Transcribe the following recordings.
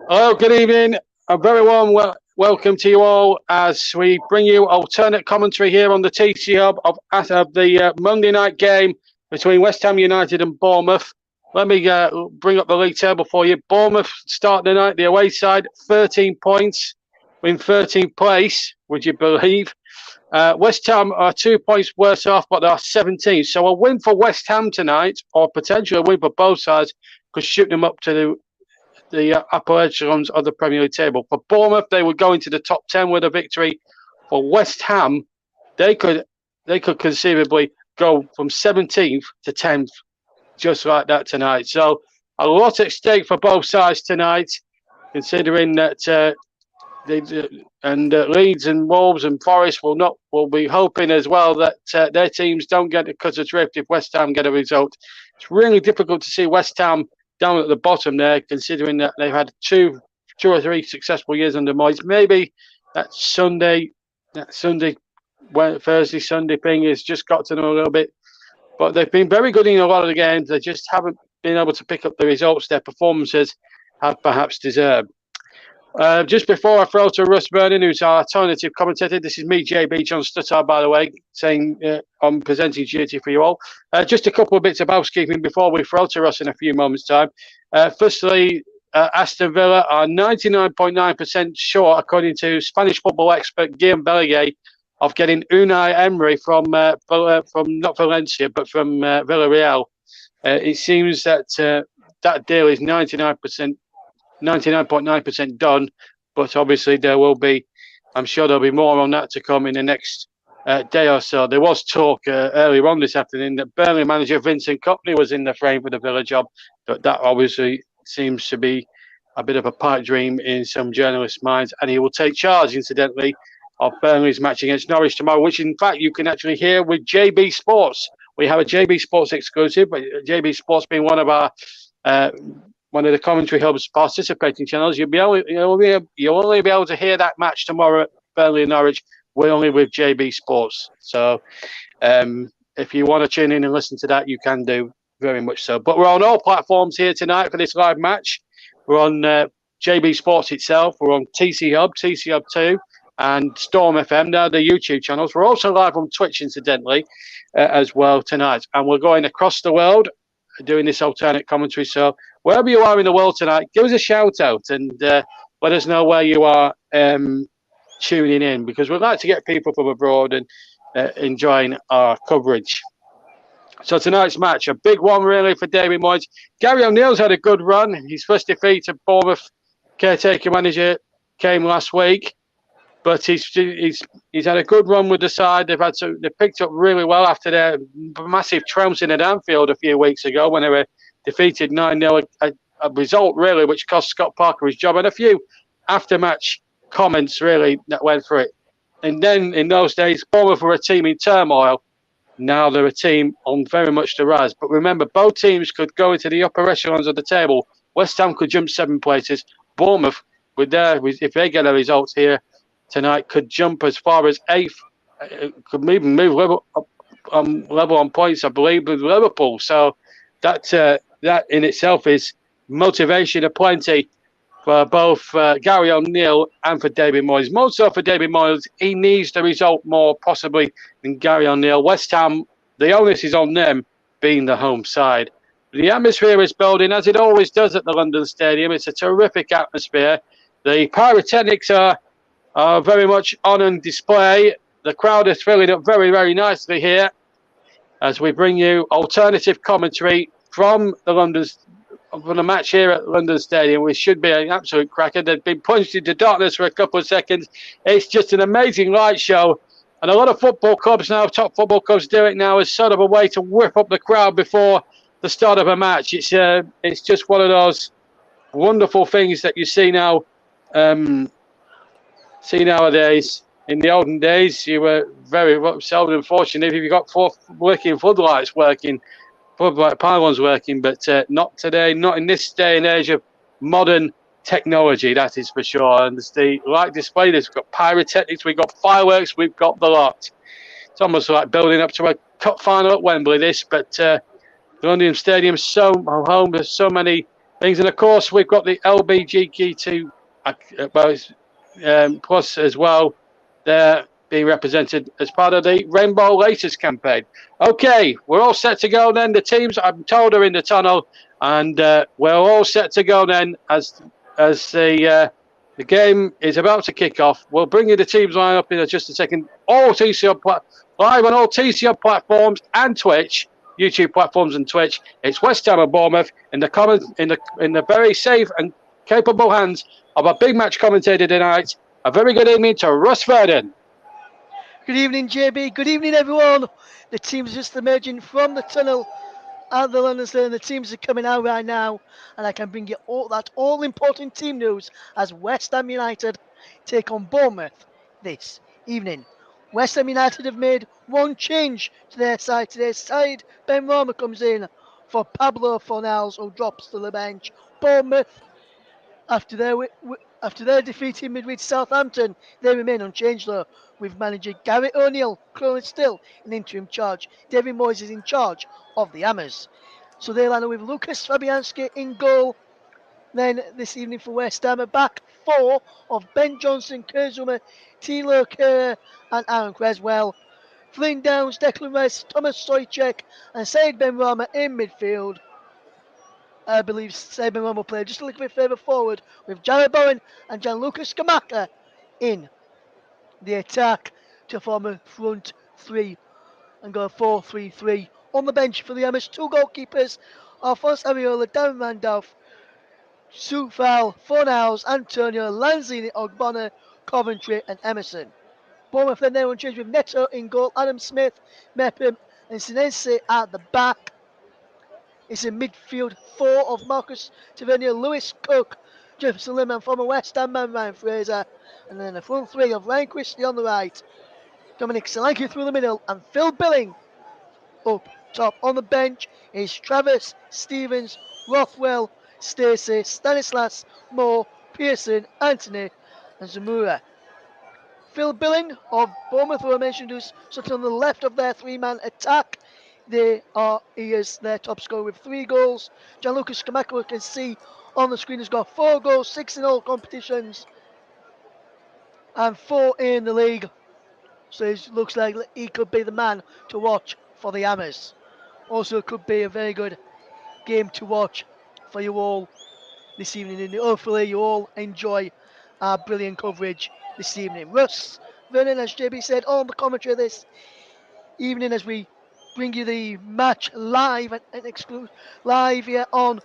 Hello, good evening. A very warm welcome to you all as we bring you alternate commentary here on the TC Hub of the Monday night game between West Ham United and Bournemouth. Let me bring up the league table for you. Bournemouth start the night, the away side, 13 points in 13th place, would you believe? West Ham are 2 points worse off, but they are 17th. So a win for West Ham tonight, or potentially a win for both sides, could shoot them up to the upper echelons of the Premier League table. For Bournemouth, they would go into the top 10 with a victory. For West Ham, they could conceivably go from 17th to 10th, just like that tonight. So a lot at stake for both sides tonight, considering that Leeds and Wolves and Forest will be hoping as well that their teams don't get cut adrift if West Ham get a result. It's really difficult to see West Ham down at the bottom there, considering that they've had two or three successful years under Moyes. Maybe that Thursday, Sunday thing has just got to them a little bit. But they've been very good in a lot of the games. They just haven't been able to pick up the results their performances have perhaps deserved. Just before I throw to Russ Vernon, who's our alternative commentator, this is me, JB John Stuttard, by the way, saying I'm presenting duty for you all. Just a couple of bits of housekeeping before we throw to Russ in a few moments' time. Firstly, Aston Villa are 99.9% sure, according to Spanish football expert Guillaume Bellier, of getting Unai Emery from not Valencia, but from Villarreal. It seems that that deal is 99.9% done, but obviously I'm sure there'll be more on that to come in the next day or so. There was talk earlier on this afternoon that Burnley manager Vincent Kompany was in the frame for the Villa job, but that obviously seems to be a bit of a pipe dream in some journalists' minds, and he will take charge, incidentally, of Burnley's match against Norwich tomorrow, which in fact you can actually hear with JB Sports. We have a JB Sports exclusive, but JB Sports being one of the commentary hub's participating channels. You'll only be able to hear that match tomorrow at Burnley and Norwich. We're only with JB Sports. So if you want to tune in and listen to that, you can do, very much so. But we're on all platforms here tonight for this live match. We're on JB Sports itself. We're on TC Hub 2, and Storm FM. Now the YouTube channels. We're also live on Twitch, incidentally, as well tonight. And we're going across the world doing this alternate commentary. So wherever you are in the world tonight, give us a shout out and let us know where you are tuning in, because we'd like to get people from abroad and enjoying our coverage. So tonight's match, a big one really for David Moyes. Gary O'Neill's had a good run. His first defeat of Bournemouth caretaker manager came last week, but he's had a good run with the side. They picked up really well after their massive trouncing at Anfield a few weeks ago when they were defeated 9-0, a result really which cost Scott Parker his job, and a few after-match comments really that went for it. And then in those days, Bournemouth were a team in turmoil. Now they're a team on very much the rise. But remember, both teams could go into the upper echelons of the table. West Ham could jump 7 places. Bournemouth, if they get a result here tonight, could jump as far as 8th. Could even move level on points, I believe, with Liverpool. So that in itself is motivation aplenty for both Gary O'Neill and for David Moyes. More so for David Moyes, he needs the result more possibly than Gary O'Neill. West Ham, the onus is on them being the home side. The atmosphere is building, as it always does at the London Stadium. It's a terrific atmosphere. The pyrotechnics are very much on display. The crowd is filling up very, very nicely here as we bring you alternative commentary from the match here at London Stadium, which should be an absolute cracker. They've been plunged into darkness for a couple of seconds. It's just an amazing light show. And a lot of football clubs now, top football clubs, do it now as sort of a way to whip up the crowd before the start of a match. It's just one of those wonderful things that you see now, nowadays. In the olden days, you were very seldom fortunate if you got 4 working floodlights working, floodlight pylons working, but not today, not in this day and age of modern technology, that is for sure. And the light display, we've got pyrotechnics, we've got fireworks, we've got the lot. It's almost like building up to a cup final at Wembley, this, but the London Stadium is so home. There's so many things. And of course, we've got the LBGQ2 plus as well. They're being represented as part of the Rainbow Laces campaign. Okay, we're all set to go then. The teams, I'm told, are in the tunnel, and we're all set to go then as the game is about to kick off. We'll bring you the teams line up in just a second. All TCO live on all TCO platforms and Twitch, YouTube platforms and Twitch. It's West Ham and Bournemouth in the very safe and capable hands of a big match commentator tonight. A very good evening to Russ Verdon. Good evening, JB. Good evening, everyone. The team's just emerging from the tunnel at the London Stadium. The teams are coming out right now, and I can bring you all that all-important team news as West Ham United take on Bournemouth this evening. West Ham United have made one change to their side. Today's side, Ben Rama comes in for Pablo Fornals, who drops to the bench. Bournemouth, after their defeat in midweek Southampton, they remain unchanged though, with manager Gareth O'Neill currently still in interim charge. David Moyes is in charge of the Hammers. So they line up with Lucas Fabianski in goal. Then this evening for West Ham, a back four of Ben Johnson, Kurzuma, Tilo Kerr and Aaron Creswell. Flynn Downs, Declan Rice, Thomas Stoichek and Said Benrahma in midfield. I believe Said Benrahma will play just a little bit further forward with Jared Bowen and Gianluca Scamacca in the attack to form a front three and go 4-3-3. On the bench for the Hammers, two goalkeepers, Alphonse Ariola, Darren Randolph, Soufal, Fornals, Antonio, Lanzini, Ogbonna, Coventry and Emerson. Bournemouth then there unchanged with Neto in goal, Adam Smith, Mepham and Sinense at the back. It's a midfield four of Marcus Tavernier, Lewis Cook, Jefferson Lim and former West Ham man Ryan Fraser. And then a front three of Ryan Christie on the right, Dominic Solanke through the middle and Phil Billing up top. On the bench is Travis, Stevens, Rothwell, Stacey, Stanislas, Moore, Pearson, Anthony and Zamura. Phil Billing of Bournemouth, who I mentioned, who's sitting on the left of their three-man attack. He is their top scorer with 3 goals. Gianluca Scamacca, we can see on the screen, has got 4 goals, 6 in all competitions and 4 in the league. So it looks like he could be the man to watch for the Hammers. Also could be a very good game to watch for you all this evening, and hopefully you all enjoy our brilliant coverage this evening. Russ Vernon, as JB said, on the commentary this evening as we bring you the match live and exclusive live here on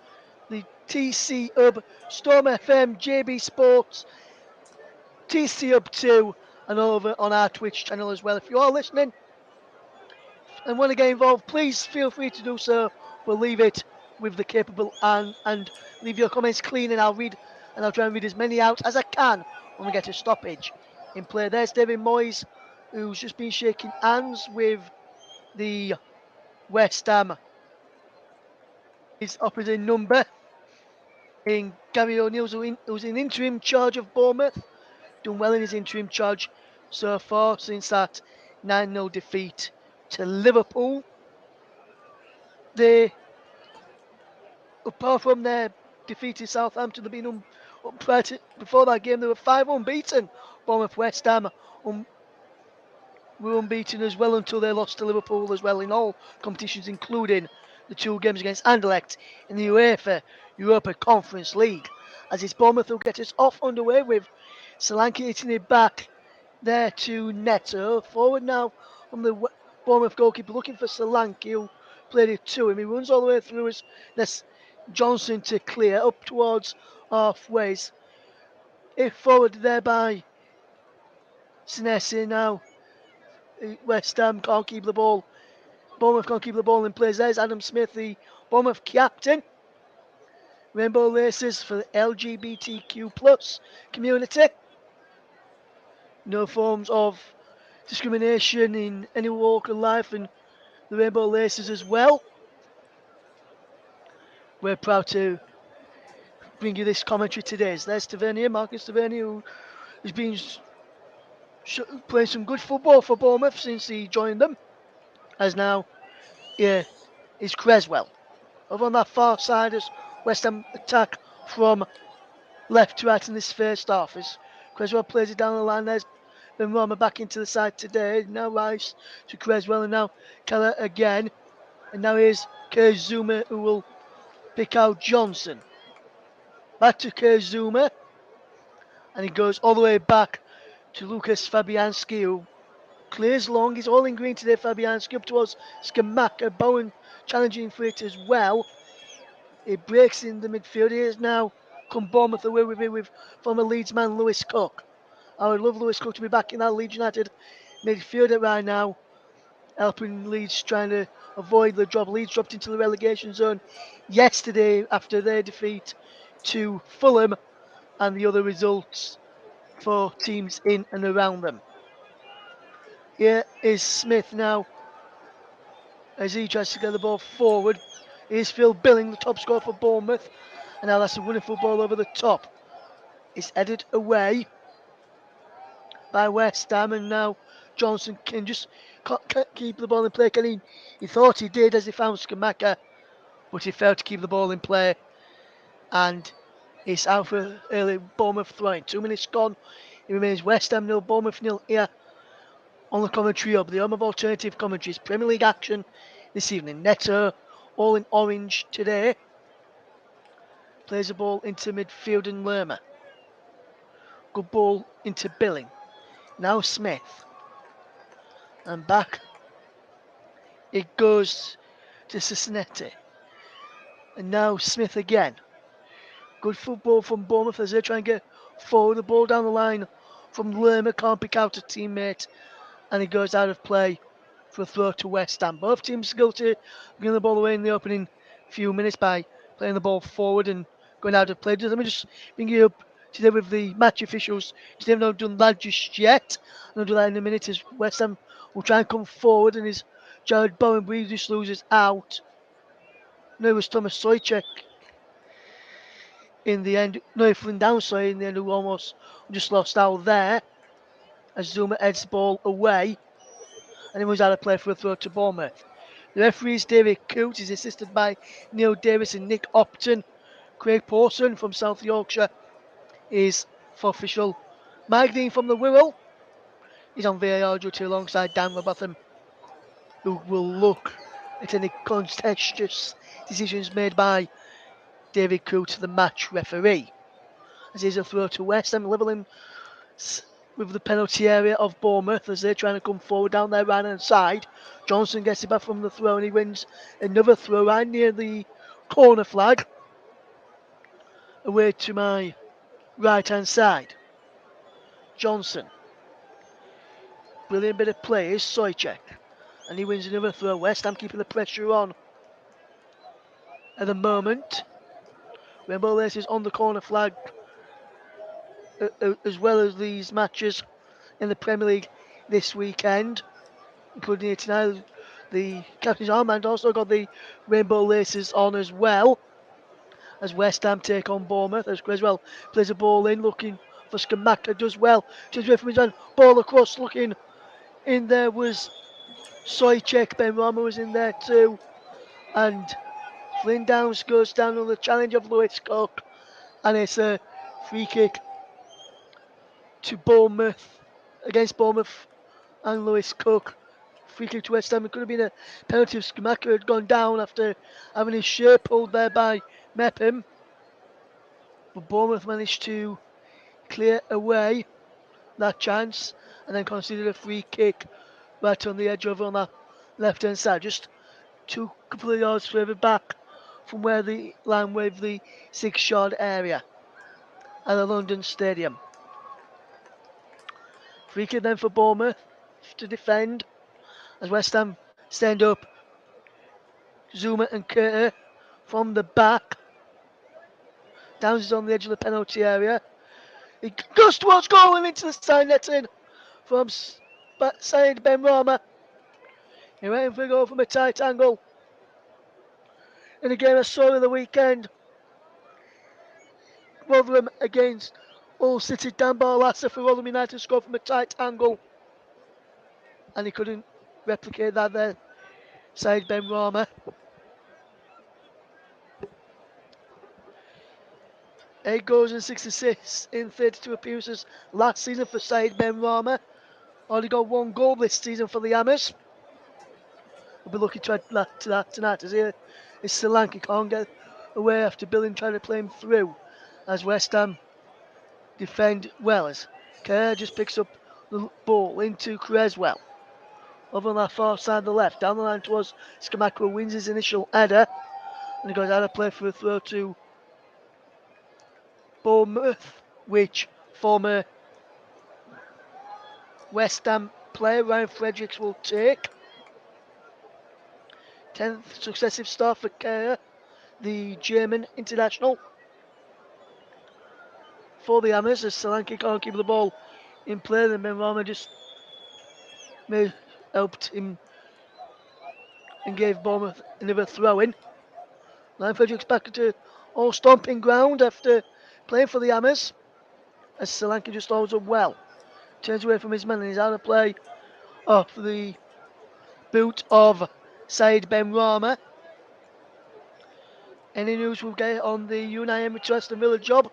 the TC Hub, Storm FM, JB Sports, TC Hub 2 and over on our Twitch channel as well. If you are listening and want to get involved, please feel free to do so. We'll leave it with the capable and leave your comments clean, and I'll try and read as many out as I can when we get to stoppage in play. There's David Moyes, who's just been shaking hands with the West Ham. His opposite number in Gary O'Neill, who's in interim charge of Bournemouth, done well in his interim charge so far since that 9-0 defeat to Liverpool. They, apart from their defeat to Southampton, they've been before that game they were 5 unbeaten. Bournemouth, West Ham were unbeaten as well until they lost to Liverpool as well in all competitions, including the 2 games against Anderlecht in the UEFA Europa Conference League. As it's Bournemouth who get us off underway with Solanke hitting it back there to Neto. Forward now from the Bournemouth goalkeeper looking for Solanke, who played it to him. He runs all the way through as this Johnson to clear up towards halfway. If forward there by Sinesi now. West Ham can't keep the ball. Bournemouth can't keep the ball in place. There's Adam Smith, the Bournemouth captain. Rainbow laces for the LGBTQ plus community. No forms of discrimination in any walk of life, and the rainbow laces as well. We're proud to bring you this commentary today. There's Tavernier, Marcus Tavernier, who has been playing some good football for Bournemouth since he joined them. As now, is Creswell. Over on that far side is West Ham attack from left to right in this first half as Creswell plays it down the line. There's Benrahma back into the side today. Now Rice to Creswell and now Keller again. And now here's Zuma who will pick out Johnson. Back to Zuma. And he goes all the way back to Lucas Fabianski who clears long. He's all in green today, Fabianski, up towards Skamaka. Bowen challenging for it as well. It breaks in the midfield. Here's now come Bournemouth away with it with former Leeds man Lewis Cook. I would love Lewis Cook to be back in that Leeds United midfielder right now, helping Leeds trying to avoid the drop. Leeds dropped into the relegation zone yesterday after their defeat to Fulham and the other results for teams in and around them. Here is Smith now as he tries to get the ball forward. Here's Phil Billing, the top scorer for Bournemouth. And now that's a wonderful ball over the top. It's headed away by West Ham, and now Johnson can just can't keep the ball in play. He thought he did as he found Skamaka, but he failed to keep the ball in play. And it's out for early Bournemouth throwing. 2 minutes gone. It remains West Ham 0, Bournemouth 0 here on the commentary of the home of alternative commentaries. Premier League action this evening. Neto all in orange today. Plays the ball into midfield and Lerma. Good ball into Billing. Now Smith. And back it goes to Cincinnati. And now Smith again. Good football from Bournemouth as they try and get forward. The ball down the line from Lerma. Can't pick out a teammate. And he goes out of play for a throw to West Ham. Both teams guilty of getting the ball away in the opening few minutes by playing the ball forward and going out of play. Let me just bring you up today with the match officials. They've not done that just yet. I'll do that in a minute as West Ham will try and come forward and his Jared Bowen Breeze just loses out. No, it was Thomas Soychek in the end. No, Flynn Downside in the end who almost just lost out there as Zuma heads the ball away and he was out of play for a throw to Bournemouth. The referee is David Coote. He's assisted by Neil Davis and Nick Opton. Craig Pawson from South Yorkshire is for official. Mike Dean from the Wirral is on VAR duty alongside Dan Robotham, who will look at any contentious decisions made by David Coote, the match referee. As here's a throw to West Ham, levelling with the penalty area of Bournemouth as they're trying to come forward down their right hand side. Johnson gets it back from the throw and he wins another throw right near the corner flag. Away to my right hand side. Johnson. Brilliant bit of play is Soychek. And he wins another throw. West Ham keeping the pressure on at the moment. Rainbow Laces on the corner flag as well as these matches in the Premier League this weekend, including here tonight. The captain's armband also got the rainbow laces on as well as West Ham take on Bournemouth as Creswell plays a ball in looking for Skamaka, does well, just away from his hand, ball across looking in there was Soychek. Benrahma was in there too, and Flynn Downs goes down on the challenge of Lewis Cook, and it's a free kick to Bournemouth, against Bournemouth and Lewis Cook. Free kick to West Ham. It could have been a penalty if Skamaka had gone down after having his shirt pulled there by Mepham. But Bournemouth managed to clear away that chance and then conceded a free kick right on the edge over on that left hand side. Just couple of yards further back from where the line with the 6-yard area at the London Stadium. Free kick then for Bournemouth to defend as West Ham stand up. Zuma and Kerr from the back. Downs is on the edge of the penalty area. He goes towards goal and into the side netting from side Benrahma. He went for a goal from a tight angle. In a game I saw in the weekend, Rotherham against Hull City. Dan Barlaser for Rotherham United scored from a tight angle, and he couldn't replicate that there. Side Benrahma. 8 goals and 6 assists in 32 appearances last season for Said Benrahma. Only got 1 goal this season for the Hammers. We'll be looking to add that to that tonight as Sri Lanka can't get away after Billing trying to play him through as West Ham defend well as Kerr just picks up the ball into Creswell. Over on that far side of the left, down the line towards Skamaka, wins his initial header. And he goes out of play for a throw to Bournemouth, which former West Ham player Ryan Fredericks will take. 10th successive start for Kerr, the German international. For the Hammers, as Sri Lanka can't keep the ball in play, then Benrahma just helped him and gave Bournemouth another throw in. Ryan Fredericks back into all stomping ground after playing for the Hammers, as Sri Lanka just holds up well. Turns away from his man and he's out of play off the boot of Said Benrahma. Any news we'll get on the Unai Emery to Aston Villa job?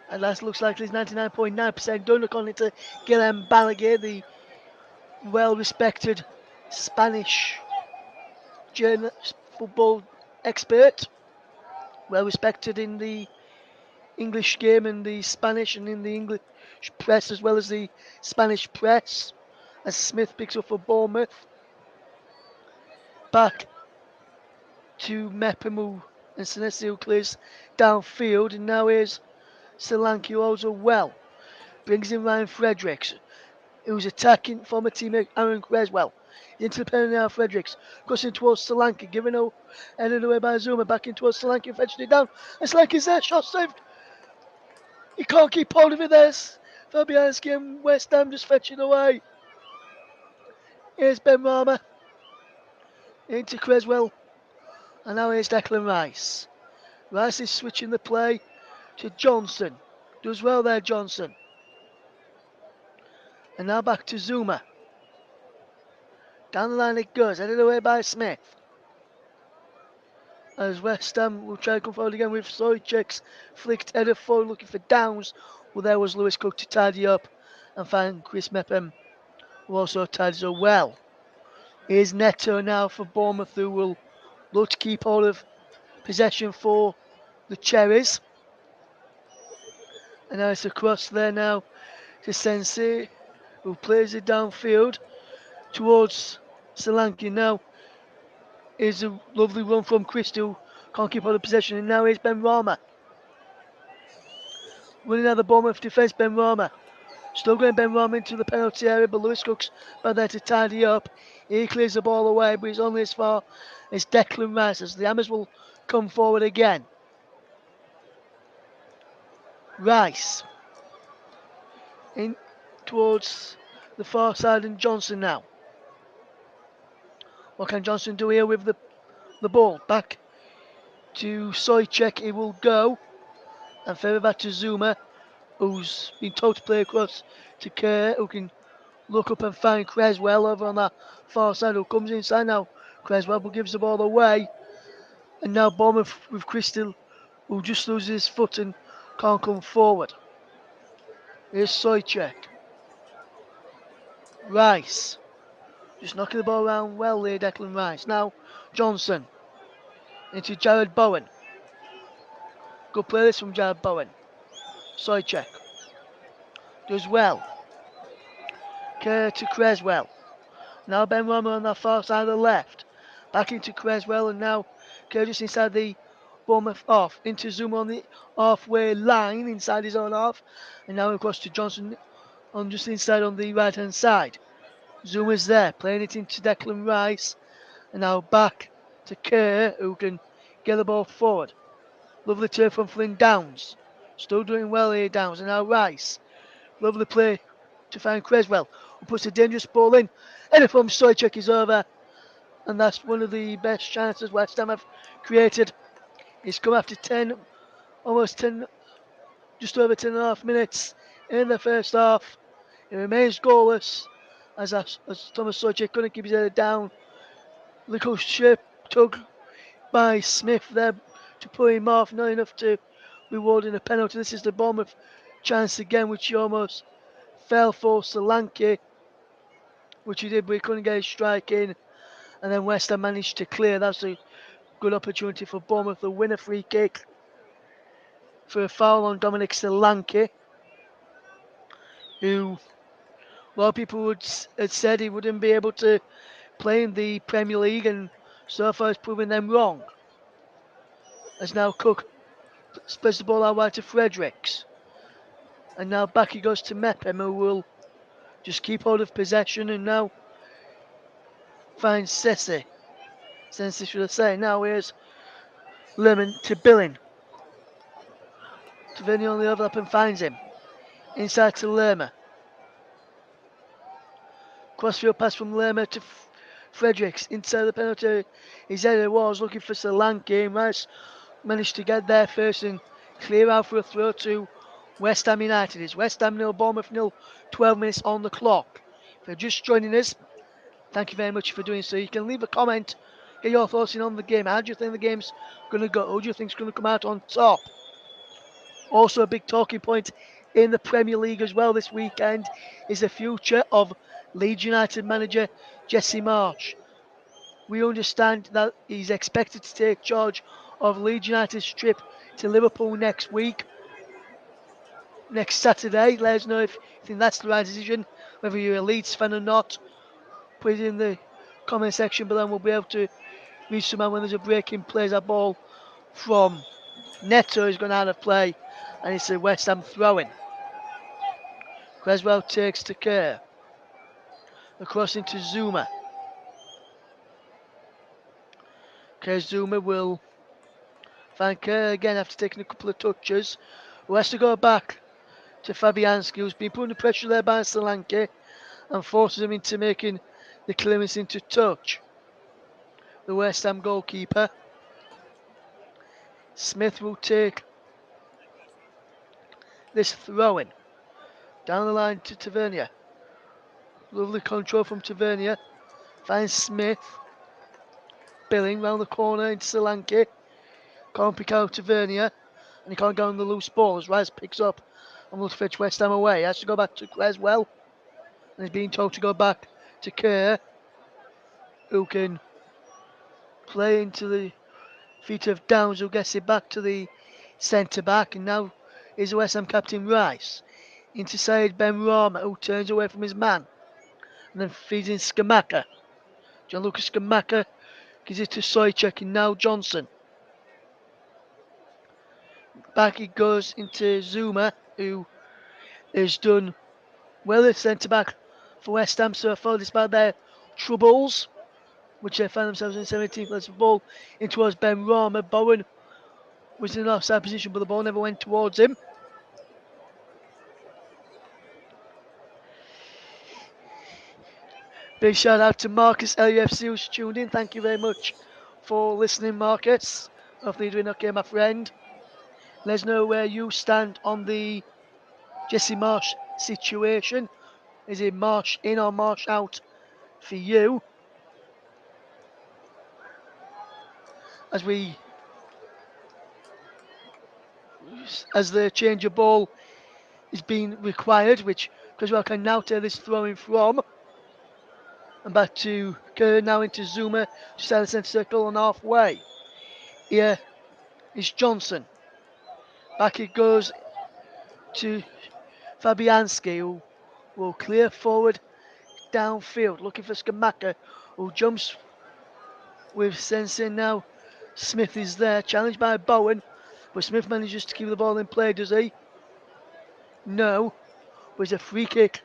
And that looks like it's 99.9% done according to Guillem Balaguer, the well-respected Spanish football expert. Well-respected in the English game and the Spanish and in the English press as well as the Spanish press. As Smith picks up for Bournemouth. Back to Mepamu and Senesi who clears downfield, and now here's Sri Lanka who holds up well. Brings in Ryan Fredericks, who's attacking former teammate Aaron Creswell. Into the penalty now, Fredericks. Crossing towards Sri Lanka, given headed away by Zuma, back in towards Sri Lanka, fetching it down. And Sri Lanka's there, shot saved. He can't keep hold of it there. Fabianski and West Ham just fetching away. Here's Benrahma. Into Creswell. And now here's Declan Rice. Rice is switching the play to Johnson. Does well there, Johnson. And now back to Zuma. Down the line it goes, headed away by Smith. As West Ham will try to come forward again with Sojcek's flicked header forward looking for Downs. Well, there was Lewis Cook to tidy up and find Chris Mepham, who also tidies up well. Here's Neto now for Bournemouth, who will look to keep hold of possession for the Cherries. And now it's across there now to Sensei, who plays it downfield towards Sri Lanka. Now is a lovely run from Christie, who can't keep hold of possession. And now here's Benrahma. Running out the Bournemouth defence, Benrahma. Still going Benrahma into the penalty area, but Lewis Cook's back there to tidy up. He clears the ball away, but he's only as far as Declan Rice, as the Hammers will come forward again. Rice in towards the far side, and Johnson now. What can Johnson do here with the ball? Back to Sojcek, he will go. And further back to Zuma, who's been told to play across to Kerr, who can look up and find Creswell over on that far side, who comes inside now. Creswell gives the ball away. And now Bournemouth with Crystal, who just loses his foot and can't come forward. Here's Sojcek. Rice. Just knocking the ball around well there, Declan Rice. Now Johnson. Into Jared Bowen. Good play this from Jared Bowen. Sojcek. Does well. Kerr to Creswell. Now Benrahma on that far side of the left. Back into Creswell, and now Kerr just inside the Bournemouth off. Into Zuma on the halfway line, inside his own half. And now across to Johnson on just inside on the right hand side. Zuma's there, playing it into Declan Rice. And now back to Kerr, who can get the ball forward. Lovely turn from Flynn Downs. Still doing well here, Downs. And now Rice. Lovely play to find Creswell, who puts a dangerous ball in. And from Sojcek is over. And that's one of the best chances West Ham have created. It's come after 10, almost 10, just over 10 and a half minutes in the first half. It remains goalless as Thomas Sojcek couldn't keep his head down. Little shape tug by Smith there to pull him off, not enough to rewarding a penalty. This is the Bournemouth chance again, which he almost fell for Solanke, which he did, but he couldn't get his strike in. And then West Ham managed to clear. That's a good opportunity for Bournemouth to win a free kick for a foul on Dominic Solanke, who a lot of people had said he wouldn't be able to play in the Premier League, and so far has proven them wrong. As now Cook spreads the ball out wide to Fredericks. And now back he goes to Mepham, who will just keep hold of possession and now finds Sesse. Sensi should I say. Now here's Lemon to Billing. Tavernier on the overlap and finds him. Inside to Lerma. Crossfield pass from Lerma to Fredericks. Inside the penalty. His header was looking for Solanke. Rice managed to get there first and clear out for a throw to West Ham United. It's West Ham 0, Bournemouth 0, 12 minutes on the clock. If you're just joining us, thank you very much for doing so. You can leave a comment, get your thoughts in on the game. How do you think the game's going to go? Who do you think's going to come out on top? Also, a big talking point in the Premier League as well this weekend is the future of Leeds United manager Jesse Marsch. We understand that he's expected to take charge of Leeds United's trip to Liverpool next week, next Saturday. Let us know if you think that's the right decision, whether you're a Leeds fan or not. Put it in the comment section below and we'll be able to read somehow when there's a break in play. That ball from Neto is going out of play and it's a West Ham throw-in. Creswell takes to Kerr. Across into Zuma. Kerr Zuma will find Kerr again after taking a couple of touches. Who has to go back to Fabianski, who's been put under pressure there by Solanke and forces him into making the clearance into touch. The West Ham goalkeeper. Smith will take this throw-in. Down the line to Tavernier. Lovely control from Tavernier. Finds Smith. Billing round the corner into Solanke. Can't pick out Tavernier. And he can't go on the loose ball as Raz picks up and will fetch West Ham away. He has to go back to Creswell. And he's being told to go back to Kerr, who can play into the feet of Downs, who gets it back to the centre back. And now is the West Ham captain Rice. Into Said Ben Rama, who turns away from his man. And then feeds in Skamaka. John Lucas Skamaka gives it to Soychek and now Johnson. Back it goes into Zuma, who has done well at centre back for West Ham so far, despite their troubles, which they found themselves in 17th. Let's ball in towards Ben Rama. Bowen was in an offside position, but the ball never went towards him. Big shout out to Marcus LUFC who's tuned in. Thank you very much for listening, Marcus. Hopefully you're doing okay, my friend. Let us know where you stand on the Jesse Marsch situation. Is it Marsch in or Marsch out for you? As the change of ball is being required, which Creswell can now take this throwing from. And back to Kerr, now into Zuma, just out of the centre circle and halfway. Here is Johnson. Back it goes to Fabianski, who will clear forward downfield, looking for Skamaka, who jumps with Sensei now. Smith is there, challenged by Bowen, but Smith manages to keep the ball in play, does he? No, but it's a free kick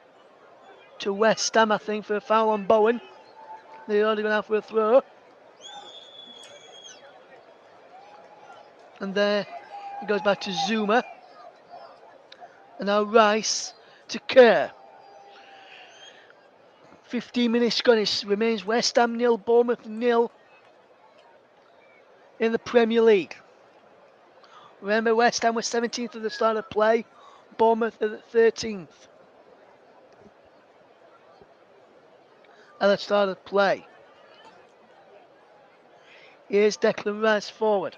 to West Ham, I think, for a foul on Bowen. They're already going out for a throw. And there it goes back to Zuma. And now Rice to Kerr. 15 minutes gone. It remains West Ham 0, Bournemouth 0 in the Premier League. Remember, West Ham was 17th at the start of play, Bournemouth at the 13th at the start of play. Here's Declan Rice forward.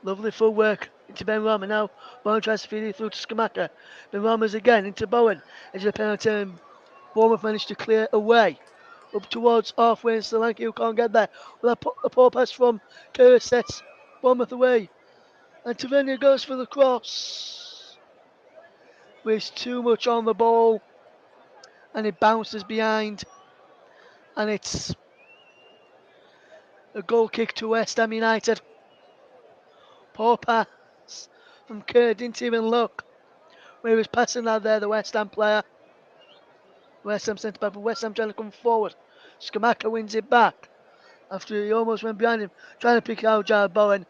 Lovely footwork into Ben Rama now. Bowen tries to feed it through to Skamaka. Ben Rama's again into Bowen. Edge of the penalty and Bournemouth managed to clear away. Up towards halfway and Solanke who can't get there. Well, a poor pass from Kerr sets Bournemouth away. And Tavernier goes for the cross. With too much on the ball. And it bounces behind. And it's a goal kick to West Ham United. Poor pass from Kerr, didn't even look where he was passing that there, the West Ham player. West Ham centre back, but West Ham trying to come forward. Skamaka wins it back after he almost went behind him, trying to pick out Jared Bowen.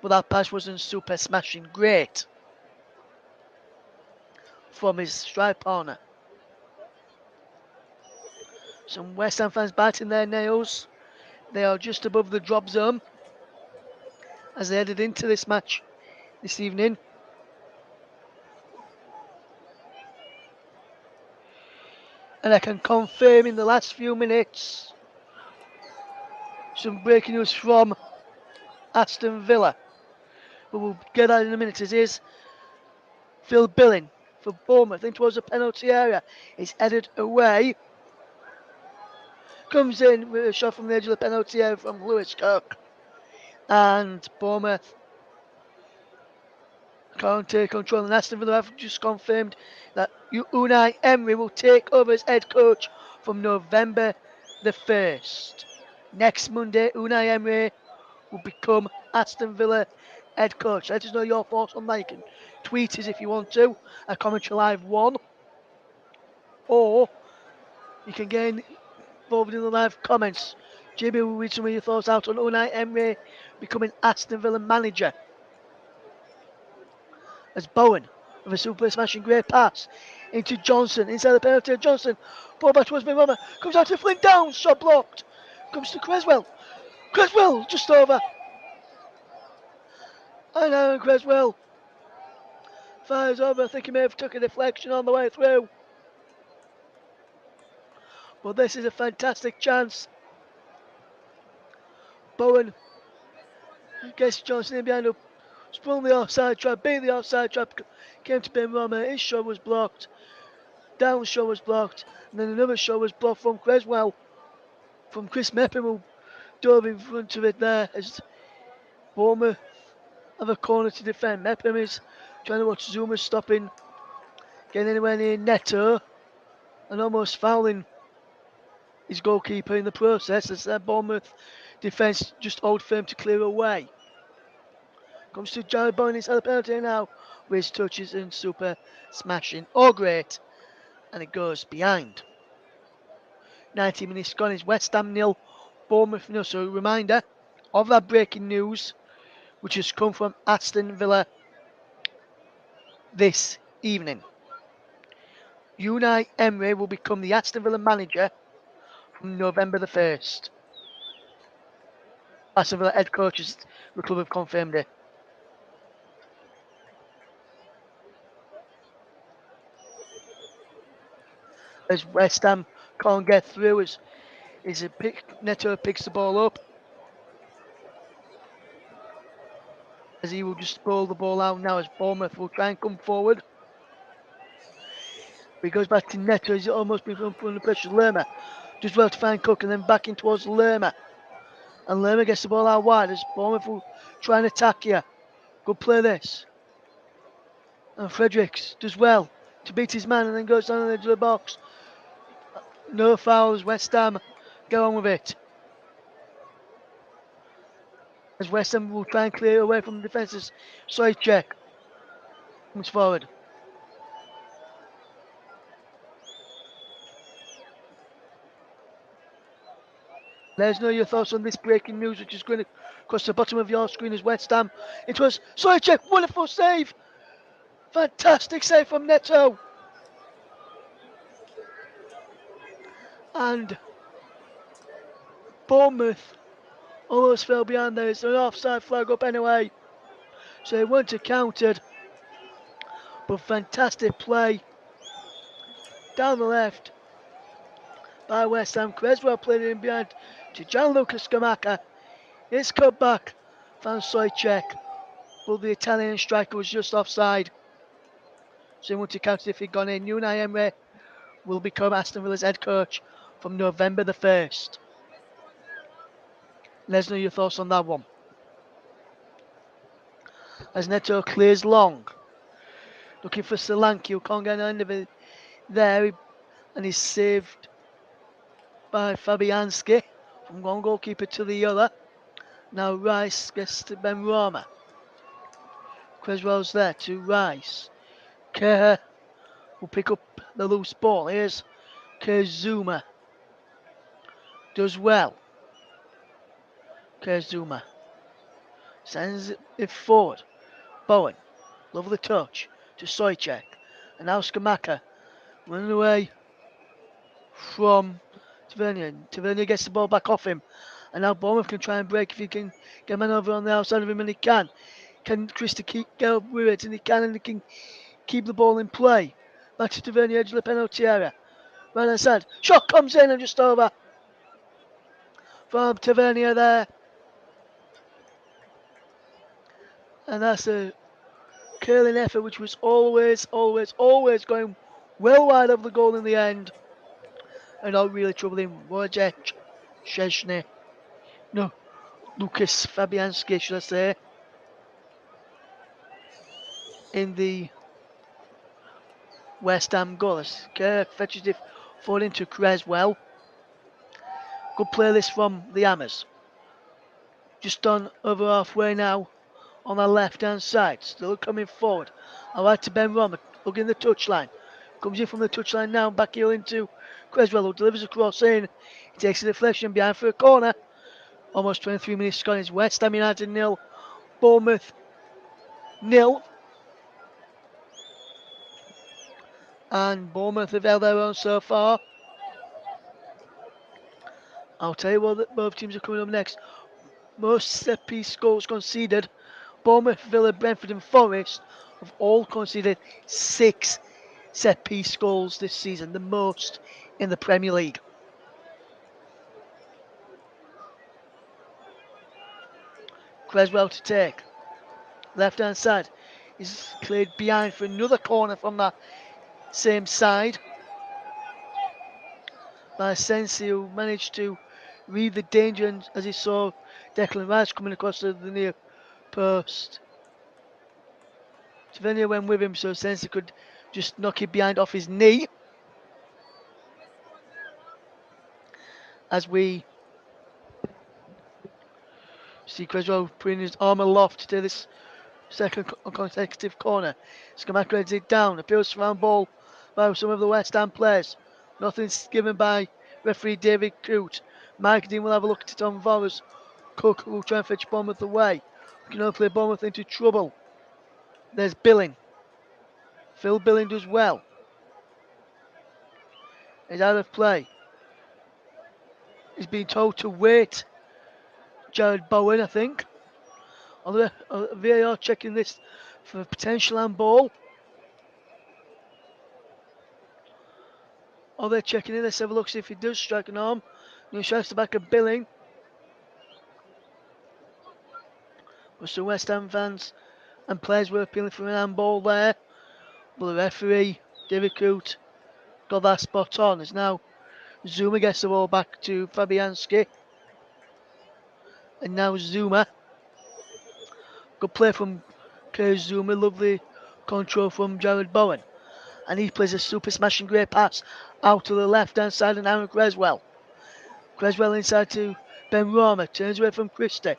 But that pass wasn't super smashing great from his strike partner. Some West Ham fans biting their nails. They are just above the drop zone as they headed into this match this evening. And I can confirm in the last few minutes some breaking news from Aston Villa. But we'll get that in a minute. It is Phil Billing for Bournemouth in towards the penalty area. It's headed away. Comes in with a shot from the edge of the penalty area from Lewis Cook. And Bournemouth can't take control. And Aston Villa have just confirmed that Unai Emery will take over as head coach from November the 1st. Next Monday, Unai Emery will become Aston Villa head coach. Let us know your thoughts on that. You can tweet us if you want to at Commentary Live 1, or you can get involved in the live comments. JB will read some of your thoughts out on Unai Emery becoming Aston Villa manager. As Bowen with a super smashing great pass into Johnson inside the penalty. Johnson ball back towards Benrahma, comes out to Flint, down, shot blocked, comes to Creswell just over, and Aaron Creswell fires over. I think he may have took a deflection on the way through, but this is a fantastic chance. Bowen gets Johnson in behind, sprung the offside trap, beat the offside trap, came to Benrahma, his shot was blocked, down shot was blocked, and then another shot was blocked from Creswell, from Chris Mepham, who dove in front of it there as Bournemouth have a corner to defend. Mepham is trying to watch Zuma stopping, getting anywhere near Neto, and almost fouling his goalkeeper in the process as their Bournemouth defence just hold firm to clear away. Comes to Jared Bowen inside the penalty now, with his touches and super smashing. Oh, great. And it goes behind. 90 minutes gone. It's West Ham 0, Bournemouth 0. So a reminder of that breaking news, which has come from Aston Villa this evening. Unai Emery will become the Aston Villa manager from November the 1st. Aston Villa head coaches, the club have confirmed it. As West Ham can't get through, as Neto picks the ball up. As he will just pull the ball out now, as Bournemouth will try and come forward. But he goes back to Neto, he's almost been under pressure. Lerma does well to find Cook, and then back in towards Lerma. And Lerma gets the ball out wide as Bournemouth will try and attack here. Good play this. And Fredericks does well to beat his man and then goes down the edge of the box. No fouls, West Ham go on with it. As West Ham will try and clear away from the defences. Soychek comes forward. Let us know your thoughts on this breaking news, which is going across the bottom of your screen as West Ham. It was Soychek, wonderful save. Fantastic save from Neto. And Bournemouth almost fell behind there. It's an offside flag up anyway. So it weren't counted. But fantastic play down the left by West Ham. Creswell played it in behind to Gianluca Scamacca. It's cut back. Found Soychek. but the Italian striker was just offside. So he wouldn't have counted if he'd gone in. Unai Emery will become Aston Villa's head coach from November the 1st. Let us know your thoughts on that one. As Neto clears long, looking for Solanke, who can't get an end of it there, and he's saved by Fabianski from one goalkeeper to the other. Now Rice gets to Benrahma. Creswell's there to Rice. Kerr will pick up the loose ball. Here's Kerzuma. Does well. Kerzuma sends it forward. Bowen, lovely touch to Sojcek. And now Skamaka running away from Tavernier. Tavernier gets the ball back off him. And now Bournemouth can try and break if he can get a man over on the outside of him, and he can. Can Christie get up with it? And he can keep the ball in play. Back to Tavernier, edge of the penalty area. Right hand side. Shot comes in and just over from Tavernier there. And that's a curling effort which was always going well wide of the goal in the end. And not really troubling Wojciech Szczesny. No, Lucas Fabianski, should I say. In the West Ham goal. Kirk fetches it forward into Creswell. Good play this from the Hammers. Just on over halfway now on the left hand side. Still coming forward. I like to Benrahma. Looking the touchline. Comes in from the touchline now. Back heel into Creswell, who delivers a cross in. He takes a deflection behind for a corner. Almost 23 minutes gone. It's West Ham United 0. Bournemouth 0. And Bournemouth have held their own so far. I'll tell you what both teams are coming up next. Most set piece goals conceded. Bournemouth, Villa, Brentford and Forest have all conceded 6 set piece goals this season, the most in the Premier League. Creswell to take. Left hand side is cleared behind for another corner from that same side. By Sensi, who managed to read the danger, and as he saw Declan Rice coming across the near post. Tavernier went with him so Sensi could just knock it behind off his knee. As we see Creswell putting his arm aloft to take this second consecutive corner. Skamaka heads it down, appeals to round ball by some of the West Ham players. Nothing's given by referee David Coote. Mike Dean will have a look at it on Voras. Cook will try and fetch Bournemouth away. We can hopefully Bournemouth into trouble. There's Billing. Phil Billing does well. He's out of play. He's been told to wait. Jared Bowen, I think. VAR checking this for a potential handball. Are they checking it? Let's have a look, see if he does strike an arm. And he strikes the back of Billing. But some West Ham fans and players were appealing for an handball there. But the referee, David Coote, got that spot on. It's now Zuma gets the ball back to Fabianski. And now Zuma. Good play from Zuma. Lovely control from Jared Bowen. And he plays a super smashing great pass out to the left hand side and Aaron Creswell. Creswell inside to Benrahma. Turns away from Christie.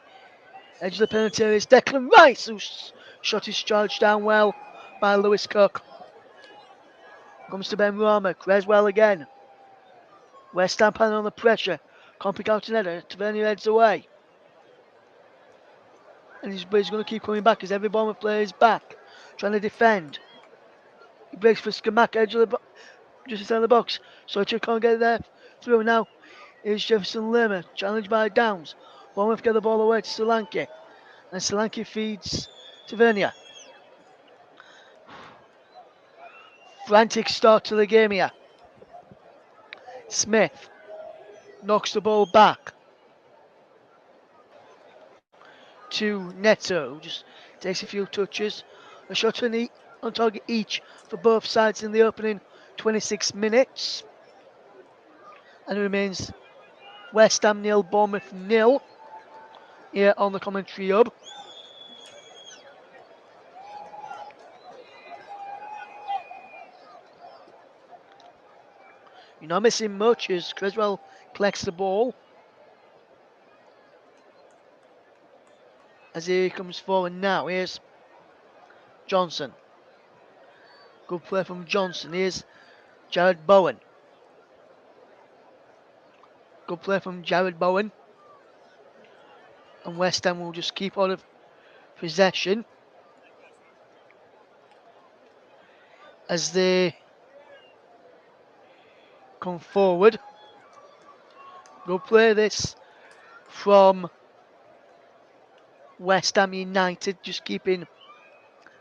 Edge of the penalty area is Declan Rice, whose shot is charged down well by Lewis Cook. Comes to Benrahma. Creswell again. West Ham panel on the pressure. Can't pick out an header. Tavernier heads away. And he's going to keep coming back as every Bournemouth player is back. Trying to defend. He breaks for Skamaka, edge of the box. Just inside the box. So can't get there through now. Here's Jefferson Lerma. Challenged by Downs. Bournemouth get the ball away to Solanke. And Solanke feeds Tavernier. Frantic start to the game here. Smith knocks the ball back to Neto, who just takes a few touches. A shot on target each for both sides in the opening 26 minutes. And it remains West Ham 0, Bournemouth 0 here on the commentary hub. You're not missing much as Creswell collects the ball. As he comes forward now, here's Johnson. Good play from Johnson. Here's Jared Bowen. Good play from Jared Bowen. And West Ham will just keep on of possession as they come forward. Good play this from West Ham United, just keeping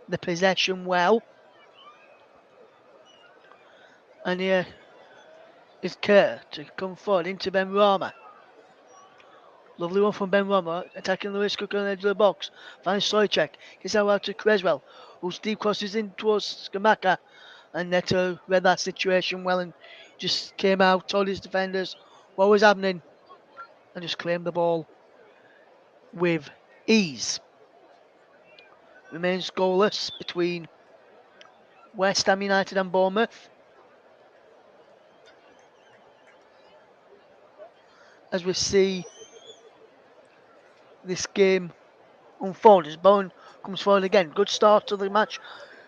the possession well. And here is Kerr to come forward into Ben Rama. Lovely one from Ben Rama, attacking Lewis Cook on the edge of the box. Finds Stoychek, gets out to Creswell, whose deep crosses in towards Skamaka. And Neto read that situation well and just came out, told his defenders what was happening, and just claimed the ball with ease. Remains goalless between West Ham United and Bournemouth. As we see this game unfold, as Bowen comes forward again. Good start to the match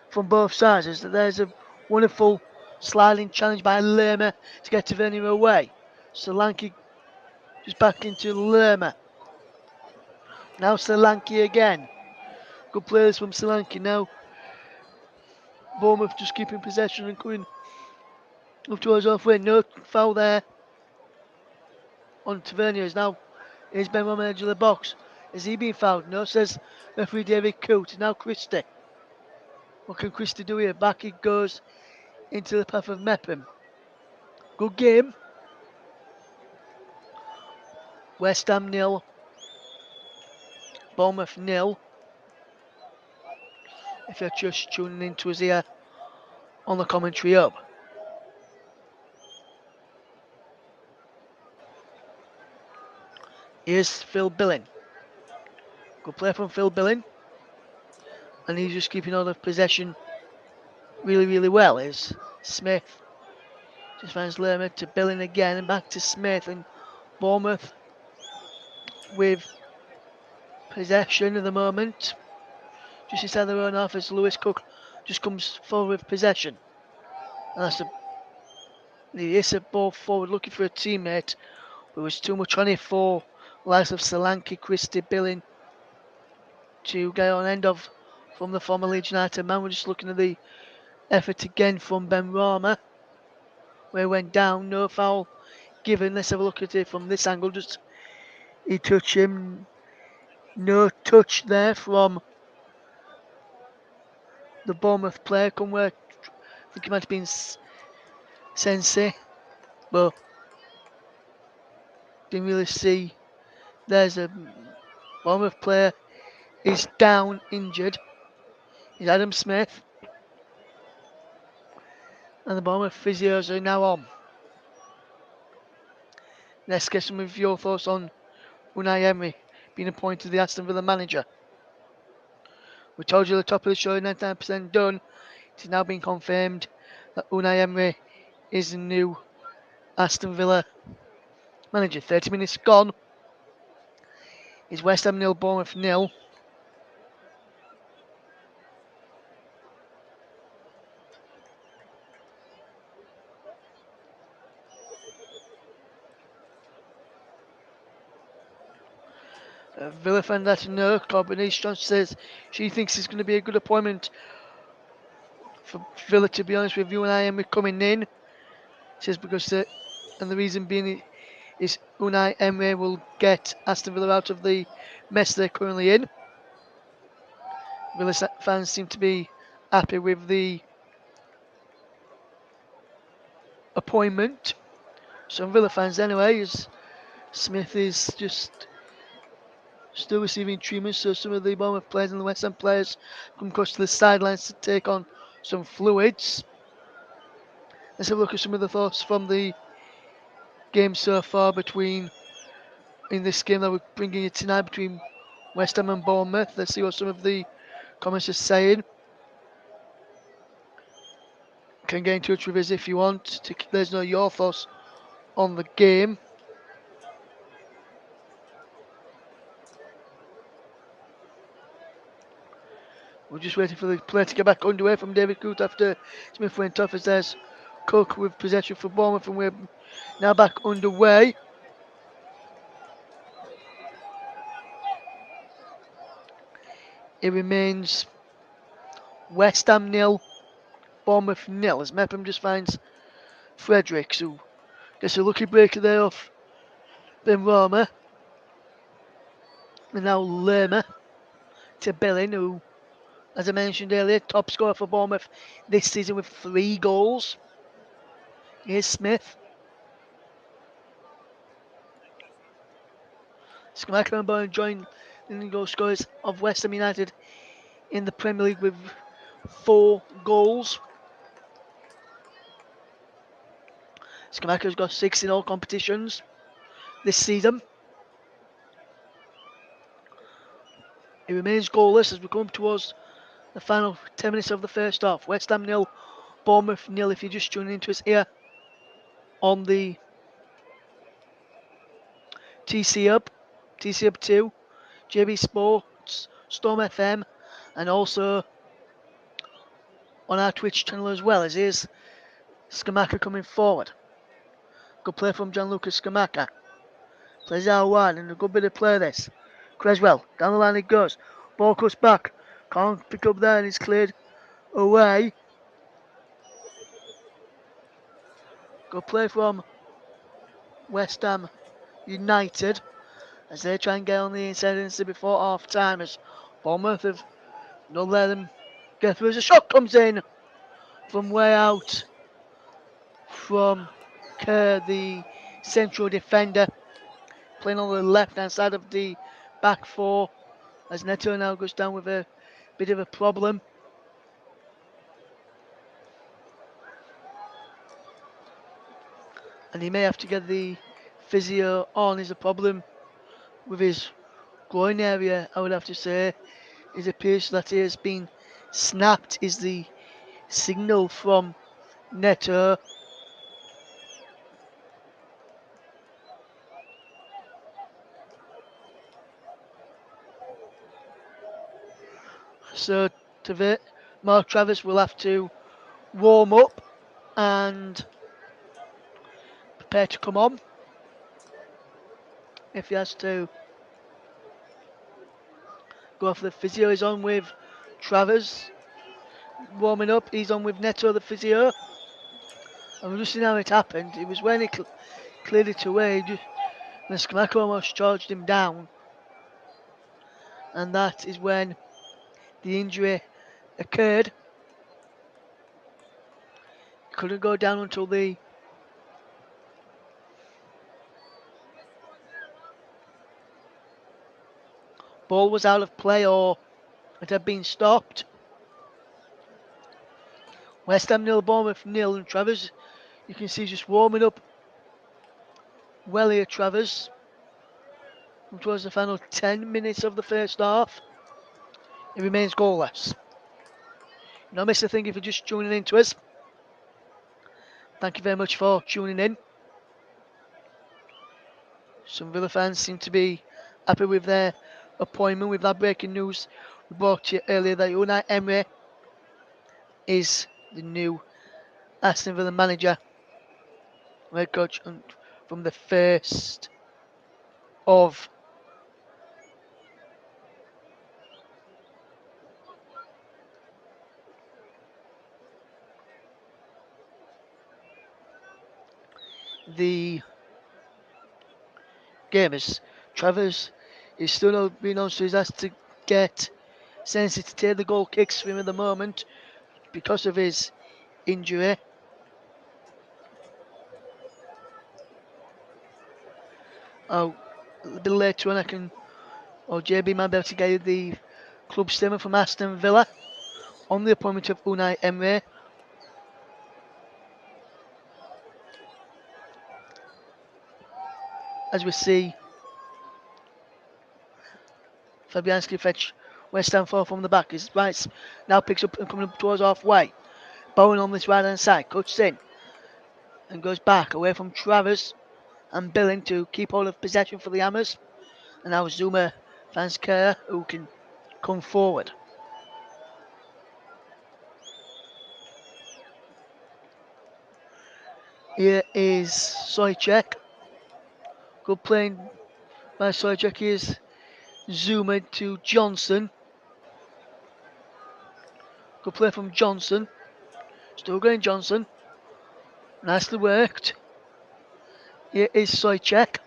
from both sides. As there's a wonderful sliding challenge by Lerma to get Tavernier away. Solanke just back into Lerma. Now Solanke again. Good players from Solanke. Now Bournemouth just keeping possession and coming up towards halfway. No foul there on Tavernier. Now here's Ben on the edge of the box. Is he being fouled? No, says referee David Coote. Now Christie. What can Christie do here? Back he goes into the path of Mepham. Good game. West Ham 0. Bournemouth 0. If you're just tuning in to us here on the commentary hub. Here's Phil Billing. Good play from Phil Billing. And he's just keeping all the possession really, really well. Is Smith. Just finds Lerma to Billing again and back to Smith. And Bournemouth with possession at the moment. Just inside their own half as Lewis Cook just comes forward with possession. And that's a ball forward looking for a teammate. There was too much on it for likes of Solanke, Christie, Billing to get on end of from the former Leeds United man. We're just looking at the effort again from Ben Rama, where he went down, no foul given. Let's have a look at it from this angle. Just he touched him, no touch there from the Bournemouth player. Come where I think it might have been Sensei, but didn't really see. There's a Bournemouth player is down, injured. Is Adam Smith. And the Bournemouth physios are now on. Let's get some of your thoughts on Unai Emery being appointed the Aston Villa manager. We told you at the top of the show, 99% done. It is now been confirmed that Unai Emery is the new Aston Villa manager. 30 minutes gone. Is West Ham 0, Bournemouth 0. Villa fan that no, Corbin Strong says she thinks it's going to be a good appointment for Villa, to be honest with you, and I am coming in. Says because and the reason being is Unai Emery will get Aston Villa out of the mess they're currently in. Villa fans seem to be happy with the appointment. Some Villa fans anyway, as Smith is just still receiving treatment, so some of the Bournemouth players and the West Ham players come across to the sidelines to take on some fluids. Let's have a look at some of the thoughts from the game so far in this game that we're bringing you tonight between West Ham and Bournemouth. Let's see what some of the comments are saying. Can get in touch with us if you want to let us know your thoughts on the game. We're just waiting for the play to get back underway from David Coote after Smith went off, as there's Cook with possession for Bournemouth, and we're now back underway. It remains West Ham 0, Bournemouth 0, as Mepham just finds Fredericks, who gets a lucky breaker there off Ben Roma. And now Lerma to Billin, who, as I mentioned earlier, top scorer for Bournemouth this season with 3 goals. Here's Smith. Skamaka and Bourne join the goal scorers of West Ham United in the Premier League with 4 goals. Skamaka's got 6 in all competitions this season. It remains goalless as we come towards the final 10 minutes of the first half. West Ham 0, Bournemouth 0 if you're just tuning into us here on the TC Hub 2, JB Sports, Storm FM, and also on our Twitch channel as well, as here's Skamaka coming forward. Good play from Gianluca Skamaka. Plays out wide and a good bit of play this. Creswell, down the line it goes. Ball cuts back. Can't pick up there and it's cleared away. Good play from West Ham United as they try and get on the inside inside before half time, as Bournemouth have not let them get through as a shot comes in from way out from Kerr, the central defender, playing on the left hand side of the back 4, as Neto now goes down with a bit of a problem. And he may have to get the physio on. Is a problem with his groin area, I would have to say. It appears that he has been snapped, is the signal from Neto. So Mark Travis will have to warm up and prepare to come on if he has to go off the physio. He's on with Travers warming up. He's on with Neto, the physio. And we'll just see how it happened. It was when he cleared it away, and Skamaka almost charged him down. And that is when the injury occurred. He couldn't go down until the ball was out of play or it had been stopped. West Ham 0, Bournemouth 0, and Travers, you can see, just warming up well here, Travers. Towards the final 10 minutes of the first half. It remains goalless. Don't miss a thing if you're just tuning in to us. Thank you very much for tuning in. Some Villa fans seem to be happy with their appointment. With that breaking news we brought to you earlier that Unai Emery is the new Aston Villa manager, head coach, from the 1st of the game. As Travers is still not being on, so he's asked to get Sensi to take the goal kicks for him at the moment because of his injury. Oh, a bit later on I can Or JB might be able to get the club statement from Aston Villa on the appointment of Unai Emery. As we see, Fabianski fetch West Ham forward from the back. His right now picks up and coming up towards halfway. Bowen on this right hand side, cuts in and goes back away from Travers and Billing to keep hold of possession for the Hammers. And now Zuma finds Kerr, who can come forward. Here is Sojcek. Good playing by Sojcek. Here's Zuma to Johnson. Good play from Johnson. Still going Johnson. Nicely worked. Here is Sojcek.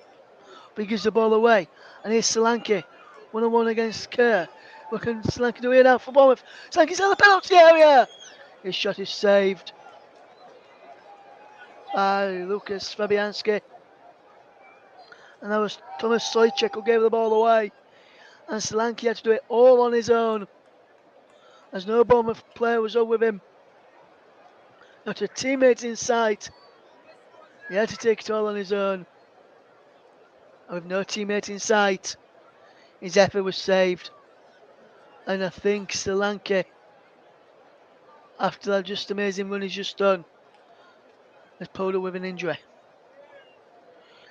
But he gives the ball away. And here's Solanke. 1-on-1 against Kerr. What can Solanke do here now for Bournemouth? Solanke's in the penalty area. His shot is saved by Lucas Fabianski. And that was Thomas Sojcek who gave the ball away. And Solanke had to do it all on his own. As no Bournemouth player was up with him. Not a teammate in sight. He had to take it all on his own. And with no teammate in sight, his effort was saved. And I think Solanke, after that just amazing run he's just done, has pulled up with an injury.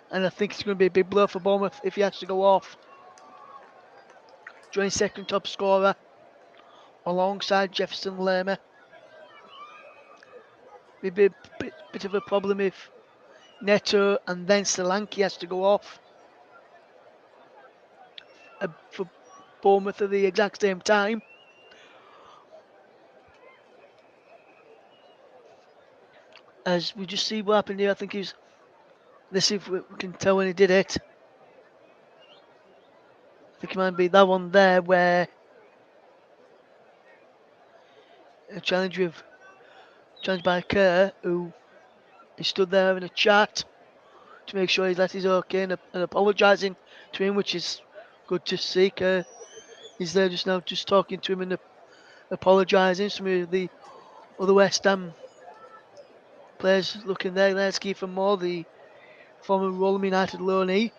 And I think it's going to be a big blow for Bournemouth if he has to go off. Joint second top scorer alongside Jefferson Lerma. Maybe a bit of a problem if Neto and then Solanke has to go off for Bournemouth at the exact same time. As we just see what happened here, I think he's. Let's see if we can tell when he did it. I think it might be that one there where a challenge by Kerr, who he stood there having a chat to make sure that he's okay and apologising to him, which is good to see. Kerr is there just now, just talking to him and apologising. Some of the other West Ham players looking there. There's Kiefer Moore, the former Rotherham United loanee,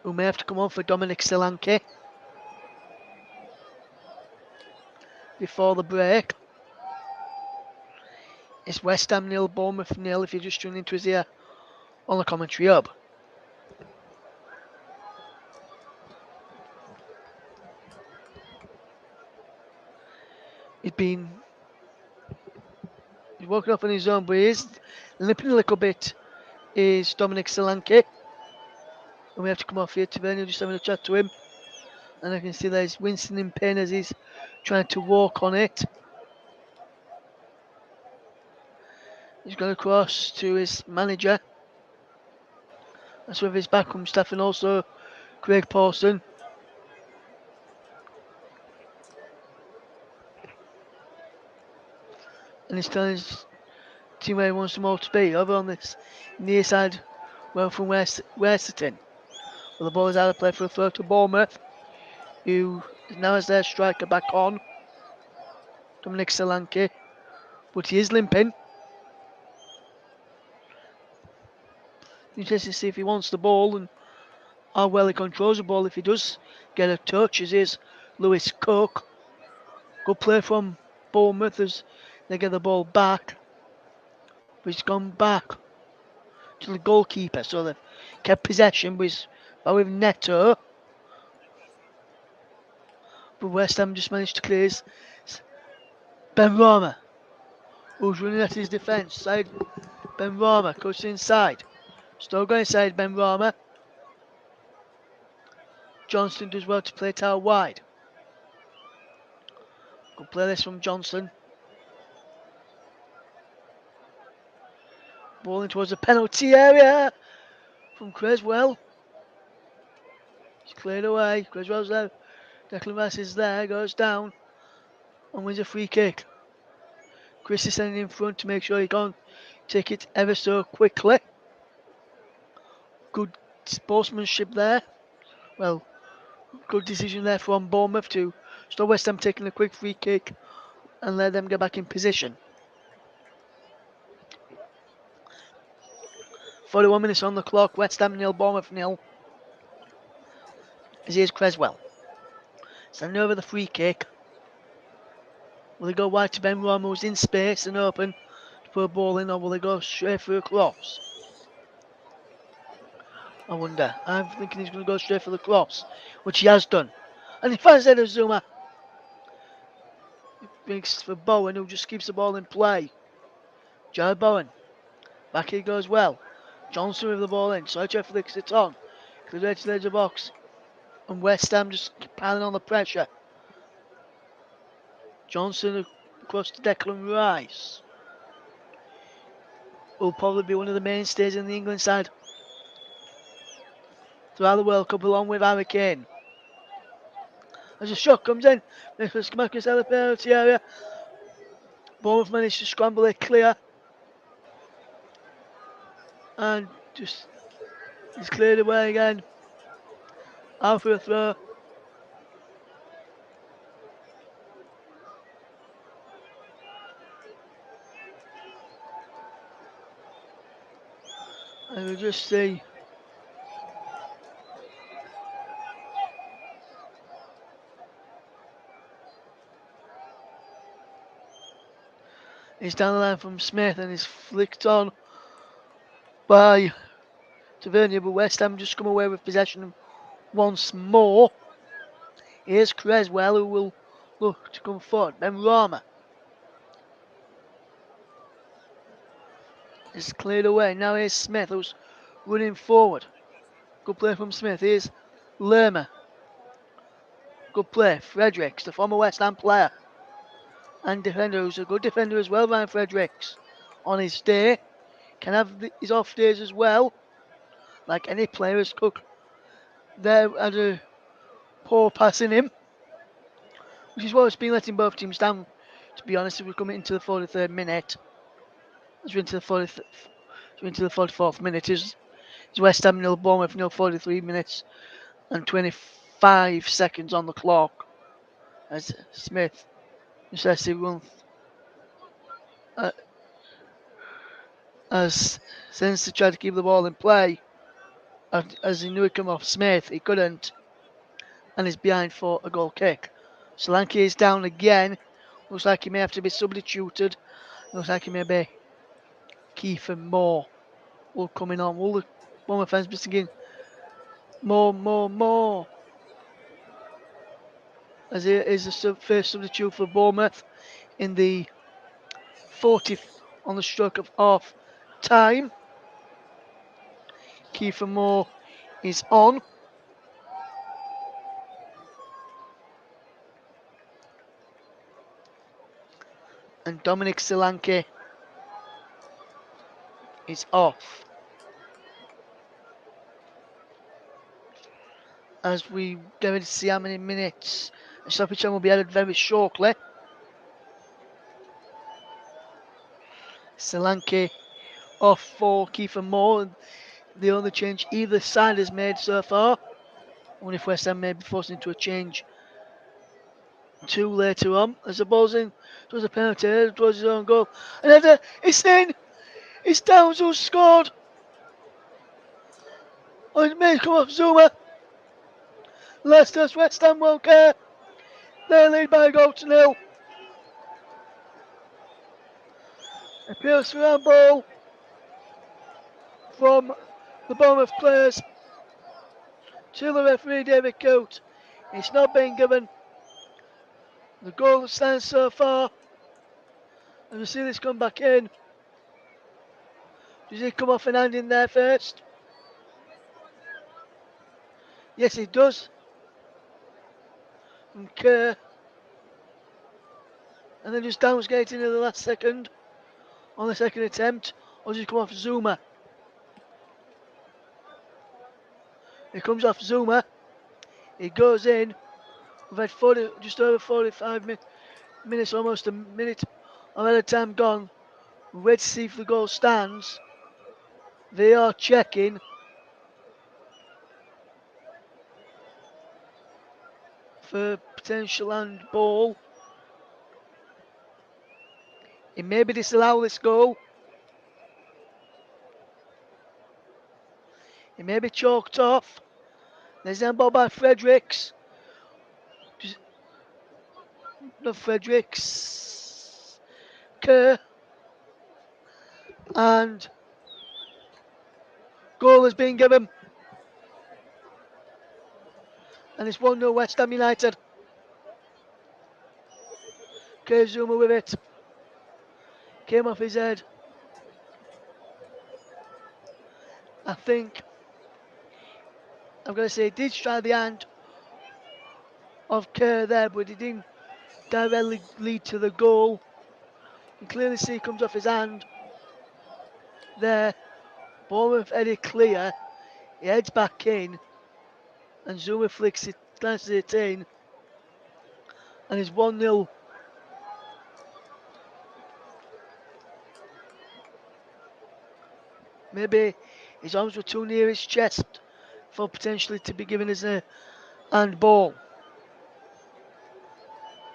who may have to come on for Dominic Solanke before the break. It's West Ham 0, Bournemouth 0 if you're just tuning into us here on the commentary hub. He's walking off on his own, but he is limping a little bit, is Dominic Solanke. And we have to come off here to Vernon, just having a chat to him. And I can see that he's wincing in pain as he's trying to walk on it. He's gone across to his manager. That's with his backroom staff and also Craig Pawson. And he's telling his team where he wants them all to be, over on this near side, well from where sitting. Well, the ball is out of play for a throw to Bournemouth, who now has their striker back on, Dominic Solanke, but he is limping. Interesting to see if he wants the ball and how well he controls the ball. If he does get a touch, as is Lewis Cook. Good play from Bournemouth as they get the ball back. But he's gone back to the goalkeeper, so they've kept possession with Neto. But West Ham just managed to clear his Ben Rama, who's running at his defence. Side Ben Rama cuts inside. Still going inside Ben Rama. Johnston does well to play it out wide. Good play this from Johnson. Ball in towards the penalty area from Creswell. He's cleared away. Creswell's there. Declan Rice is there, goes down and wins a free kick. Chris is standing in front to make sure he can't take it ever so quickly. Good sportsmanship there. Well, good decision there from Bournemouth to stop West Ham taking a quick free kick and let them get back in position. 41 minutes on the clock, West Ham 0, Bournemouth 0. As here's Creswell. Sending over the free kick. Will they go wide to Ben Rama, who's in space and open to put a ball in, or will they go straight for a cross? I wonder. I'm thinking he's going to go straight for the cross, which he has done. And he finds it of Zuma. Brings for Bowen, who just keeps the ball in play. Jared Bowen. Back he goes well. Johnson with the ball in. Soicher flicks it on. Clear to the edge of the box. And West Ham just piling on the pressure. Johnson across to Declan Rice. Will probably be one of the mainstays in the England side throughout the World Cup, along with Harry Kane. As a shot comes in, Nicholas Marcus out of the penalty area. Bournemouth managed to scramble it clear. And just he's cleared away again. Out for a throw. And we'll just see. He's down the line from Smith and he's flicked on by Tavernier, but West Ham just come away with possession once more. Here's Creswell, who will look to come forward. Ben Rama is cleared away. Now here's Smith, who's running forward. Good play from Smith. Here's Lerma. Good play. Fredericks, the former West Ham player and defender, who's a good defender as well, Ryan Fredericks. On his day, can have his off days as well. Like any player, as Cook there had a poor pass in him, which is what's been letting both teams down, to be honest. If we're coming into the 43rd minute, as we're into the 44th minute, is West Ham 0, Bournemouth 0, 43 minutes and 25 seconds on the clock. As Smith says he will, as since to try to keep the ball in play, as he knew it come off Smith, he couldn't, and is behind for a goal kick. Solanke is down again. Looks like he may have to be substituted. Looks like he may be Kiefer Moore will coming on. Will the Bournemouth fans be singing more? As he is the first substitute for Bournemouth in the 40th on the stroke of half time. Kiefer Moore is on. And Dominic Solanke is off. As we get ready to see how many minutes the stoppage time will be added very shortly. Solanke off for Kiefer Moore. The only change either side has made so far. I wonder if West Ham may be forced into a change two later on. As the ball's in towards the penalty, towards his own goal. And it's in! It's Downs who scored! Oh, it may come off Zuma. Leicester's West Ham won't care. They lead by a goal to 0. Appeals for a ball from the Bournemouth players to the referee David Coote. It's not been given. The goal stands so far. And we see this come back in. Does he come off and hand in there first? Yes, it does. Okay. And then just Downs getting in the last second on the second attempt. Or does he come off Zuma? He comes off Zuma. He goes in. We've had just over 45 minutes, almost a minute of added time gone. We're waiting to see if the goal stands. They are checking. for potential handball. He maybe disallow this goal. He may be chalked off. There's an handball by Fredericks. No, Fredericks. Kerr. And goal has been given. And it's 1-0 West Ham United. Kerr Zuma with it. Came off his head. I think, I'm going to say, he did try the hand of Kerr there, but it didn't directly lead to the goal. You can clearly see it comes off his hand there. Bournemouth headed clear. He heads back in, and Zuma flicks it, glances it in, and it's 1-0. Maybe his arms were too near his chest for potentially to be given as a handball.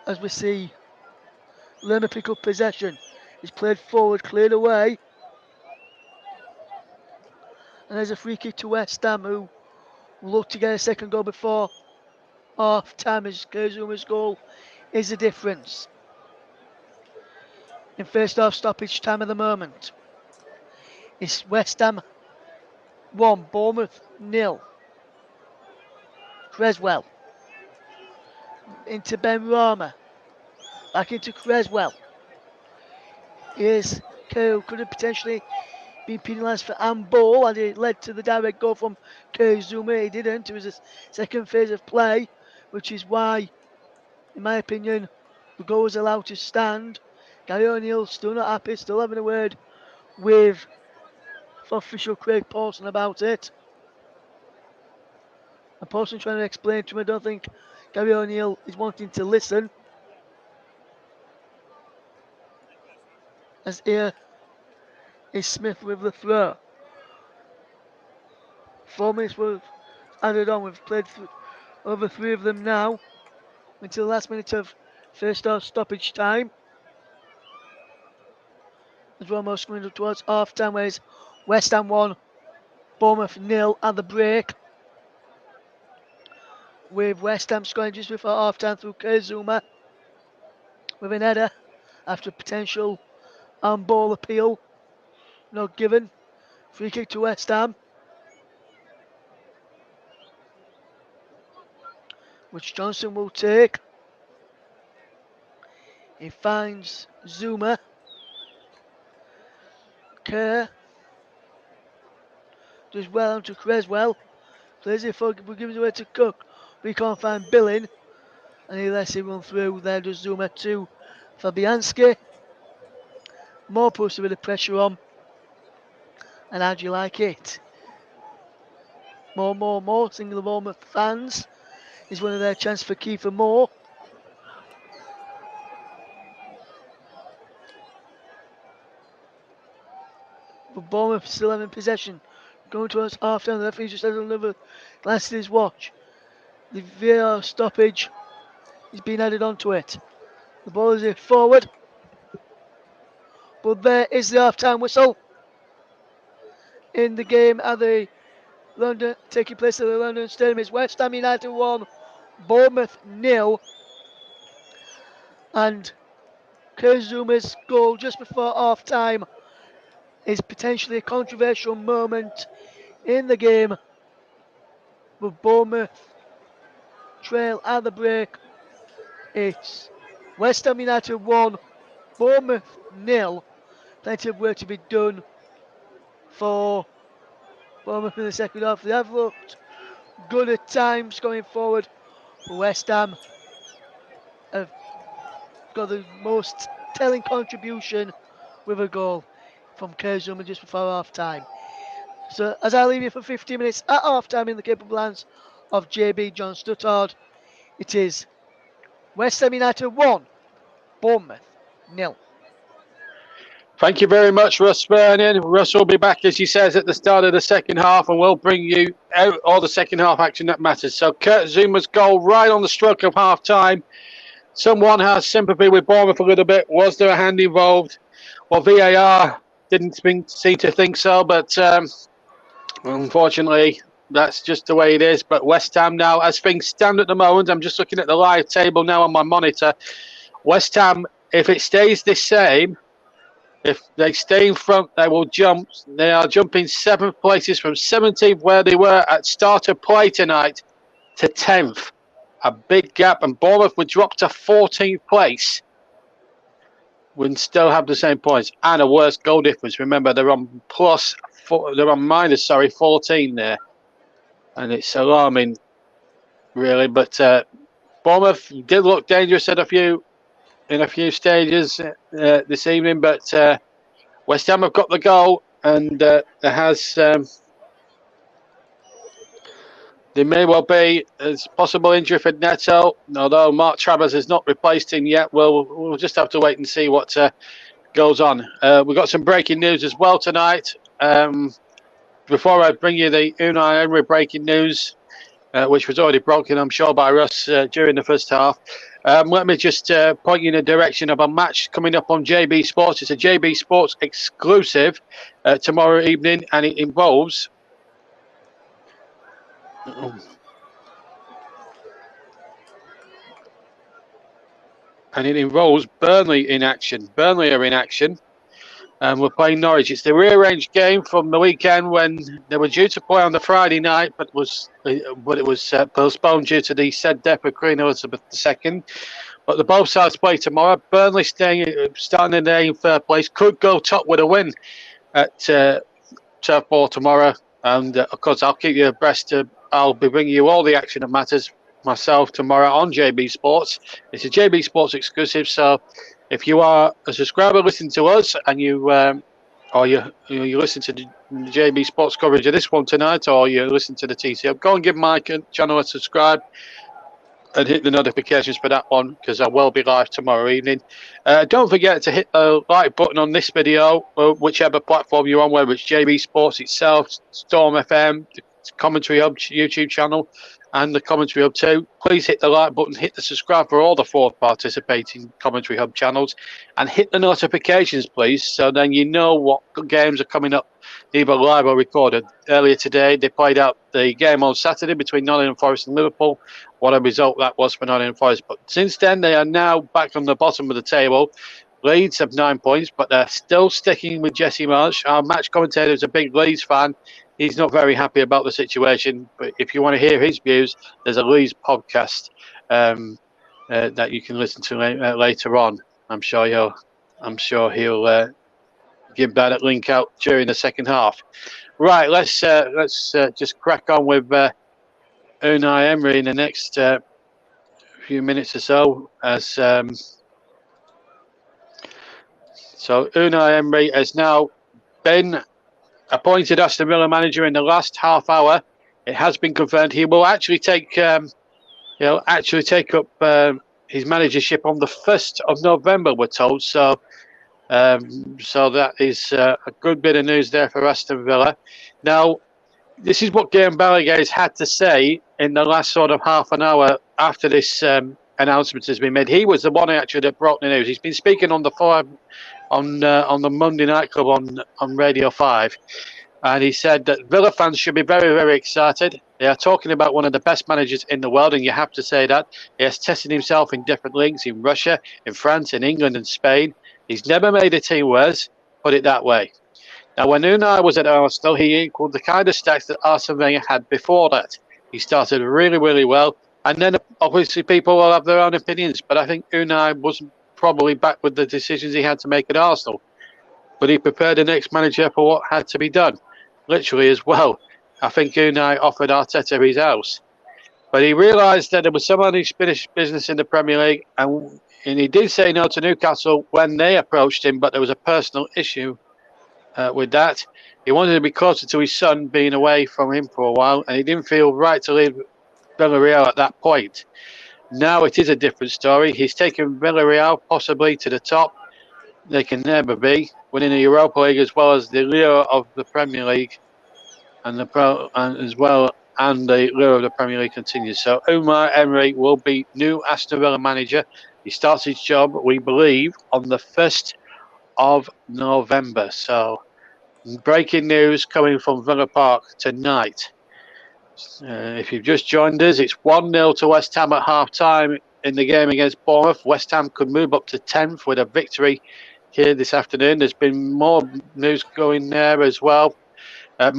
As we see Lerma pick up possession. He's played forward, cleared away. And there's a free kick to West Ham, who look to get a second goal before half time, as Kurzuma's goal is the difference in first half stoppage time at the moment. It's West Ham 1, Bournemouth 0. Creswell into Ben Rama, back into Creswell. Here's Kerr, could have potentially been penalised for handball, and it led to the direct goal from Zuma. He didn't. It was a second phase of play, which is why, in my opinion, the goal was allowed to stand. Gary O'Neill still not happy, still having a word with official Craig Paulson about it. And Paulson trying to explain to him. I don't think Gary O'Neill is wanting to listen. As here is Smith with the throw. 4 minutes were added on. We've played over 3 of them now, until the last minute of first half stoppage time. As we're almost coming up towards half time, where it's West Ham 1, Bournemouth 0 at the break. With West Ham scoring just before half time through Zuma with an header after a potential handball appeal not given. Free kick to West Ham, which Johnson will take. He finds Zuma. Kerr does well onto Creswell. Plays it for, gives it away to Cook. We can't find Billing. And he lets him run through. There does Zuma to Fabianski. More puts a bit of pressure on. And how do you like it? More. Single Bournemouth fans. Is one of their chances for Kiefer Moore. But Bournemouth still having possession. Going towards half time. The referee just has another glance at his watch. The VAR stoppage is being added onto it. The ball is forward. But there is the half time whistle in the game at the London, taking place at the London Stadium. It's West Ham United 1, Bournemouth 0. And Zuma's goal just before half time is potentially a controversial moment in the game, with Bournemouth trail at the break. It's West Ham United 1, Bournemouth 0. Plenty of work to be done for Bournemouth in the second half. They have looked good at times going forward, but West Ham have got the most telling contribution with a goal from Zuma just before half time. So as I leave you for 15 minutes at half time in the capable hands of JB John Stuttard, it is West Ham United 1, Bournemouth 0. Thank you very much, Russ Vernon. Russ will be back, as he says, at the start of the second half, and we'll bring you out all the second half action that matters. So Kurt Zuma's goal right on the stroke of half time. Someone has sympathy with Bournemouth a little bit. Was there a hand involved? Well, VAR didn't seem to think so, but unfortunately, that's just the way it is. But West Ham now, as things stand at the moment, I'm just looking at the live table now on my monitor. West Ham, if it stays the same, if they stay in front, they will jump. They are jumping 7 places from 17th, where they were at start of play tonight, to 10th. A big gap, and Bournemouth would drop to 14th place. Would still have the same points and a worse goal difference. Remember, they're on minus 14 there, and it's alarming, really. But Bournemouth did look dangerous in a few stages this evening, but West Ham have got the goal, and there may well be a possible injury for Neto, although Mark Travers has not replaced him yet. We'll just have to wait and see what goes on. We've got some breaking news as well tonight. Before I bring you the Unai Emery breaking news, which was already broken, I'm sure, by Russ during the first half, let me just point you in the direction of a match coming up on JB Sports. It's a JB Sports exclusive tomorrow evening, and it involves... Burnley in action. Burnley are in action, and we're playing Norwich. It's the rearranged game from the weekend when they were due to play on the Friday night, but it was postponed due to the said death of Queen Elizabeth II. But the both sides play tomorrow. Burnley starting in the third place, could go top with a win at Turf Moor tomorrow, and of course I'll keep you abreast. I'll be bringing you all the action that matters myself tomorrow on JB Sports. It's a JB Sports exclusive, so if you are a subscriber listening to us and you listen to the JB Sports coverage of this one tonight, or you listen to the TCO, go and give my channel a subscribe and hit the notifications for that one, because I will be live tomorrow evening. Don't forget to hit the like button on this video, whichever platform you're on, whether it's JB Sports itself, Storm FM, the Commentary Hub YouTube channel, and the Commentary Hub too. Please hit the like button, hit the subscribe for all the 4 participating Commentary Hub channels, and hit the notifications, please, so then you know what games are coming up, either live or recorded. Earlier today, they played out the game on Saturday between Nottingham Forest and Liverpool. What a result that was for Nottingham Forest. But since then, they are now back on the bottom of the table. Leeds have 9 points, but they're still sticking with Jesse Marsh. Our match commentator is a big Leeds fan. He's not very happy about the situation, but if you want to hear his views, there's a Leeds podcast that you can listen to later on. I'm sure he'll give that link out during the second half. Right, let's just crack on with Unai Emery in the next few minutes or so. So Unai Emery has now been appointed Aston Villa manager in the last half hour. It has been confirmed he will actually take up his managership on the 1st of November, we're told. So that is a good bit of news there for Aston Villa. Now, this is what Graham Ballagha's had to say in the last sort of half an hour after this announcement has been made. He was the one actually that brought the news. He's been speaking on the Monday Night Club on Radio 5, and he said that Villa fans should be very, very excited. They are talking about one of the best managers in the world, and you have to say that. He has tested himself in different leagues, in Russia, in France, in England and Spain. He's never made a team worse, put it that way. Now, when Unai was at Arsenal, he equalled the kind of stats that Arsene Wenger had before that. He started really, really well, and then obviously people will have their own opinions, but I think Unai wasn't probably back with the decisions he had to make at Arsenal, but he prepared the next manager for what had to be done, literally as well. I think Unai offered Arteta his house, but he realised that there was some unfinished business in the Premier League, and he did say no to Newcastle when they approached him, but there was a personal issue with that. He wanted to be closer to his son, being away from him for a while, and he didn't feel right to leave Villarreal at that point. Now it is a different story. He's taken Villarreal possibly to the top, they can never be, winning the Europa League as well as the lure of the Premier League, and the lure of the Premier League continues. So Umar Emery will be new Aston Villa manager. He starts his job, we believe, on the 1st of November. So breaking news coming from Villa Park tonight. If you've just joined us, it's 1-0 to West Ham at half-time in the game against Bournemouth. West Ham could move up to 10th with a victory here this afternoon. There's been more news going there as well. New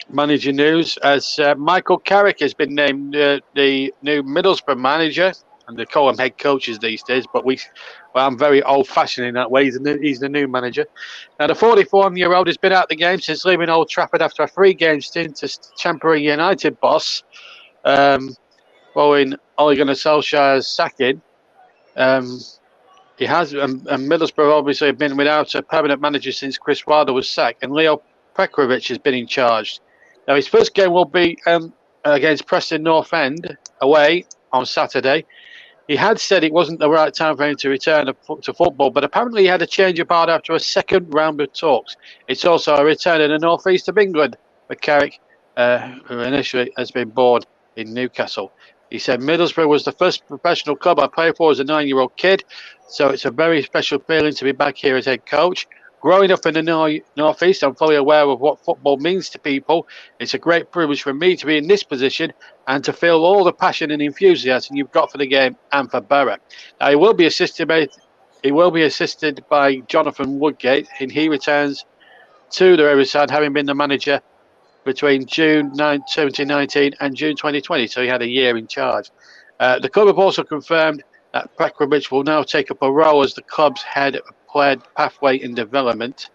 manager news as Michael Carrick has been named the new Middlesbrough manager, and they call him head coaches these days, but I'm very old-fashioned in that way. He's the new manager. Now, the 44-year-old has been out the game since leaving Old Trafford after a 3-game stint as temporary United boss, following Ole Gunnar Solskjaer's sacking. He has, and Middlesbrough obviously have been without a permanent manager since Chris Wilder was sacked, and Leo Petrovic has been in charge. Now, his first game will be against Preston North End away on Saturday. He had said it wasn't the right time for him to return to football, but apparently he had a change of heart after a second round of talks. It's also a return in the northeast of England for Carrick, who initially has been born in Newcastle. He said, Middlesbrough was the first professional club I played for as a 9-year-old kid, so it's a very special feeling to be back here as head coach. Growing up in the northeast, I'm fully aware of what football means to people. It's a great privilege for me to be in this position and to feel all the passion and enthusiasm you've got for the game and for Borough. Now, he will be assisted by Jonathan Woodgate, and he returns to the Riverside, having been the manager between June 2019 and June 2020, so he had a year in charge. The club have also confirmed that Petrovic will now take up a role as the club's head of player pathway in development.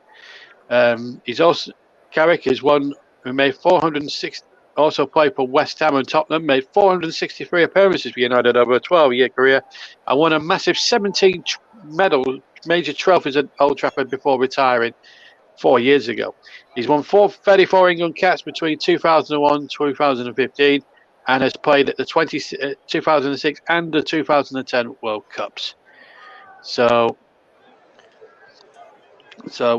Carrick is one who made 406. Also played for West Ham and Tottenham, made 463 appearances for United over a 12-year career, and won a massive 17 major trophies at Old Trafford before retiring 4 years ago. He's won 34 England caps between 2001 and 2015, and has played at the 2006 and the 2010 World Cups. So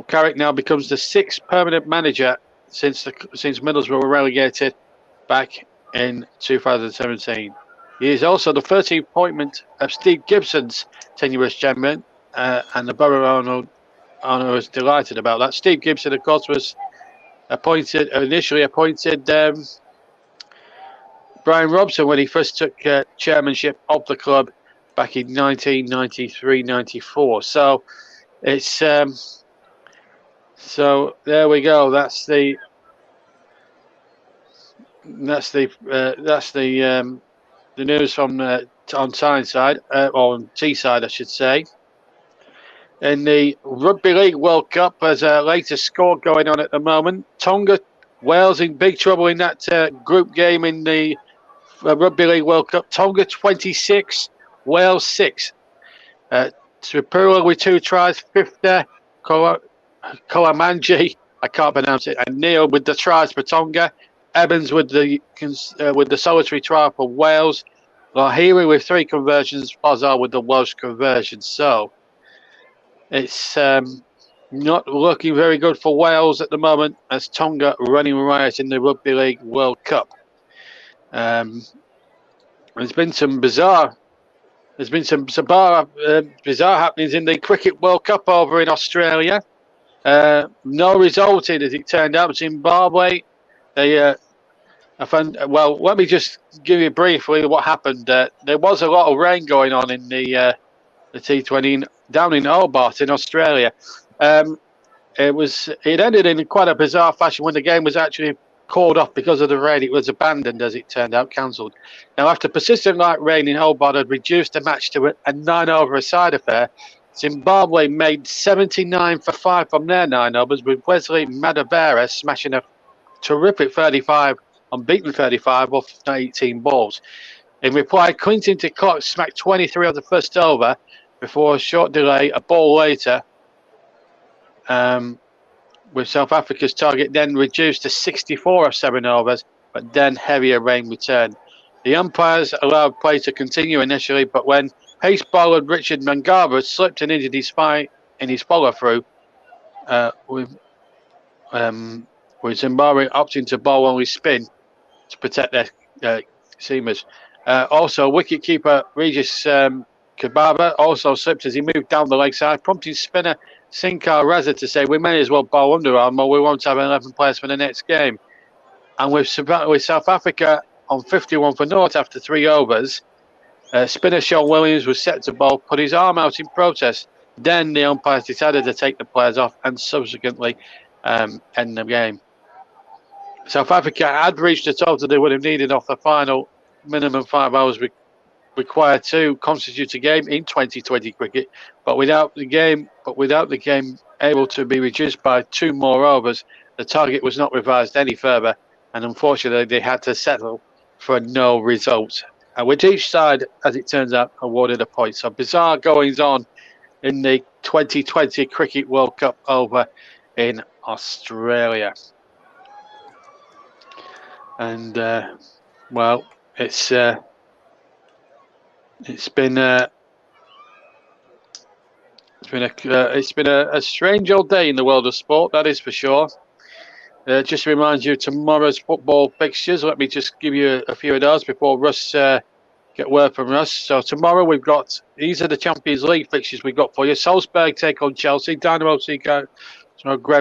Carrick now becomes the 6th permanent manager since Middlesbrough were relegated back in 2017. He is also the 13th appointment of Steve Gibson's tenuous chairman, and the borough owner was delighted about that. Steve Gibson, of course, was initially appointed Brian Robson when he first took chairmanship of the club back in 1993-94. So it's so there we go. That's the news from on Tyneside, or on Teesside, I should say. In the Rugby League World Cup, there's a latest score going on at the moment. Tonga, Wales in big trouble in that group game in the Rugby League World Cup. Tonga 26, Wales 6. Tripura with 2 tries, Fifta, Kolamanji, I can't pronounce it, and Neil with the tries for Tonga. Evans with the solitary try for Wales. Lahiri with 3 conversions. Fazal with the Welsh conversion. So it's not looking very good for Wales at the moment, as Tonga running riot in the Rugby League World Cup. There's been some bizarre bizarre happenings in the Cricket World Cup over in Australia. No result in, as it turned out. Zimbabwe, let me just give you briefly what happened. There was a lot of rain going on in the T20 down in Hobart in Australia. It ended in quite a bizarre fashion when the game was actually called off because of the rain. It was abandoned, as it turned out, cancelled. Now, after persistent light rain in Hobart had reduced the match to a 9-over-a-side affair, Zimbabwe made 79 for 5 from their 9-overs, with Wesley Madavera smashing a terrific 35, unbeaten 35 off 18 balls. In reply, Quinton de Kock smacked 23 on the first over before a short delay, a ball later, with South Africa's target then reduced to 64 of 7 overs, but then heavier rain returned. The umpires allowed play to continue initially, but when pace bowler Richard Mangaba slipped and injured his spine in his follow-through, with Zimbabwe opting to bowl only spin to protect their seamers. Also, wicket-keeper Regis Kababa also slipped as he moved down the leg side, prompting spinner Sinkar Raza to say, "We may as well bowl underarm or we won't have 11 players for the next game." And with South Africa on 51 for naught after 3 overs, spinner Sean Williams was set to bowl, put his arm out in protest. Then the umpires decided to take the players off and subsequently end the game. South Africa had reached the total they would have needed off the final minimum 5 hours required to constitute a game in 2020 cricket, but without the game able to be reduced by 2 more overs, the target was not revised any further, and unfortunately they had to settle for no result. And with each side, as it turns out, awarded a point. So bizarre goings on in the 2020 Cricket World Cup over in Australia. And well, it's been a strange old day in the world of sport, that is for sure. Just to remind you tomorrow's football fixtures. Let me just give you a few of those before Russ get word from Russ. So tomorrow these are the Champions League fixtures we've got for you. Salzburg take on Chelsea, Dynamo Zagreb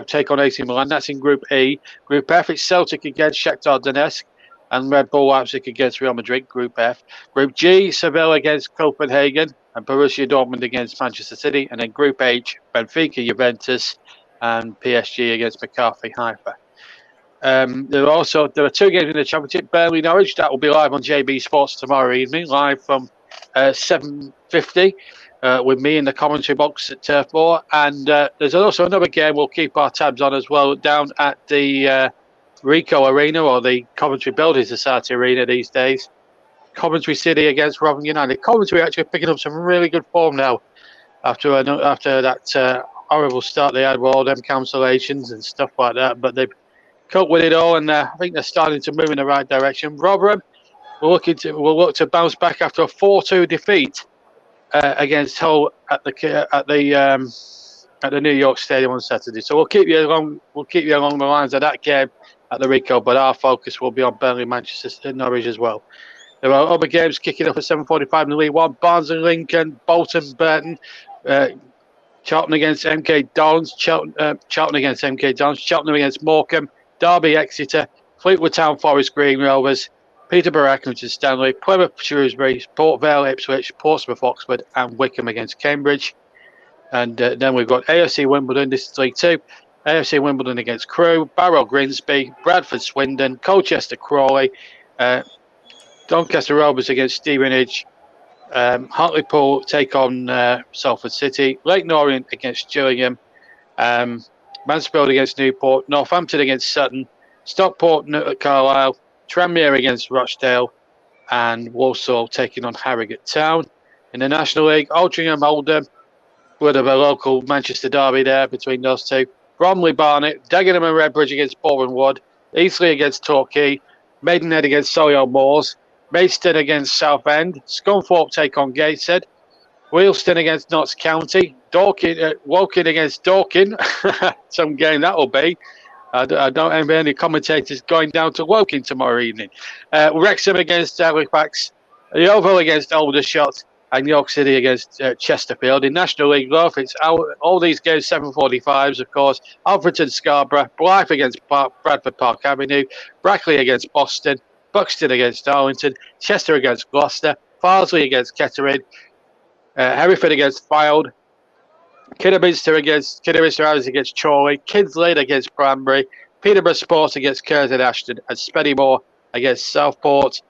take on AC Milan. That's in Group E. Group F, it's Celtic against Shakhtar Donetsk and Red Bull Leipzig against Real Madrid. Group F. Group G, Seville against Copenhagen and Borussia Dortmund against Manchester City. And then Group H, Benfica, Juventus and PSG against Maccabi Haifa. There are 2 games in the Championship. Burnley Norwich, that will be live on JB Sports tomorrow evening, live from 7:50 with me in the commentary box at Turf Moor. And there's also another game we'll keep our tabs on as well down at the Rico Arena, or the Coventry Building Society Arena these days. Coventry City against Rotherham United. Coventry actually picking up some really good form now after that horrible start they had with all them cancellations and stuff like that. But they've coped with it all, and I think they're starting to move in the right direction. Rotherham will look to bounce back after a 4-2 defeat against Hull at the New York Stadium on Saturday. So we'll keep you along the lines of that game at the Rico, but our focus will be on Burnley, Manchester, Norwich as well. There are other games kicking off at 7:45 in the League One. Barnes and Lincoln, Bolton, Burton, Charlton against MK Dons, Charlton against MK Dons, Cheltenham against Morecambe, Derby, Exeter, Fleetwood Town, Forest Green Rovers, Peterborough, Accrington, Stanley, Plymouth, Shrewsbury, Port Vale, Ipswich, Portsmouth, Oxford, and Wickham against Cambridge. And then we've got AFC Wimbledon, this is League 2. AFC Wimbledon against Crewe, Barrow, Grimsby, Bradford, Swindon, Colchester, Crawley, Doncaster Rovers against Stevenage, Hartlepool take on Salford City, Leyton Orient against Gillingham, Mansfield against Newport, Northampton against Sutton, Stockport at Carlisle, Tranmere against Rochdale, and Walsall taking on Harrogate Town. In the National League, Altrincham, Oldham, would have a local Manchester derby there between those two. Bromley, Barnet, Dagenham and Redbridge against Boreham Wood, Eastleigh against Torquay, Maidenhead against Solihull Moors, Maidstone against Southend, Scunthorpe take on Gateshead, Wealdstone against Notts County, Woking against Dorking. Some game that will be. I don't have any commentators going down to Woking tomorrow evening. Wrexham against Halifax, Yeovil against Aldershot, and York City against Chesterfield. In National League North, it's all these games 7:45s, of course. Alfreton, Scarborough, Blythe against Bradford Park Avenue, Brackley against Boston, Buxton against Darlington, Chester against Gloucester, Farsley against Kettering, Hereford against Fylde, Kidderminster Harrows against Chorley, Kinsale against Branbury, Peterborough Sports against Curzon Ashton, and Spennymoor against Southport.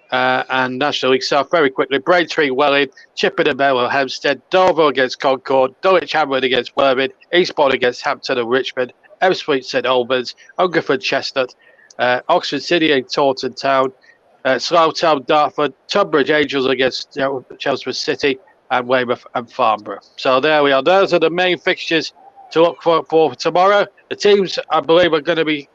And National League South very quickly: Braintree, Welling, Chippenden, Bell, Hempstead, Dover against Concord, Dulwich Hammered against Worthing, Eastbourne against Hampton and Richmond, Ebbsfleet, St Albans, Hungerford, Chestnut, Oxford City and Taunton Town, Slough Town, Dartford, Tunbridge Angels against Chelmsford City, and Weymouth and Farnborough. So there we are. Those are the main fixtures to look for tomorrow. The teams, I believe, are going to be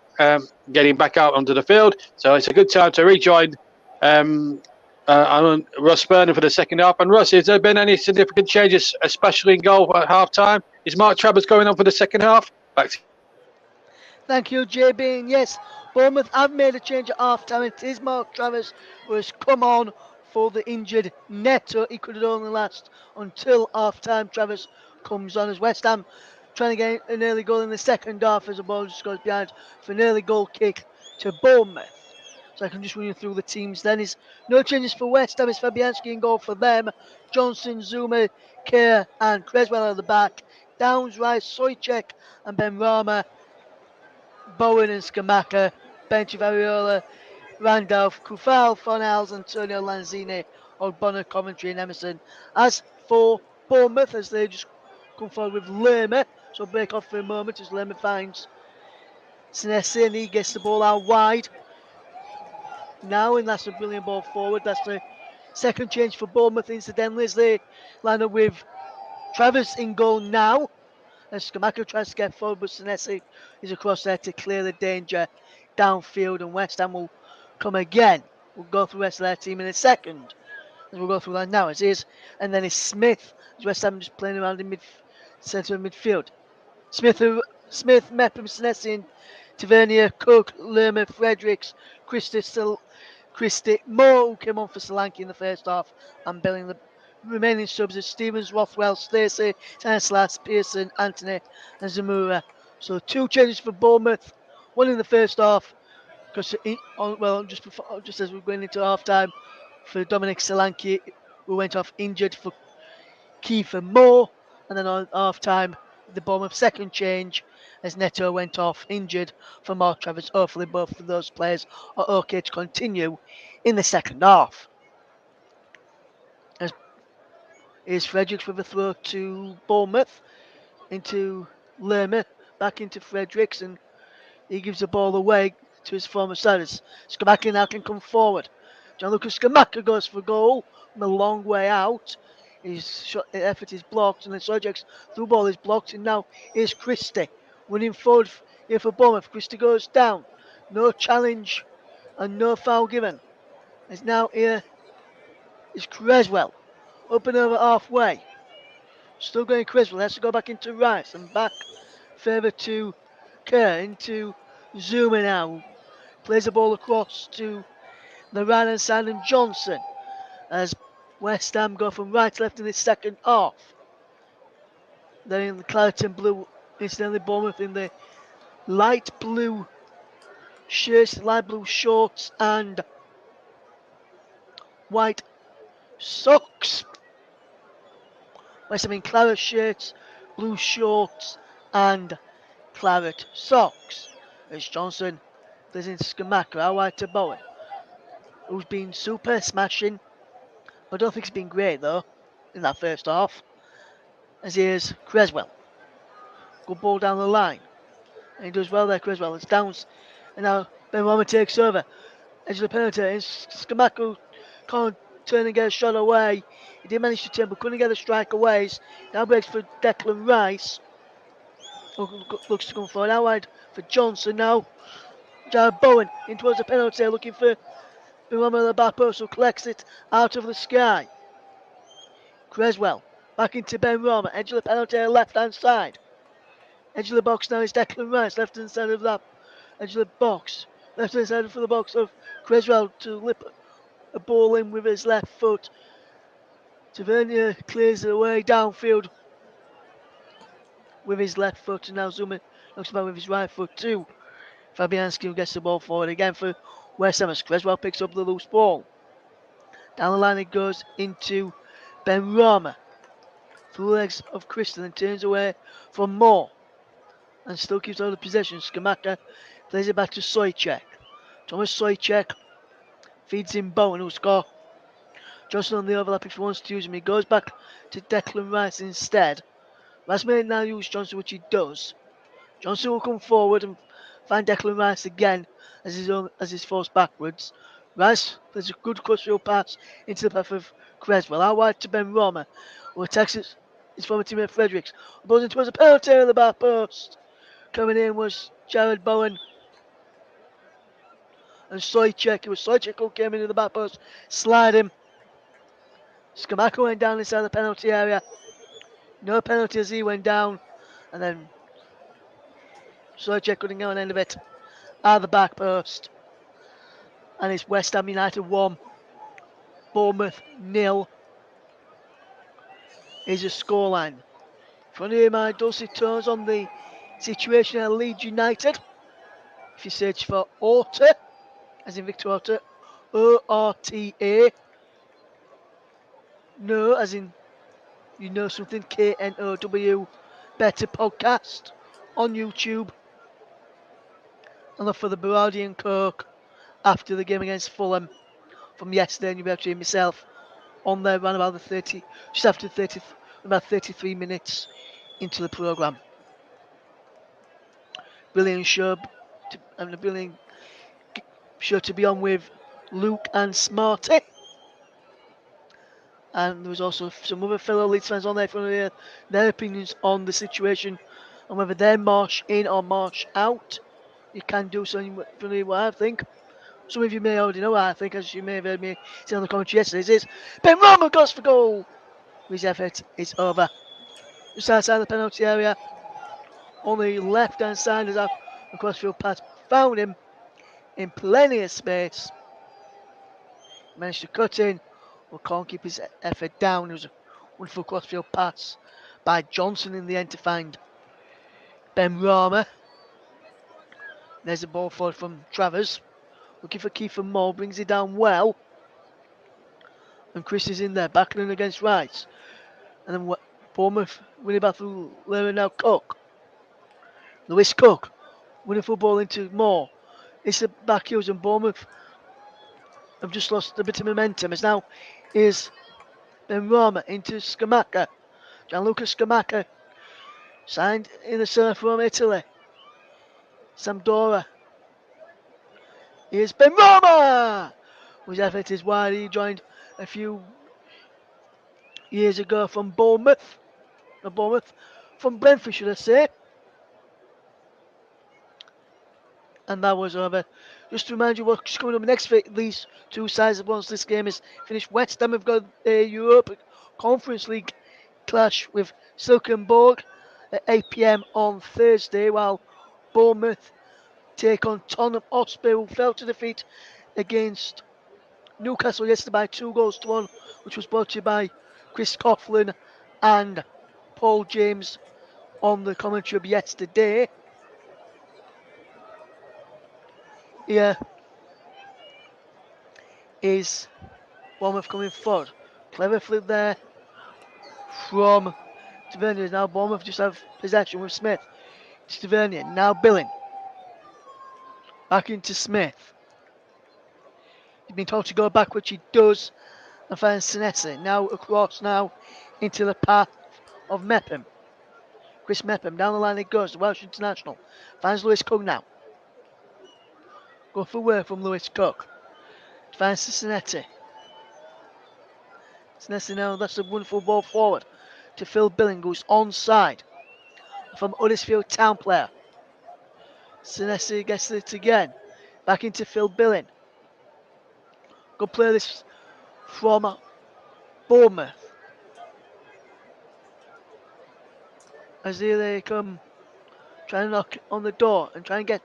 getting back out onto the field. So it's a good time to rejoin and Russ Burnham for the second half. And Russ, has there been any significant changes, especially in goal at half time? Is Mark Travers going on for the second half? Back to Thank you, JB. And yes, Bournemouth have made a change at half time. It is Mark Travers who has come on for the injured Neto. He could only last until half time. Travers comes on as West Ham trying to get an early goal in the second half as the ball just goes behind for an early goal kick to Bournemouth. So I can just run you through the teams then. Is no changes for West Ham. It's Fabianski in goal for them. Johnson, Zuma, Kerr and Creswell at the back. Downs, Rice, Soychek and Ben Rama. Bowen and Skamaka, bench of Ariola, Randolph, Kufal, Fonals, Antonio Lanzini, Ogbonna, Coventry and Emerson. As for Bournemouth, as they just come forward with Lerma, so break off for a moment as Lerma finds Senesi and he gets the ball out wide. Now, and that's a brilliant ball forward. That's the second change for Bournemouth, incidentally, as they line up with Travers in goal now. As Skamaka tries to get forward, but Senesi is across there to clear the danger downfield, and West Ham will come again. We'll go through the rest of their team in a second. As we'll go through that now, as is. And then it's Smith, as West Ham just playing around in centre of midfield. Smith, Mepham, Senesi, and Tavernier, Cook, Lerma, Fredericks, Christie, Moore, who came on for Solanke in the first half, and billing the remaining subs are Stevens, Rothwell, Stacey, Stanislas, Pearson, Anthony, and Zamora. So 2 changes for Bournemouth, 1 in the first half, because just as we're going into half time, for Dominic Solanke, who went off injured for Kiefer Moore, and then on half time, the Bournemouth second change as Neto went off injured for Mark Travers. Hopefully, both of those players are okay to continue in the second half. As is Fredericks with a throw to Bournemouth into Lerma, back into Fredericks, and he gives the ball away to his former side. Skamaka now can come forward. Gianluca Skamaka goes for goal from a long way out. His shot effort is blocked, and then Sojek's through ball is blocked, and now here's Christie running forward here for Bournemouth. Christie goes down. No challenge and no foul given. It's now here is Creswell. Up and over halfway. Still going Creswell. Has to go back into Rice and back further to Kerr into Zuma now. Plays the ball across to the right hand side and Johnson as West Ham go from right to left in the second half. Then in the claret and blue, incidentally Bournemouth in the light blue shirts, light blue shorts and white socks. West Ham in claret shirts, blue shorts and claret socks. As Johnson plays into Skamaka, out wide to Bowen, who's been super smashing. I don't think he's been great though in that first half. As here's Creswell. Good ball down the line. And he does well there, Creswell. It's Downs. And now Ben Rama takes over. Edge of the penalty. It's Skamaka can't turn and get a shot away. He did manage to turn but couldn't get a strike away. Now breaks for Declan Rice. Looks to come forward. Out wide for Johnson now. Jared Bowen in towards the penalty looking for Ben Rama at the back post who collects it out of the sky. Creswell back into Ben Rama. Edge of the penalty left hand side. Edge of the box now is Declan Rice, left hand side of that. Edge of the box. Left hand side for the box of Creswell to lip a ball in with his left foot. Tavernier clears it away downfield with his left foot, and now Zuma knocks about with his right foot too. Fabianski gets the ball forward again for West Ham. Creswell picks up the loose ball. Down the line it goes into Ben Rama. Through the legs of Christian and turns away from Moore. And still keeps all the possession. Skamaka plays it back to Soychek. Thomas Soychek feeds in Bowen, who'll score. Johnson on the overlap if he wants to use him. He goes back to Declan Rice instead. Rice may now use Johnson, which he does. Johnson will come forward and find Declan Rice again as he's forced backwards. Rice plays a good crucial pass into the path of Creswell. Out wide to Ben Rama, who attacks his former teammate Fredericks. Balls in towards a penalty in the back post. Coming in was Jared Bowen. And Stoichek, it was Stoichek who came into the back post, slide him. Skamaka went down inside the penalty area. No penalty as he went down. And then Stoichek couldn't get on end of it. Out of the back post. And it's West Ham United 1. Bournemouth 0 is a scoreline. In front of you, my dulcet tones on the situation at Leeds United. If you search for Orta, as in Victor Orta, O-R-T-A. No, as in you know something, K-N-O-W. Better podcast on YouTube. And look for the Berardi and Coke after the game against Fulham from yesterday, and you'll be able to hear myself on there around about the 30, just after 30, about 33 minutes into the programme. Brilliant show, and a brilliant show to be on with Luke and Smarty. And there was also some other fellow Leeds fans on there for their opinions on the situation and whether they're march in or march out. You can do something for me, what I think. Some of you may already know what I think, as you may have heard me say on the commentary yesterday. Is Ben Rama goes for goal. His effort is over. Just outside the penalty area, on the left hand side, as a crossfield pass found him in plenty of space. Managed to cut in, but can't keep his effort down. It was a wonderful crossfield pass by Johnson in the end to find Ben Rama. There's a ball forward from Travers. Looking for Kiefer Moore, brings it down well. And Chris is in there, backing against Rice. And then Bournemouth winning back through Lerner now Cook. Lewis Cook, winning full ball into Moore. It's the back heels and Bournemouth have just lost a bit of momentum. As now is Ben Rama into Scamacca. Gianluca Scamacca, signed in the summer from Italy. Sampdoria. Here's Ben Rama, whose effort is wide. He joined a few years ago from Bournemouth. From Brentford, should I say. And that was over. Just to remind you what's coming up next for these two sides once this game is finished. West Ham have got a Europa Conference League clash with Silkeborg at 8 p.m. on Thursday, while Bournemouth take on Tottenham Hotspur, who fell to defeat against Newcastle yesterday by 2-1, which was brought to you by Chris Coughlin and Paul James on the commentary of yesterday. Here is Bournemouth coming forward. Clever flip there from Tavernier. Now Bournemouth just have possession with Smith. It's Tavernier. Now Billing. Back into Smith. He's been told to go back, which he does. And finds Senesi. Now across now into the path of Mepham. Chris Mepham. Down the line it goes. The Welsh international. Finds Lewis Cook now. Go for work from Lewis Cook. Finds Senesi. Senesi now. That's a wonderful ball forward to Phil Billing, who's onside from Huddersfield Town player. Senesi gets it again. Back into Phil Billing. Good play this from Bournemouth. As here they come, trying to knock on the door and try and get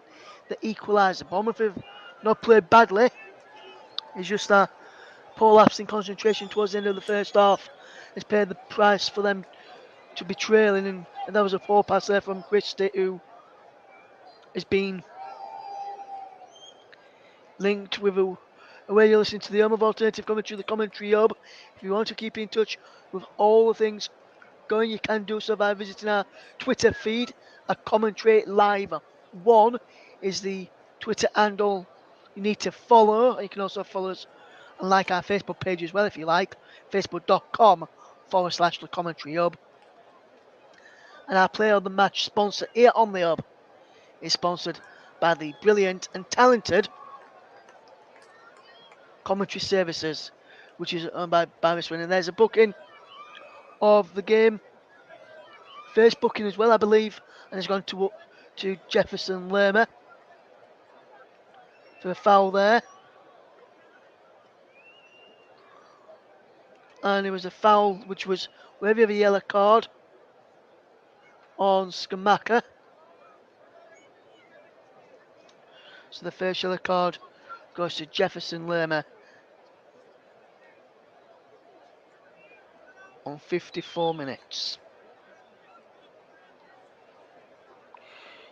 the equaliser. Bournemouth have not played badly. It's just a poor lapse in concentration towards the end of the first half. It's paid the price for them to be trailing, and that was a poor pass there from Christie, who has been linked with a way you listen to the home of alternative commentary, the Commentary Hub. If you want to keep in touch with all the things going, you can do so by visiting our Twitter feed at Commentary Live 1 is the Twitter handle you need to follow. You can also follow us and like our Facebook page as well if you like, facebook.com/the Commentary Hub. And our Player of the Match sponsor here on the Hub is sponsored by the brilliant and talented Commentary Services, which is owned by Barris Wynn. And there's a booking of the game, first booking as well, I believe, and it's gone to Jefferson Lerma. for a foul there. And it was a foul which was worthy of a yellow card on Skamaka. So the first yellow card goes to Jefferson Lerma on 54 minutes.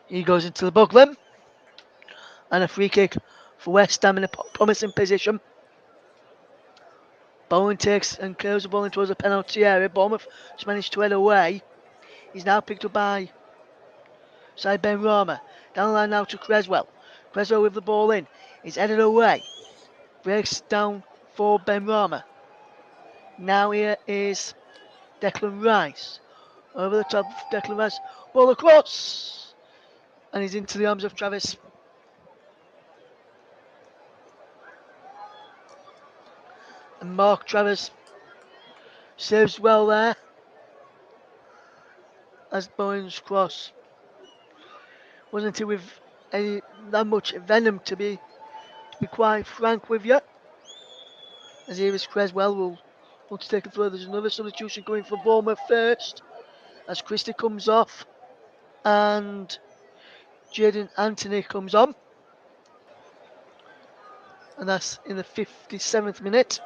He goes into the Buglam. And a free kick for West Ham in a promising position. Bowen takes and curves the ball in towards the penalty area. Bournemouth has managed to head away. He's now picked up by side Ben Rama. Down the line now to Creswell. Creswell with the ball in. He's headed away. Breaks down for Ben Rama. Now here is Declan Rice. Over the top of Declan Rice. Ball across. And he's into the arms of Travis. And Mark Travis saves well there. As Bowen's cross. Wasn't it with any that much venom to be quite frank with you. As here is Creswell will want to take it through. There's another substitution going for Bournemouth first. As Christie comes off and Jaden Anthony comes on. And that's in the 57th minute.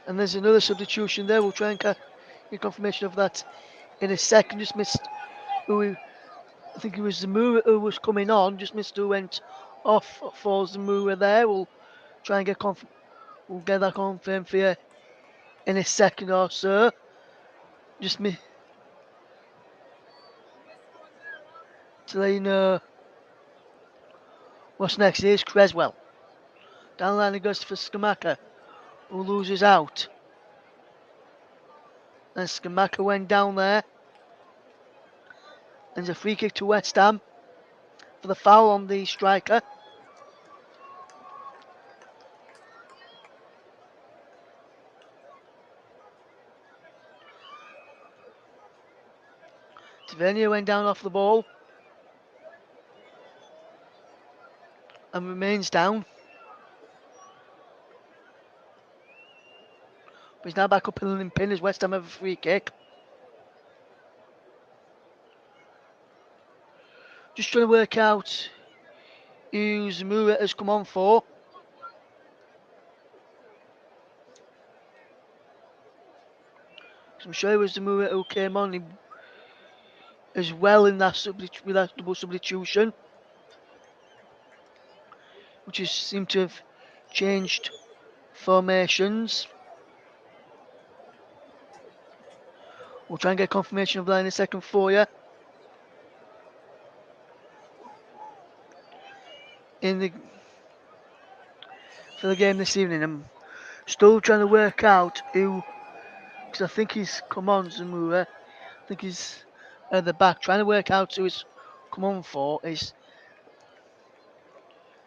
And there's another substitution there. We'll try and get confirmation of that in a second. Just missed who I think it was Zamura who was coming on. Just missed who went off for Zamura there. We'll try and we'll get that confirmed for you in a second or so. Just me to let you know what's next. Here's Creswell. Down the line he goes for Skamaka, who loses out. And Skamaka went down there. There's a free kick to West Ham for the foul on the striker. Tavernier went down off the ball and remains down. But he's now back up in the pin as West Ham have a free kick. Just trying to work out who Zamura has come on for. I'm sure it was Zamura who came on as well in that with that double substitution, which has seemed to have changed formations. We'll try and get confirmation of that in a second for you. For the game this evening, I'm still trying to work out who, because I think he's come on, Zamura. I think he's at the back. Trying to work out who he's come on for is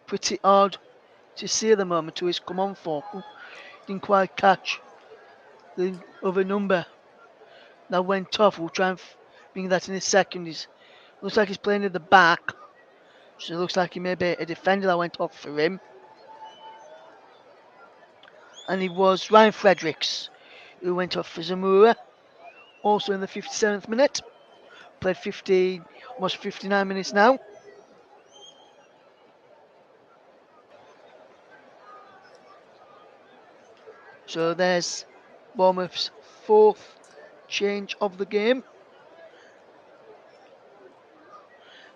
pretty odd to see at the moment who he's come on for. Didn't quite catch the other number that went off. We'll try and bring that in a second. Looks like he's playing at the back. So it looks like he may be a defender that went off for him. And he was Ryan Fredericks who went off for Zamura. Also in the 57th minute. Played almost 59 minutes now. So there's Bournemouth's fourth change of the game.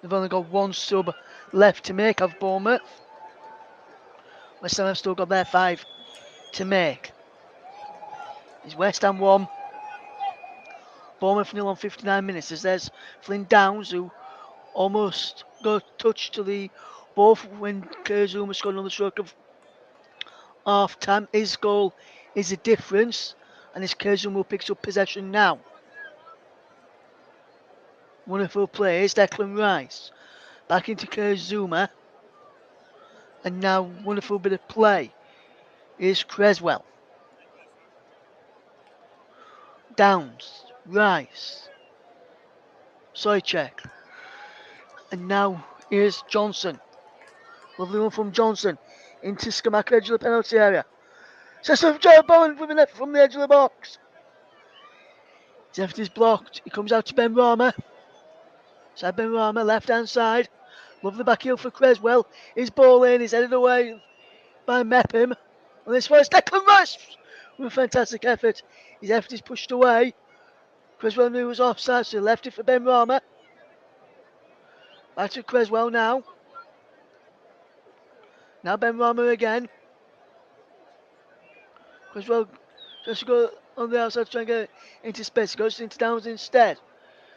They've only got one sub left to make of Bournemouth. West Ham have still got their 5 to make. It's West Ham 1. Bournemouth 0 on 59 minutes. As there's Flynn Downs who almost got touch to the ball when Kurzuma scored another stroke of half time. His goal is a difference, and it's Kurzuma who picks up possession now. Wonderful play. Here's Declan Rice. Back into Kurzuma. And now wonderful bit of play. Here's Creswell. Downs, Rice, Soychek, and now here's Johnson. Lovely one from Johnson into Skamaka, edge of the penalty area. Cecil Bowen from the edge of the box. His is blocked. He comes out to Ben Rama. Side Ben Rama, left hand side. Lovely back heel for Creswell. His ball in, he's headed away by Mepham. On this one, it's Declan Rice with a fantastic effort. His effort is pushed away. Creswell knew he was offside, so he left it for Ben Rama. Back to Creswell now. Now Ben Rama again. Creswell just to go on the outside to try and get into space. He goes into Downs instead.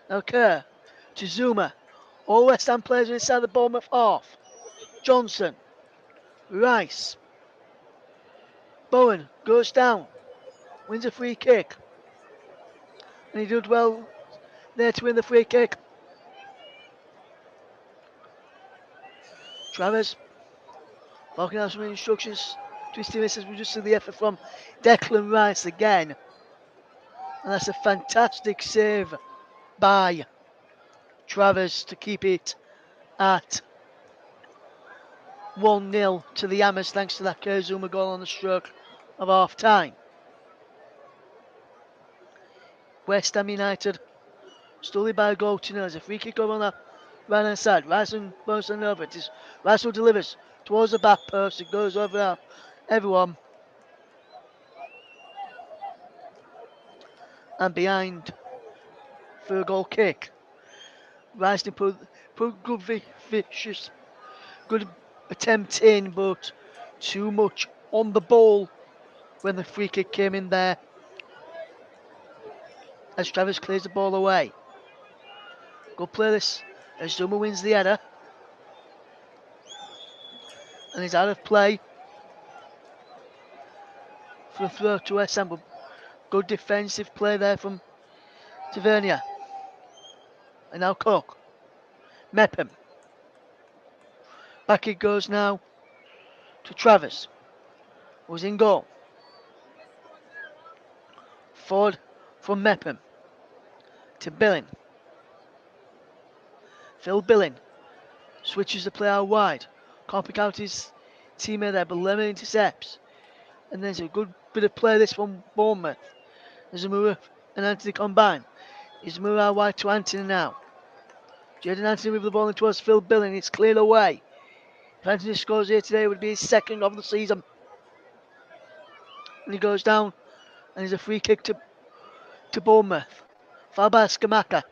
Now Kerr to Zuma. All West Ham players are inside the Bournemouth half. Johnson. Rice. Bowen goes down. Wins a free kick. And he did well there to win the free kick. Travers barking out some instructions to his teammates as we just see the effort from Declan Rice again. And that's a fantastic save by Travers to keep it at 1-0 to the Hammers thanks to that Kurzuma goal on the stroke of half time. West Ham United still by a goal to nil. There's a free kick over on the right hand side. Rice and Bones over. It is Rice who delivers towards the back post. It goes over everyone. And behind for a goal kick. Rice did put good vicious, good attempt in, but too much on the ball when the free kick came in there. As Travers clears the ball away. Good play this as Zuma wins the header. And he's out of play for the throw to West Ham. Good defensive play there from Tavernier. And now Cook. Mepham. Back it goes now to Travers, who's in goal. Forward from Mepham to Billing. Phil Billing switches the play out wide. Can't pick out his teammate there, but Lemon intercepts. And there's a good bit of play this from Bournemouth. There's a move and Anthony combine. He's moved out wide to Anthony now. Jaden Anthony with the ball in towards Phil Billing. It's cleared away. If Anthony scores here today, it would be his second of the season. And he goes down, and there's a free kick to Bournemouth. Foul by Skamaka.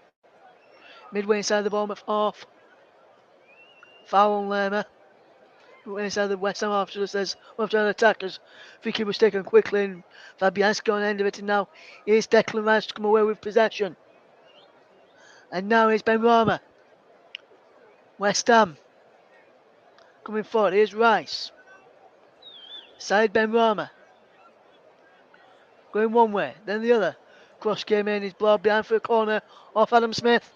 Midway inside the Bournemouth half. Foul on Lerma. Midway inside the West Ham half. So it says, we'll have to attack as free kick was taken quickly, and Fabianski on the end of it. And now here's Declan Rice to come away with possession. And now here's Ben Rama. West Ham coming forward. Here's Rice. Side Ben Rama. Going one way, then the other. Cross came in. He's blown behind for a corner off Adam Smith.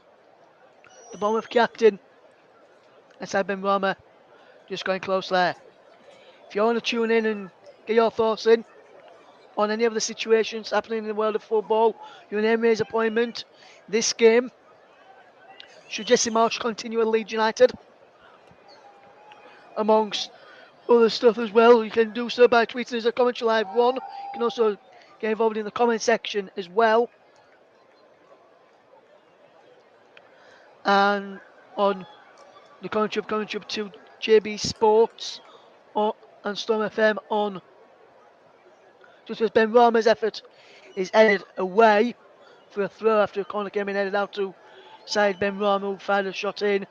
The Bournemouth captain. Inside Ben Rama. Just going close there. If you want to tune in and get your thoughts in on any of the situations happening in the world of football, your name is appointment. This game. Should Jesse Marsh continue at Leeds United? Amongst other stuff as well, you can do so by tweeting us at Commentary Live 1. You can also get involved in the comment section as well. And on the commentary of 2 JB Sports and Storm FM on just as Ben Rama's effort is headed away for a throw after a corner came in, headed out to side Ben Rama who fired a shot in.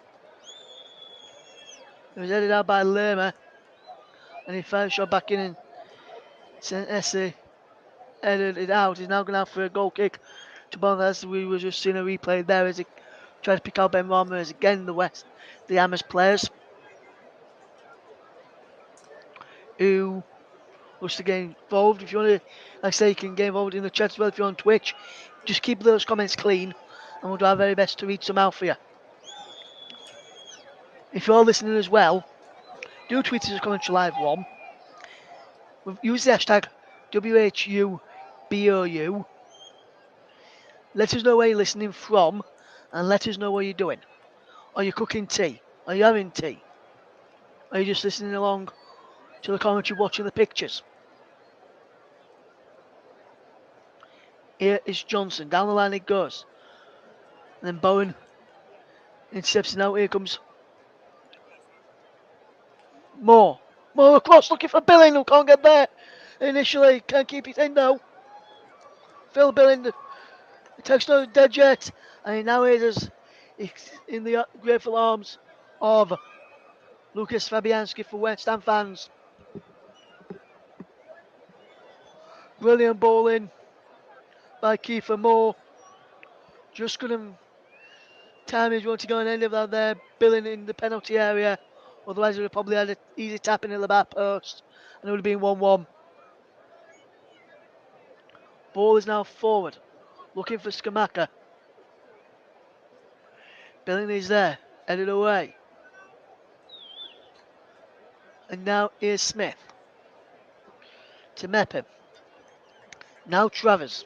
It was headed out by Lerma and he fired a shot back in and St. Essie headed it out. He's now going out for a goal kick to Bournemouth as we were just seeing a replay there as he tried to pick out Ben Rama as again the Hammers players who wish to get involved. If you want to, like I say, you can get involved in the chat as well if you're on Twitch. Just keep those comments clean and we'll do our very best to read some out for you. If you're listening as well, do tweet us at Commentary Live 1. Use the hashtag WHUBOU Let us know where you're listening from, and let us know what you're doing. Are you cooking tea? Are you having tea? Are you just listening along to the commentary, watching the pictures? Here is Johnson. Down the line it goes. And then Bowen intercepts it out. Here comes Moore. Moore across looking for Billing, who can't get there. Initially, can't keep it in though. Phil Billing takes no dead yet. And now it is in the grateful arms of Lucas Fabianski for West Ham fans. Brilliant bowling by Kiefer Moore. Just couldn't time his run to go and end of that there. Billing in the penalty area. Otherwise, it would have probably had an easy tapping in the back post. And it would have been 1-1. Ball is now forward. Looking for Skamaka. Billing is there. Headed away. And now here's Smith. To Mepham. Now Travers.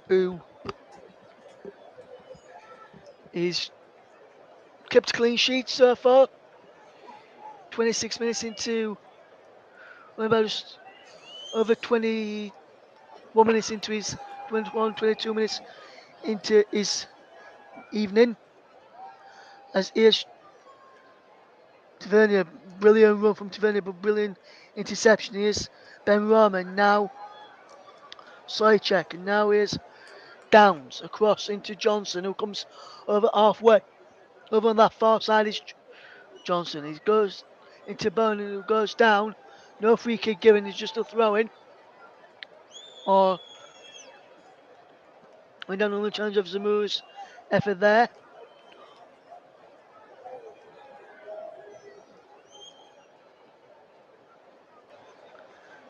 Who is kept a clean sheet so far. 26 minutes into, about just over 21 minutes into his 22 minutes into his evening. As here's Tavernier, brilliant run from Tavernier, but brilliant interception. Here's Ben Rahman, now Sojcek, and now here's Downs across into Johnson, who comes over halfway. Over on that far side is Johnson. He goes into Bowman, who goes down. No free kick given, it's just a throw in. Or we don't know the challenge of Zamura's effort there.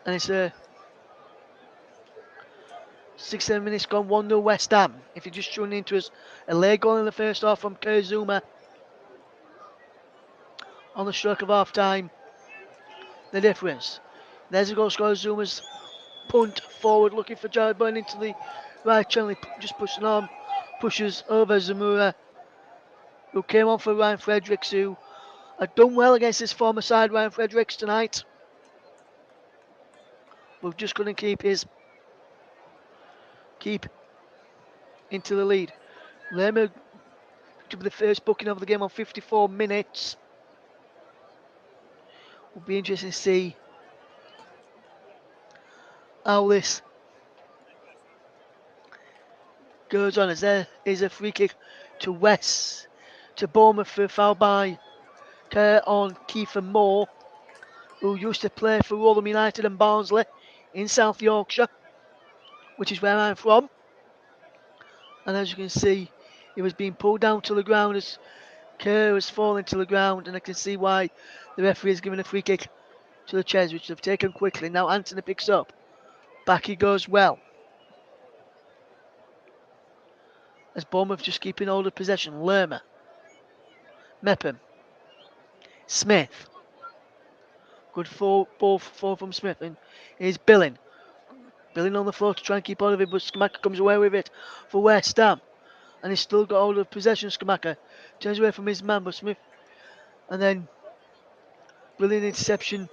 And it's 6-7 minutes gone, 1-0 West Ham. If you're just tuning into us, a late goal in the first half from Kurzuma on the stroke of half time. The difference. There's a goal scorer. Zuma's punt forward, looking for Jared Bowen into the right channel. He just pushing on, pushes over Zamura, who came on for Ryan Fredericks, who had done well against his former side, Ryan Fredericks, tonight. But just couldn't keep into the lead. Lerma to be the first booking of the game on 54 minutes. Will be interesting to see how this goes on, as there is a free kick to Bournemouth for a foul by Kerr on Kiefer Moore, who used to play for Rotherham United and Barnsley in South Yorkshire, which is where I'm from. And as you can see, he was being pulled down to the ground as Kerr was falling to the ground, and I can see why the referee is giving a free kick to the Cheds, which they've taken quickly. Now Anthony picks up. Back he goes well. As Bournemouth just keeping hold of possession. Lerma. Mepham. Smith. Good ball from Smith. And here's Billing. Billing on the floor to try and keep hold of it, but Skamaka comes away with it for West Ham. And he's still got hold of possession, Skamaka. Turns away from his man, but Smith. And then brilliant interception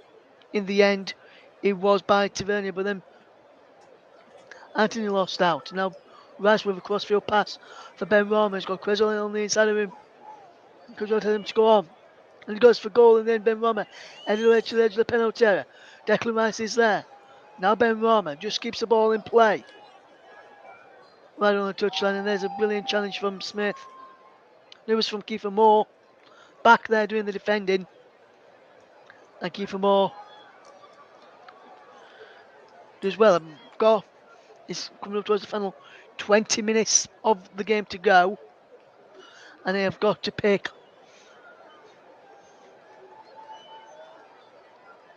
in the end. It was by Tavernier, but then Anthony lost out. Now Rice with a crossfield pass for Ben Rahman. He's got Crezel on the inside of him. Crezel tells him to go on. And he goes for goal, and then Ben Rahman headed away to the edge of the penalty area. Declan Rice is there. Now Ben Rahman just keeps the ball in play. Right on the touchline, and there's a brilliant challenge from Smith. It was from Kiefer Moore. Back there doing the defending. And Kiefer Moore does well. Is coming up towards the final 20 minutes of the game to go. And they have got to pick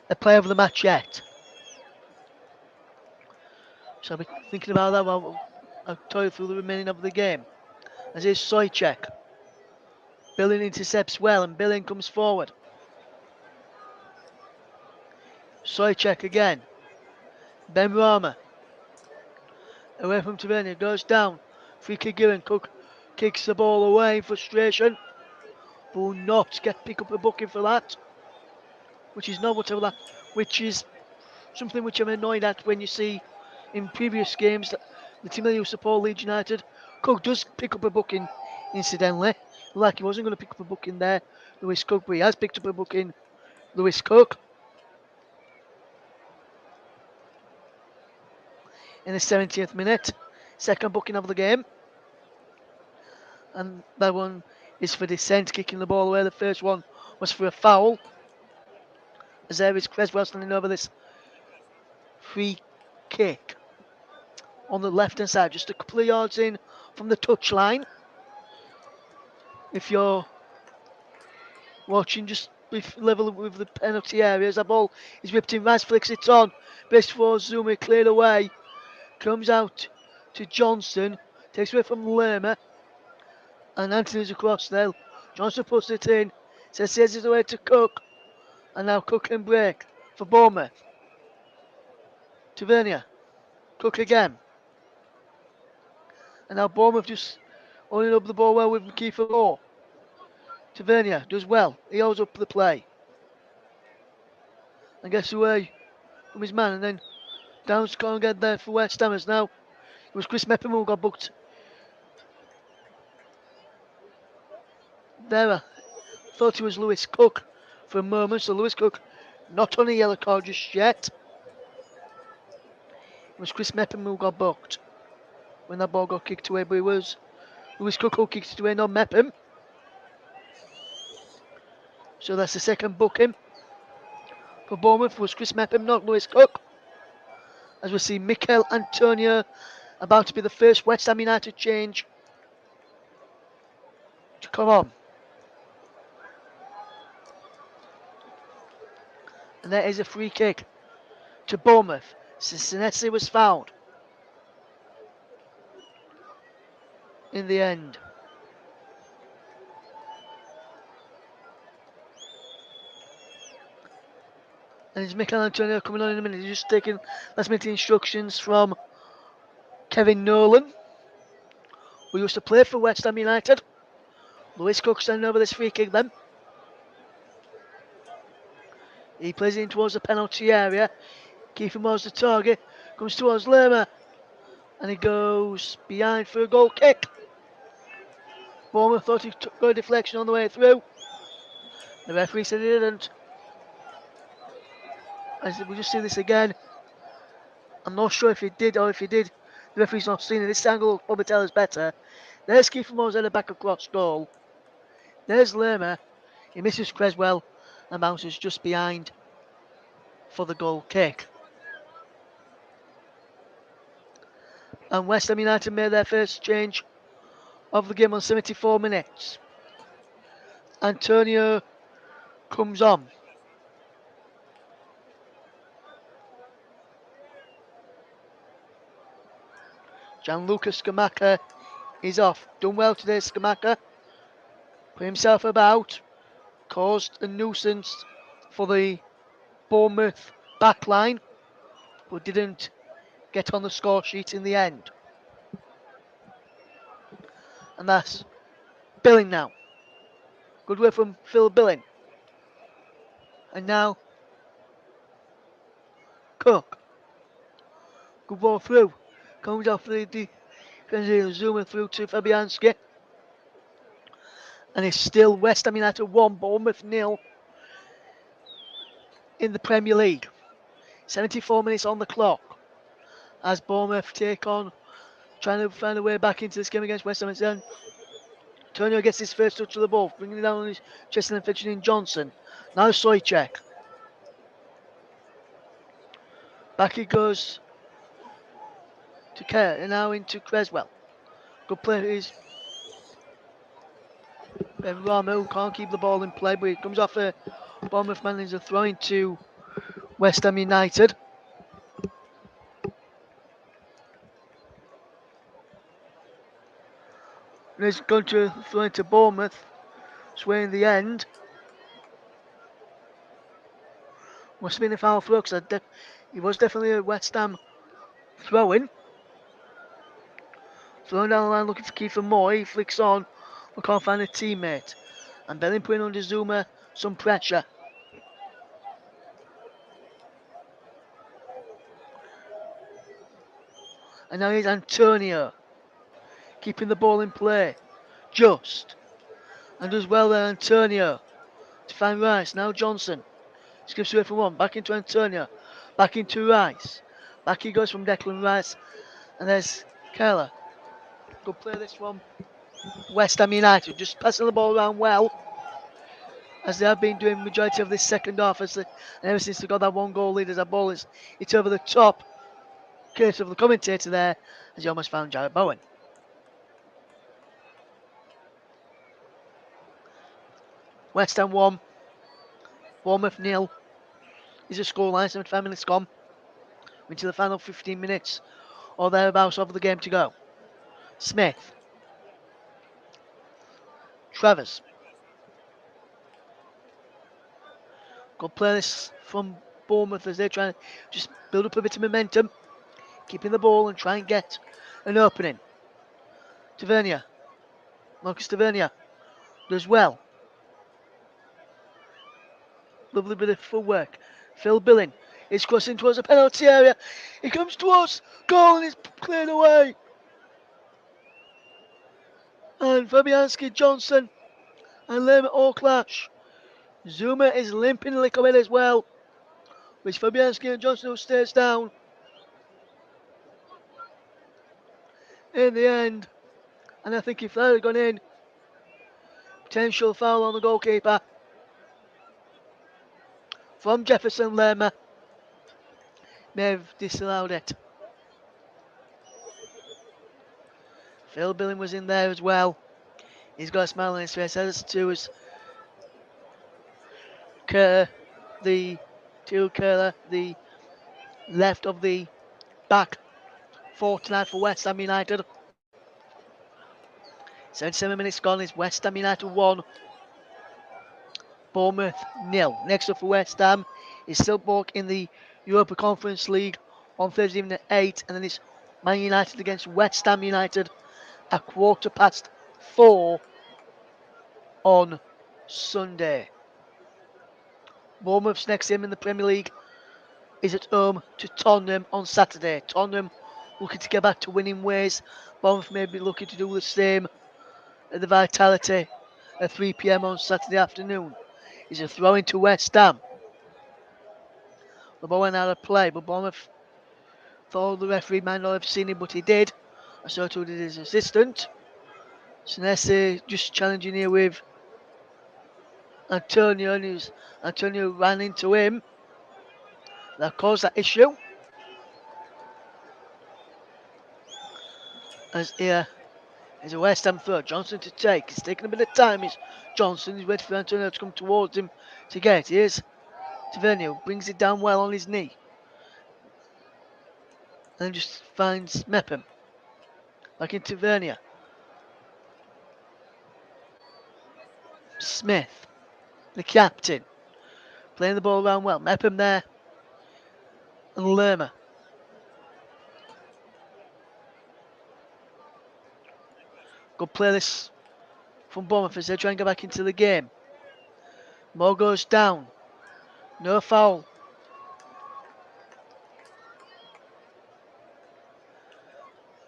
a player of the match yet. So I'll be thinking about that while I'll toil through the remaining of the game. As here's Sojcek. Billing intercepts well, and Billing comes forward. Sojcek again. Ben Rama. Away from Tavernier, goes down. Free kick given. Cook kicks the ball away in frustration. But will not pick up a booking for that. Which is not whatever that. Which is something which I'm annoyed at when you see in previous games that the team that used to support Leeds United. Cook does pick up a booking, incidentally. Like he wasn't going to pick up a booking there, Lewis Cook, but he has picked up a booking, Lewis Cook. In the 70th minute, second booking of the game. And that one is for Descent, kicking the ball away. The first one was for a foul. As there is Creswell standing over this free kick on the left hand side, just a couple of yards in from the touchline. If you're watching, just level with the penalty areas, that ball is whipped in, Rice flicks it on, best for Zuma, cleared away, comes out to Johnson, takes away from Lerma, and Anthony's across there. Johnson puts it in, says it away to Cook, and now Cook can break for Bournemouth. Tavernier, Cook again, and now Bournemouth just holding up the ball well with Kiefer Moore. Tavernier does well, he holds up the play, and gets away from his man, and then Downs can't get there for West Hammers now. It was Chris Mepham who got booked there. I thought it was Lewis Cook for a moment, so Lewis Cook not on a yellow card just yet. It was Chris Mepham who got booked when that ball got kicked away, but it was Lewis Cook who kicked it away, not Mepham. So that's the second booking for Bournemouth. Was Chris Mepham, not Lewis Cook. As we see Mikel Antonio about to be the first West Ham United change to come on. And there is a free kick to Bournemouth. Cincinnati was fouled in the end. And it's Mikel Antonio coming on in a minute. He's just taking last minute instructions from Kevin Nolan, who used to play for West Ham United. Lewis Cook sending over this free kick then. He plays it in towards the penalty area. Kiefer Moore's the target. Comes towards Lerma. And he goes behind for a goal kick. Bournemouth thought he took a deflection on the way through. The referee said he didn't. We'll just see this again. I'm not sure if he did or if he did. The referee's not seen it. This angle will probably tell us better. There's Kiefer Moore's header back across goal. There's Lerma. He misses Creswell and bounces just behind for the goal kick. And West Ham United made their first change of the game on 74 minutes. Antonio comes on. Gianluca Scamacca is off. Done well today, Scamacca. Put himself about. Caused a nuisance for the Bournemouth backline, but didn't get on the score sheet in the end. And that's Billing now. Good work from Phil Billing. And now Cook. Good ball through. Comes off the defensive, zooming through to Fabianski. And it's still West Ham United 1, Bournemouth 0 in the Premier League. 74 minutes on the clock as Bournemouth take on, trying to find a way back into this game against West Ham. Antonio gets his first touch of the ball, bringing it down on his chest and fetching in Johnson. Now Soychek. Back he goes to Kerr, and now into Creswell. Good play is Ben Rama, who can't keep the ball in play, but it comes off a Bournemouth man. There's a throw into West Ham United. And it's going to throw into Bournemouth. Sway in the end. Must have been a foul throw because he was definitely a West Ham throw-in. Throwing down the line looking for Kiefer Moore. He flicks on, but can't find a teammate. And Belling putting under Zuma some pressure. And now here's Antonio. Keeping the ball in play. Just. And does well there, Antonio. To find Rice. Now Johnson. Skips away from one. Back into Antonio. Back into Rice. Back he goes from Declan Rice. And there's Keller. Good play this one. West Ham United just passing the ball around well, as they have been doing majority of this second half, and ever since they got that one goal lead, as that ball is it's over the top. Case of the commentator there, as he almost found Jarrett Bowen. West Ham 1, Bournemouth 0 is a scoreline. 75 minutes gone into the final 15 minutes or thereabouts of the game to go. Smith, Travers. Good play this from Bournemouth as they're trying to just build up a bit of momentum, keeping the ball and try and get an opening. Tavernier, Marcus Tavernier does well. Lovely bit of footwork. Phil Billing is crossing towards the penalty area. He comes towards goal and is cleared away. And Fabianski, Johnson and Lerma all clash. Zuma is limping a little bit as well, which Fabianski and Johnson who stays down. In the end, and I think if that had gone in, potential foul on the goalkeeper from Jefferson. Lerma may have disallowed it. Phil Billing was in there as well. He's got a smile on his face, as too as Curler, the left of the back four tonight for West Ham United. 77 minutes gone. Is West Ham United 1, Bournemouth 0. Next up for West Ham is Silkeborg in the Europa Conference League on Thursday evening at 8, and then it's Man United against West Ham United at 4:15 on Sunday. Bournemouth's next game in the Premier League is at home to Tottenham on Saturday. Tottenham looking to get back to winning ways. Bournemouth may be looking to do the same at the Vitality at 3 p.m. on Saturday afternoon. Is a throw into West Ham. The ball went out of play, but Bournemouth thought the referee might not have seen it, but he did. And so too did his assistant. Senesi just challenging here with Antonio, and Antonio ran into him. That caused that issue. As here is a West Ham throw. Johnson to take. It's taking a bit of time. It's Johnson. He's waiting for Antonio to come towards him to get it. Here's Tavernier. Brings it down well on his knee. And then just finds Mepham. Back in Tavernier. Smith, the captain, playing the ball around well. Mepham there. And Lerma. Good play this from Bournemouth as they try and get back into the game. Moore goes down. No foul.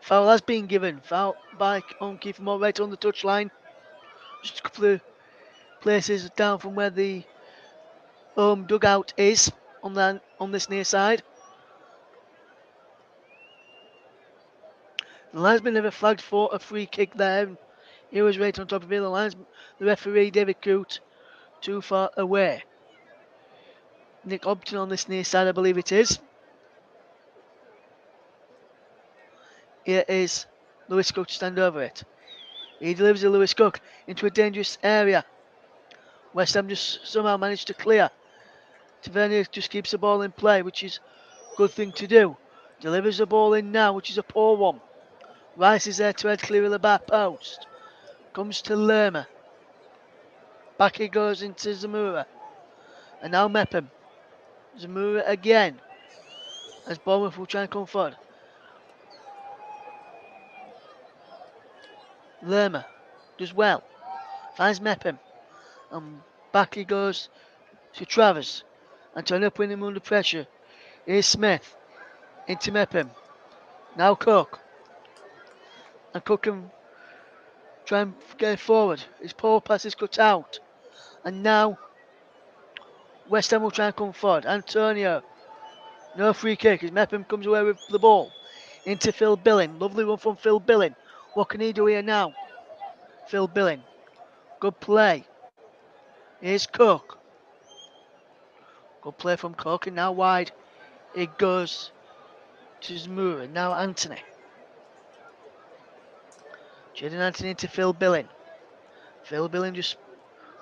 Foul has been given. Foul by Kiefer Moore right on the touchline. Just a couple of places down from where the home dugout is on this near side. The linesman never flagged for a free kick there. He was right on top of it. The referee, David Coote, too far away. Nick Obton on this near side, I believe it is. Here is Lewis Cook to stand over it. He delivers a Lewis Cook into a dangerous area. West Ham just somehow managed to clear. Tavernier just keeps the ball in play, which is a good thing to do. Delivers the ball in now, which is a poor one. Rice is there to head clear of the back post. Comes to Lerma. Back he goes into Zamora. And now Mepham. Zamura again. As Bournemouth will try and come forward. Lerma does well. Finds Mepham. And back he goes to Travers. And turn up with him under pressure. Here's Smith. Into Mepham. Now Cook. And Cook can try and get forward. His poor pass is cut out. And now West Ham will try and come forward. Antonio. No free kick as Mepham comes away with the ball. Into Phil Billing. Lovely one from Phil Billing. What can he do here now? Phil Billing. Good play. Here's Cook. Good play from Cook. And now wide. It goes to Zamura. Now Anthony. Jaden Anthony into Phil Billing. Phil Billing just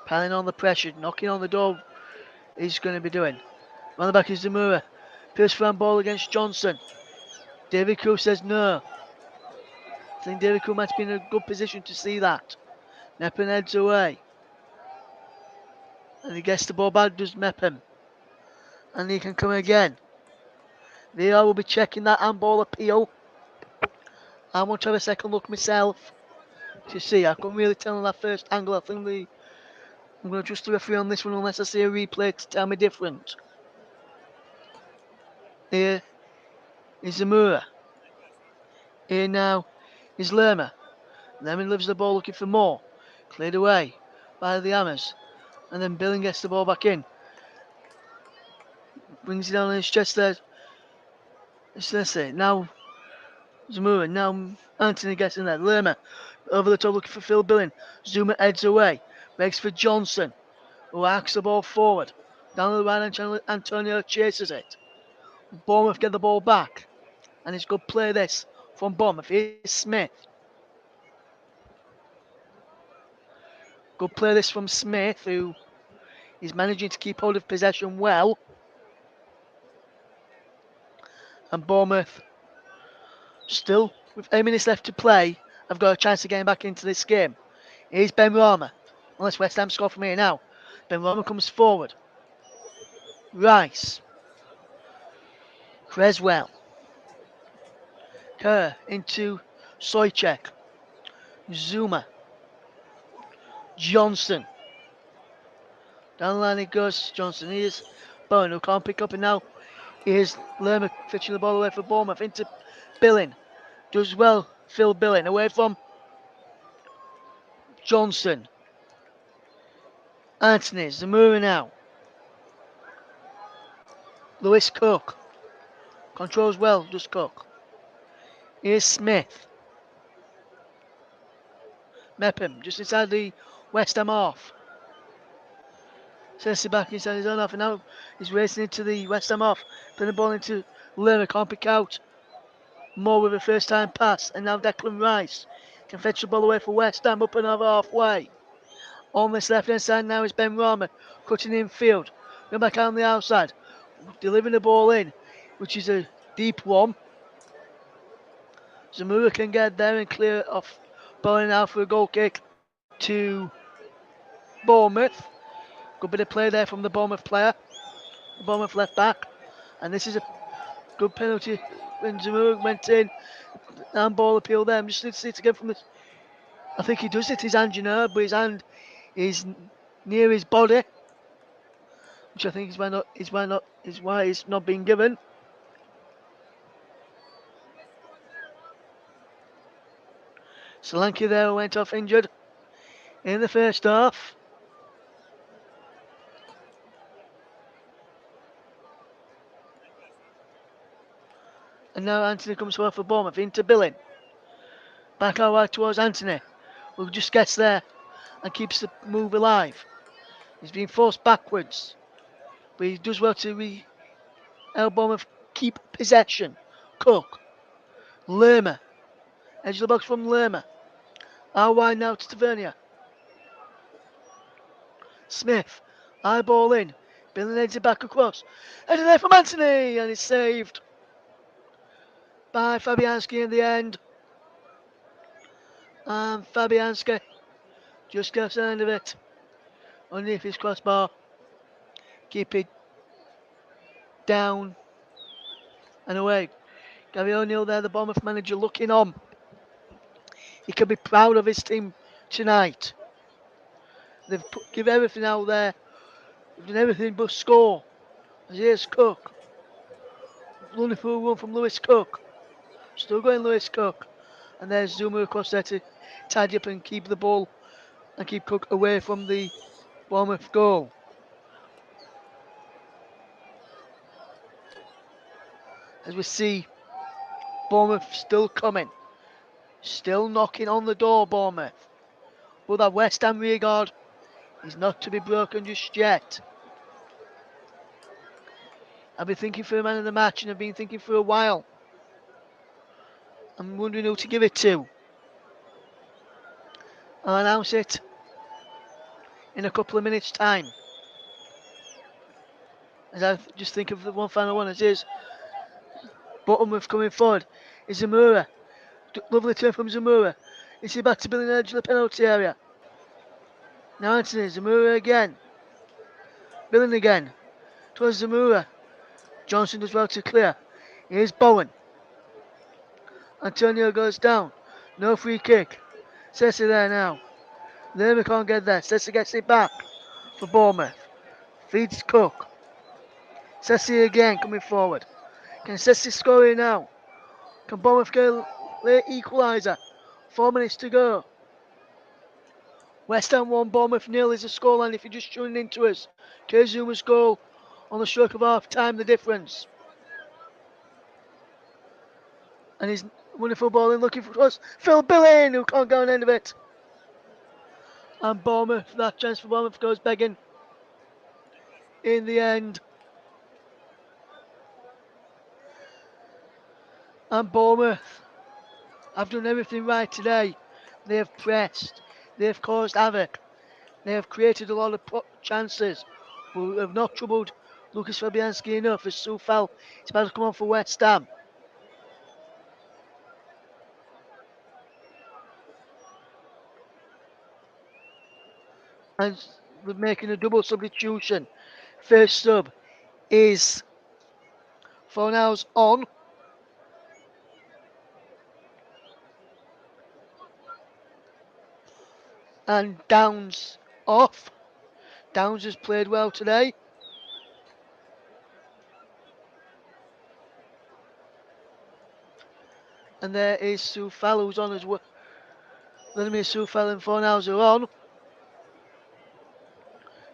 piling on the pressure. Knocking on the door. He's going to be doing. On the back is Zamura. First round ball against Johnson. David Koo says no. I think David Koo might be in a good position to see that. Mepham heads away. And he gets the ball back, does Mepham. And he can come again. They will be checking that handball appeal. I want to have a second look myself to see. I couldn't really tell on that first angle. I think I'm going to trust the referee on this one unless I see a replay to tell me different. Here is Zamura. Here now is Lerma. Lerma lifts the ball looking for more. Cleared away by the Hammers. And then Billing gets the ball back in. Brings it down on his chest there. Let's say now Zamura. Now Anthony gets in there. Lerma over the top looking for Phil Billing. Zuma heads away. Makes for Johnson, who arcs the ball forward. Down the right hand channel, Antonio chases it. Bournemouth get the ball back. And it's good play this from Bournemouth. Here's Smith. Good play this from Smith, who is managing to keep hold of possession well. And Bournemouth, still with 8 minutes left to play, have got a chance of getting back into this game. Here's Ben Rama. Unless West Ham score from here now. Ben Rama comes forward. Rice. Creswell. Kerr into Soychek. Zuma. Johnson. Down the line it goes. Johnson. Here's Bowen, who can't pick up, and now here's Lerma fetching the ball away for Bournemouth into Billing. Does well, Phil Billing. Away from Johnson. Anthony. Zamura now. Lewis Cook. Controls well, does Cook. Here's Smith. Mepham, just inside the West Ham half. Sends it back inside his own half, and now he's racing into the West Ham half. Putting the ball into Lerma, can't pick out. More with a first time pass, and now Declan Rice can fetch the ball away for West Ham up and over halfway. On this left hand side now is Ben Rama, cutting in field. Going back out on the outside, delivering the ball in, which is a deep one. Zamura can get there and clear it off. Bowling out for a goal kick to Bournemouth. Good bit of play there from the Bournemouth player. The Bournemouth left back. And this is a good penalty when Zamura went in. Handball appeal there. I'm just need to see it again from this. I think he does it. His hand, but his hand is near his body, which I think is why it's not being given. Solanke there went off injured in the first half. And now Anthony comes forward for Bournemouth into Billing. Back out wide towards Anthony, who just gets there and keeps the move alive. He's being forced backwards, but he does well to help Bournemouth keep possession. Cook. Lerma. Edge of the box from Lerma. Out wide now to Tavernier. Smith. High ball in. Billing heads it back across. Headed there from Anthony, and it's saved by Fabianski in the end. And Fabianski just gets the end of it underneath his crossbar. Keep it down and away. Gary O'Neill there, the Bournemouth manager, looking on. He can be proud of his team tonight. They've give everything out there. They've done everything but score. As here's Cook. Wonderful run from Lewis Cook. Still going Lewis Cook. And there's Zuma across there to tidy up and keep the ball and keep Cook away from the Bournemouth goal. As we see Bournemouth still coming. Still knocking on the door, Bournemouth. But that West Ham rearguard is not to be broken just yet. I've been thinking for a man of the match and I've been thinking for a while. I'm wondering who to give it to. I'll announce it in a couple of minutes' time. As I just think of the one final one as is Bournemouth coming forward. Is Zamora. Lovely turn from Zamora. Is he back to Billy on the edge of the penalty area? Now Anthony, Zamora again. Billing again. Towards Zamora. Johnson does well to clear. Here's Bowen. Antonio goes down. No free kick. Sessi there now. Lerma can't get there. Sessi gets it back for Bournemouth. Feeds Cook. Sessi again coming forward. Can Sessi score here now? Can Bournemouth get a late equaliser? 4 minutes to go. West Ham 1, Bournemouth 0 is the scoreline if you're just tuning into us. Zuma's goal on the stroke of half time, the difference. And he's wonderful ball in looking for us. Phil Billing, who can't go on the end of it. And Bournemouth, that chance for Bournemouth goes begging in the end. And Bournemouth have done everything right today. They have pressed. They have caused havoc. They have created a lot of chances. But have not troubled Lucas Fabianski enough as Soufal is about to come on for West Ham. And we're making a double substitution. First sub is Fornals on. And Downs off. Downs has played well today. And there is Soufal who's on as well. Vladimir Soufal and Fornals are on.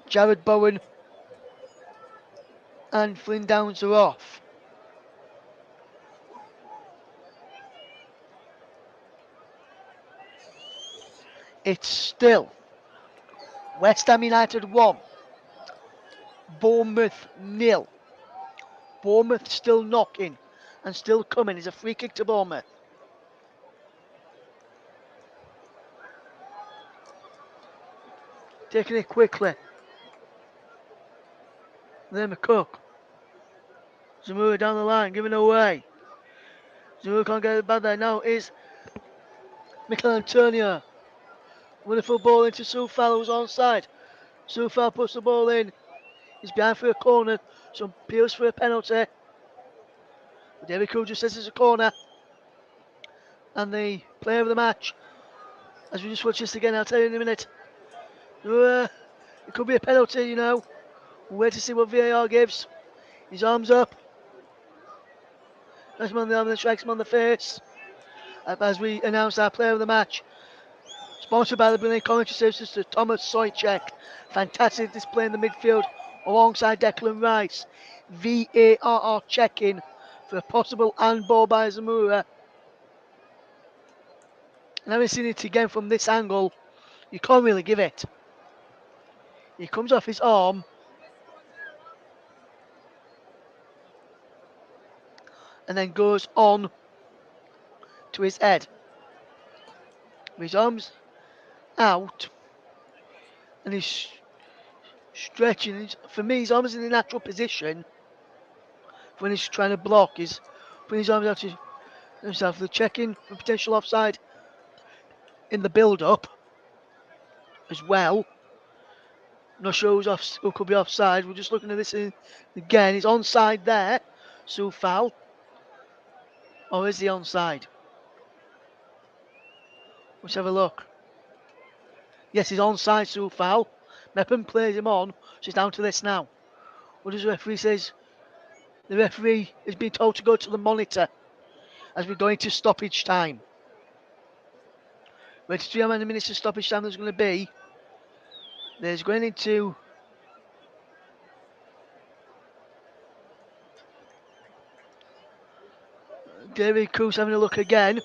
Jared Bowen and Flynn Downs are off. It's still West Ham United 1, Bournemouth 0. Bournemouth still knocking and still coming. It's a free kick to Bournemouth. Taking it quickly. Then McCook. Zamora down the line, giving away. Zamora can't get it back there. Now is Mikel Antonio. Wonderful ball into Soufal who's onside. Soufal puts the ball in. He's behind for a corner. Some appeals for a penalty. But David Crew just says it's a corner. And the player of the match, as we just watch this again, I'll tell you in a minute. It could be a penalty, you know. We'll wait to see what VAR gives. His arms up. Strikes him on the arm, then strikes him on the face. As we announce our player of the match. Sponsored by the brilliant commentary services to Thomas Soychek. Fantastic display in the midfield alongside Declan Rice. VAR are checking for a possible handball by Zamora. And having seen it again from this angle, you can't really give it. He comes off his arm. And then goes on to his head. With his arms out. And he's stretching. For me, his arms in the natural position. When he's trying to block, he's putting his arms out to himself. They're checking for potential offside in the build-up as well. Not sure who could be offside. We're just looking at this again. He's onside there. So foul. Or is he onside? Let's have a look. Yes, he's onside, so foul. Mepham plays him on, so it's down to this now. What does the referee says? The referee has been told to go to the monitor as we're going to stoppage time. Ready to see how many minutes of stoppage time there's going to be. There's going into David Cruz having a look again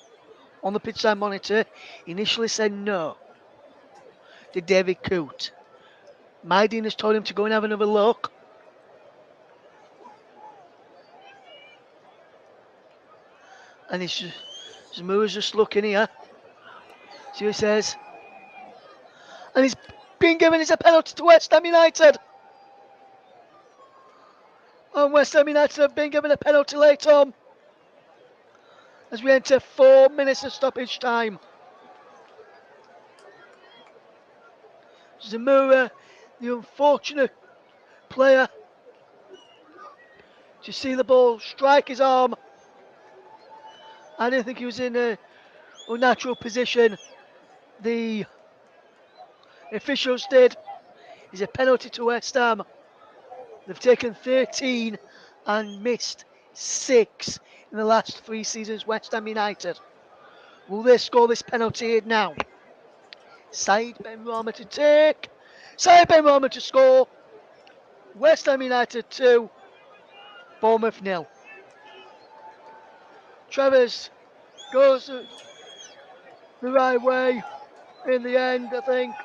on the pitch side monitor. He initially said no to David Coote. Mydin has told him to go and have another look. And Zamura's just looking here. See what he says. And he's been given as a penalty to West Ham United. And West Ham United have been given a penalty late on. As we enter 4 minutes of stoppage time. Zamura, the unfortunate player, to see the ball strike his arm. I didn't think he was in a unnatural position. The officials did. It's a penalty to West Ham. They've taken 13 and missed 6 in the last 3 seasons, West Ham United. Will they score this penalty now? Said Benrahma to take. Said Benrahma to score. West Ham United 2. Bournemouth 0. Travers goes the right way in the end, I think.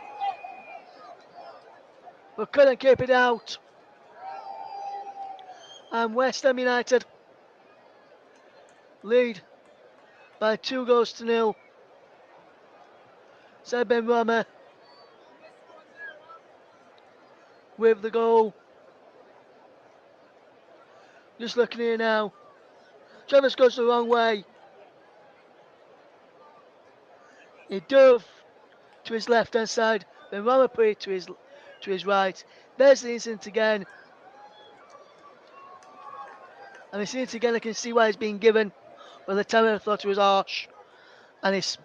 But couldn't keep it out. And West Ham United lead by 2-0. Said Benrahma with the goal. Just looking here now. Travers goes the wrong way. He dove to his left hand side. Benrahma put it to his right. There's the incident again. And the incident again, I can see why it's being given. By the time I thought it was harsh. And it's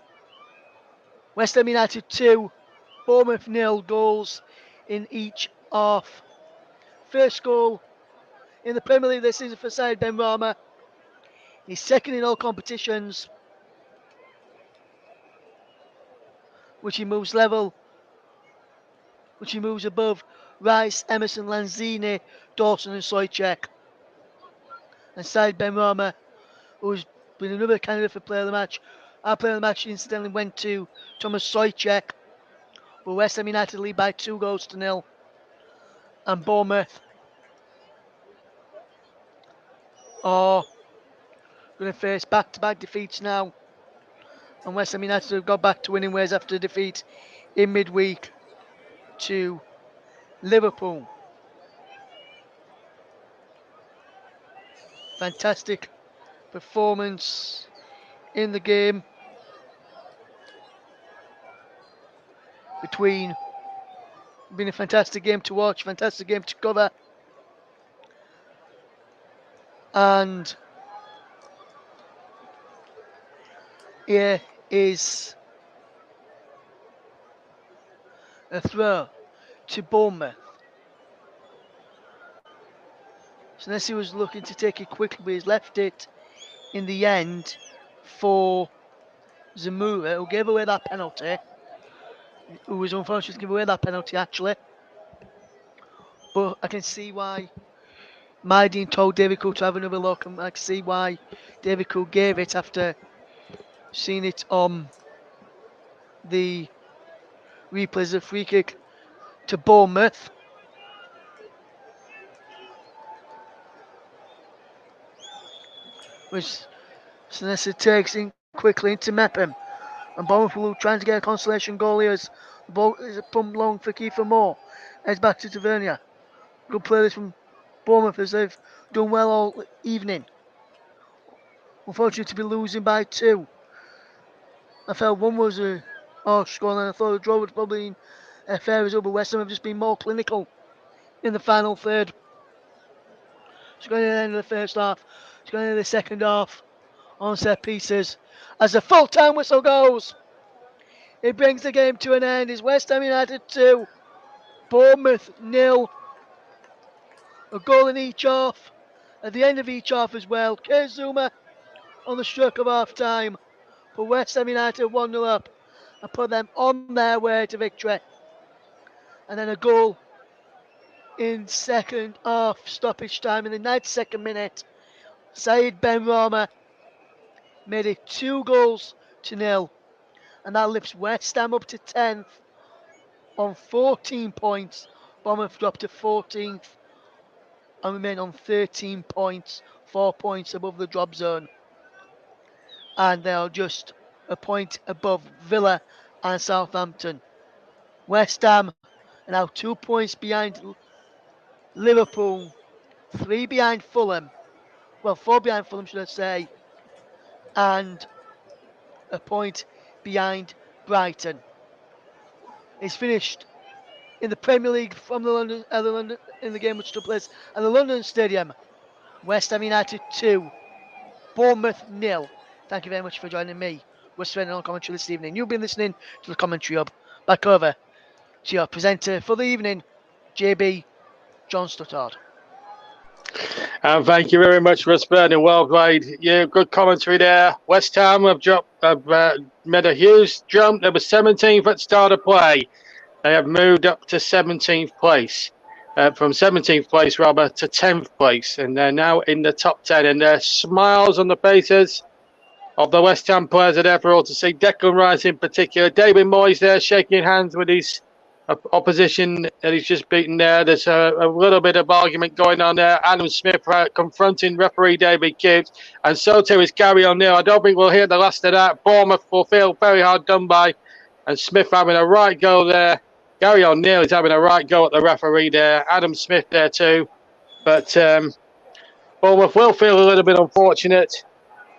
West Ham United 2, Bournemouth 0 goals in each half. First goal in the Premier League this season for Said Benrahma. He's second in all competitions, which he moves above Rice, Emerson, Lanzini, Dawson and Soychek. And Said Benrahma, who's been another candidate for player of the match. Our player of the match incidentally went to Thomas Soychek. But West Ham United lead by 2-0. And Bournemouth are going to face back-to-back defeats now. And West Ham United have got back to winning ways after a defeat in midweek to Liverpool. Fantastic performance in the game between. Been a fantastic game to watch, fantastic game to cover. And here is a throw to Bournemouth. So Nessie was looking to take it quickly, but he's left it in the end for Zamura, who gave away that penalty. Who was unfortunate to give away that penalty actually. But I can see why Mydin told David Coote to have another look, and I can see why David Coote gave it after seeing it on the replays of free kick to Bournemouth. Which Sinessa takes in quickly into Mepham. And Bournemouth will trying to get a consolation goal here as the ball is a pump long for Kiefer Moore. Heads back to Tavernier. Good play this from Bournemouth as they've done well all evening. Unfortunate to be losing by 2. I felt one was a harsh score and I thought the draw would probably fair result, but West Ham have just been more clinical in the final third. It's going to the end of the first half. It's going into the second half on set pieces. As the full-time whistle goes, it brings the game to an end. It's West Ham United 2, Bournemouth 0. A goal in each half. At the end of each half as well, Kurt Zuma on the stroke of half-time for West Ham United 1-0 up and put them on their way to victory. And then a goal in second half stoppage time in the 92nd minute. Said Benrahma made it 2-0, and that lifts West Ham up to 10th on 14 points. Bournemouth dropped to 14th and remain on 13 points, 4 points above the drop zone. And they are just a point above Villa and Southampton. West Ham are now 2 points behind Liverpool, 3 behind Fulham. Well, 4 behind Fulham, should I say, and a point behind Brighton. It's finished in the Premier League from the London in the game which took place at the London Stadium. West Ham United 2, Bournemouth 0. Thank you very much for joining me. We're spending on commentary this evening. You've been listening to the Commentary Hub. Back over to your presenter for the evening, JB John Stuttard. And thank you very much, Russ Burnham. Well played. Yeah, good commentary there. West Ham have made a huge jump. They were 17th at start of play. They have moved up to 17th place. From 17th place, rather, to 10th place. And they're now in the top 10. And their smiles on the faces of the West Ham players are there for all to see. Declan Rice in particular. David Moyes there shaking hands with his opposition that he's just beaten there. There's a little bit of argument going on there. Adam Smith confronting referee David Cute, and so too is Gary O'Neill. I don't think we'll hear the last of that. Bournemouth will feel very hard done by, and Smith having a right go there. Gary O'Neill is having a right go at the referee there. Adam Smith there too. But Bournemouth will feel a little bit unfortunate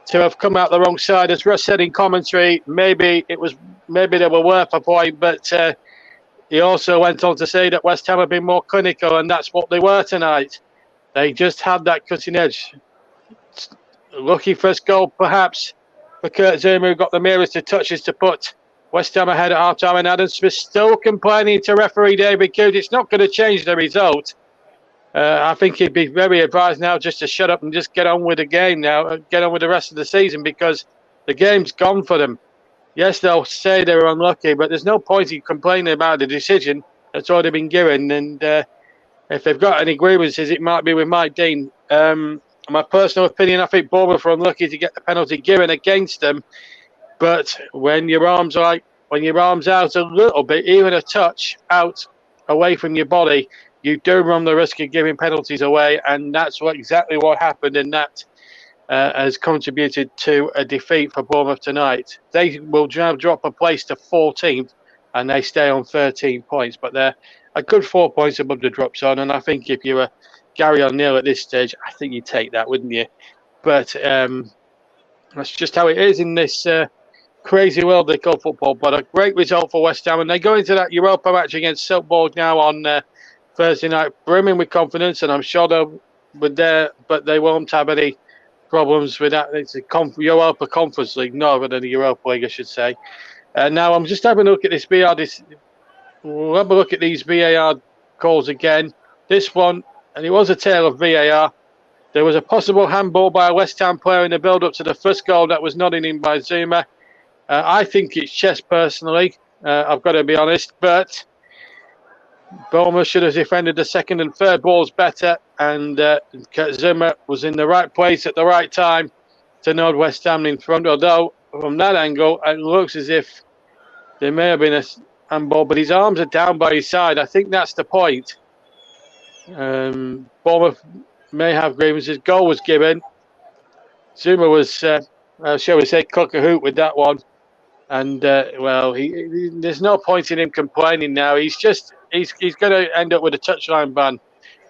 to have come out the wrong side. As Russ said in commentary, maybe they were worth a point, but he also went on to say that West Ham have been more clinical, and that's what they were tonight. They just had that cutting edge. Lucky first goal, perhaps, for Kurt Zuma, who got the merest of touches to put West Ham ahead at half-time, and Adam Smith still complaining to referee David Coote. It's not going to change the result. I think he'd be very advised now just to shut up and just get on with the game now, get on with the rest of the season, because the game's gone for them. Yes, they'll say they were unlucky, but there's no point in complaining about the decision that's already been given. And if they've got any grievances, it might be with Mike Dean. My personal opinion, I think Bournemouth were unlucky to get the penalty given against them. But when your arms out a little bit, even a touch out away from your body, you do run the risk of giving penalties away, and that's exactly what happened, and that has contributed to a defeat for Bournemouth tonight. They will drop a place to 14th, and they stay on 13 points, but they're a good 4 points above the drop zone, and I think if you were Gary O'Neill at this stage, I think you'd take that, wouldn't you? But that's just how it is in this crazy world they call football. But a great result for West Ham, and they go into that Europa match against Silkeborg now on Thursday night, brimming with confidence, and I'm sure they'll be there, but they won't have any problems with that. It's a Europa Conference League, no, rather than the Europa League, I should say. Now I'm just having a look at this VAR. We'll have a look at these VAR calls again. This one, and it was a tale of VAR. There was a possible handball by a West Ham player in the build-up to the first goal that was nodded in by Zuma. I think it's chess, personally. I've got to be honest, but Bournemouth should have defended the second and third balls better, and Kurt Zuma was in the right place at the right time to nod West Ham in front. Although from that angle, it looks as if there may have been a handball, but his arms are down by his side. I think that's the point. Bournemouth may have grievances. Goal was given. Zuma was, shall we say, cock a hoot with that one. And there's no point in him complaining now. He's going to end up with a touchline ban.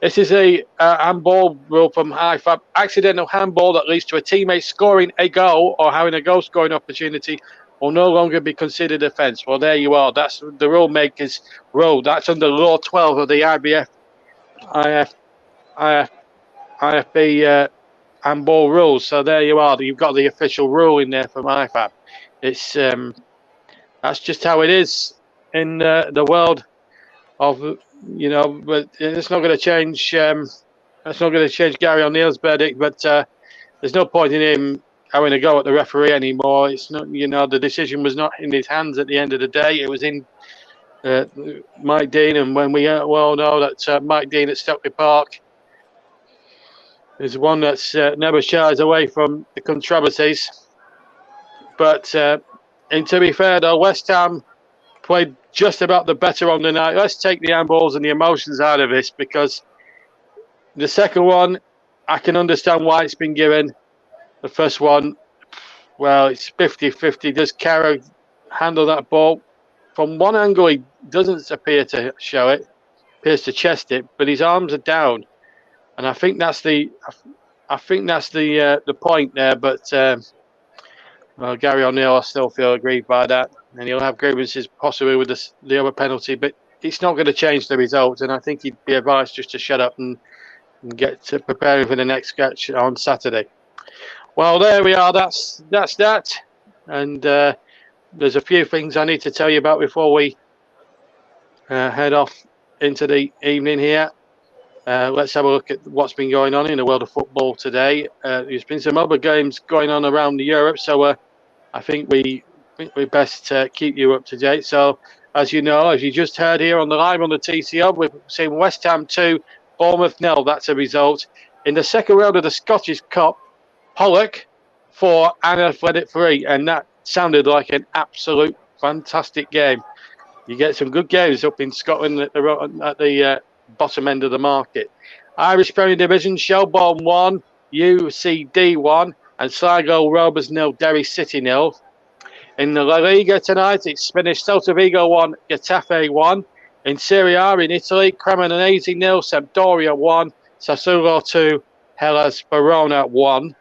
This is a handball rule from IFAB. Accidental handball that leads to a teammate scoring a goal or having a goal scoring opportunity will no longer be considered offence. Well, there you are. That's the rule maker's rule. That's under Law 12 of the IFB handball rules. So there you are. You've got the official rule in there from IFAB. It's that's just how it is in the world of, but it's not going to change. That's not going to change Gary O'Neill's verdict. But there's no point in him having a go at the referee anymore. It's not, the decision was not in his hands at the end of the day. It was in Mike Dean, and when we well know that Mike Dean at Stockley Park is one that's never shies away from the controversies. But and to be fair, though, West Ham played just about the better on the night. Let's take the handballs and the emotions out of this, because the second one, I can understand why it's been given. The first one, well, it's 50-50. Does Carroll handle that ball? From one angle, he doesn't appear to show it, appears to chest it, but his arms are down, and I think that's the point there. But well, Gary O'Neill, I still feel aggrieved by that, and he'll have grievances possibly with the other penalty, but it's not going to change the result. And I think he'd be advised just to shut up and get to preparing for the next sketch on Saturday. Well, there we are. That's that. And there's a few things I need to tell you about before we head off into the evening here. Let's have a look at what's been going on in the world of football today. There's been some other games going on around Europe, so I think we best keep you up to date. So, as you know, as you just heard here on the live on the TCO, we've seen West Ham 2, Bournemouth 0. That's a result. In the second round of the Scottish Cup, Pollock 4 and Athletic 3, and that sounded like an absolute fantastic game. You get some good games up in Scotland at the bottom end of the market. Irish Premier Division, Shelbourne 1, UCD 1, and Sligo Rovers 0, Derry City 0. In the La Liga tonight, it's finished Celta Vigo 1, Getafe 1. In Serie A in Italy, Cremonese 0, Sampdoria 1, Sassuolo 2, Hellas Verona 1.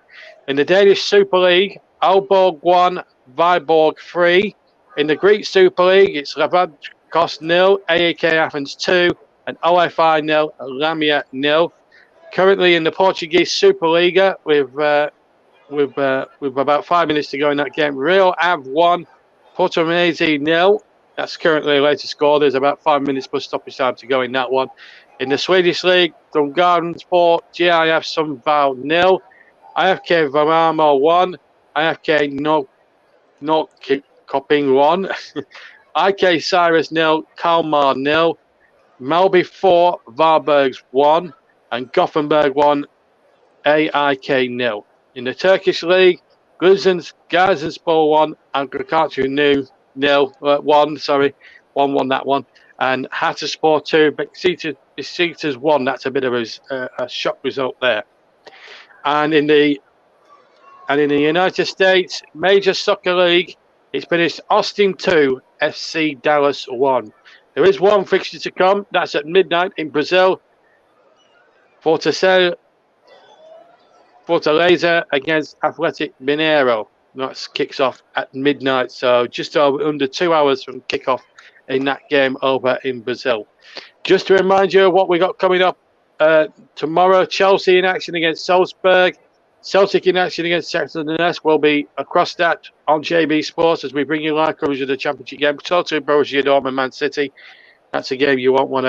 In the Danish Super League, Aalborg 1, Viborg 3. In the Greek Super League, it's Lavatkos 0, AEK Athens 2, and OFI 0, Lamia 0. Currently in the Portuguese Superliga, with about 5 minutes to go in that game, Real Ave 1, Portimonense 0. That's currently the latest score. There's about 5 minutes plus stoppage time to go in that one. In the Swedish League, Djurgården 4, GIF Sundsvall 0, IFK Värnamo 1, IFK Norrköping 1, IK Cyrus 0, Kalmar 0, Malby 4, Varbergs 1, and Gothenburg 1, AIK 0. In the Turkish League, Gaziantep 1, and Grakatu 0, 1, sorry, 1-1 that one, and Hatayspor 2, Besiktas 1. That's a bit of a shock result there. And in the United States Major Soccer League, it's finished Austin 2, FC Dallas 1. There is one fixture to come. That's at midnight in Brazil. Fortaleza against Athletic Mineiro. That kicks off at midnight, so just under 2 hours from kickoff in that game over in Brazil. Just to remind you of what we got coming up tomorrow: Chelsea in action against Salzburg, Celtic in action against Shakhtar Donetsk. Will be across that on JB Sports as we bring you live coverage of the Championship game. So to Borussia Dortmund, Man City. That's a game you won't want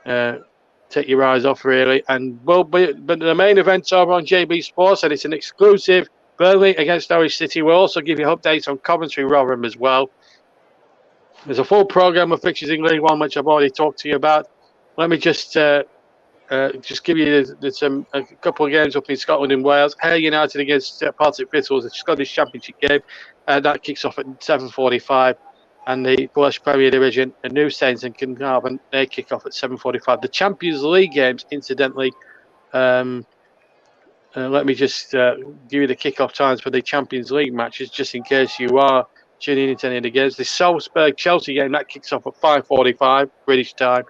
to take your eyes off, really. And but the main event's over on JB Sports, and it's an exclusive. Burnley against Norwich City. We'll also give you updates on Coventry Rotherham as well. There's a full programme of fixtures in League One, which I've already talked to you about. Let me just give you a couple of games up in Scotland and Wales. Ayr United against Partick Thistle, the Scottish Championship game. That kicks off at 7:45. And the Welsh Premier Division, the New Saints and Carnarvon, they kick off at 7:45. The Champions League games, incidentally, let me just give you the kick-off times for the Champions League matches, just in case you are tuning into any of the games. The Salzburg-Chelsea game, that kicks off at 5:45 British time.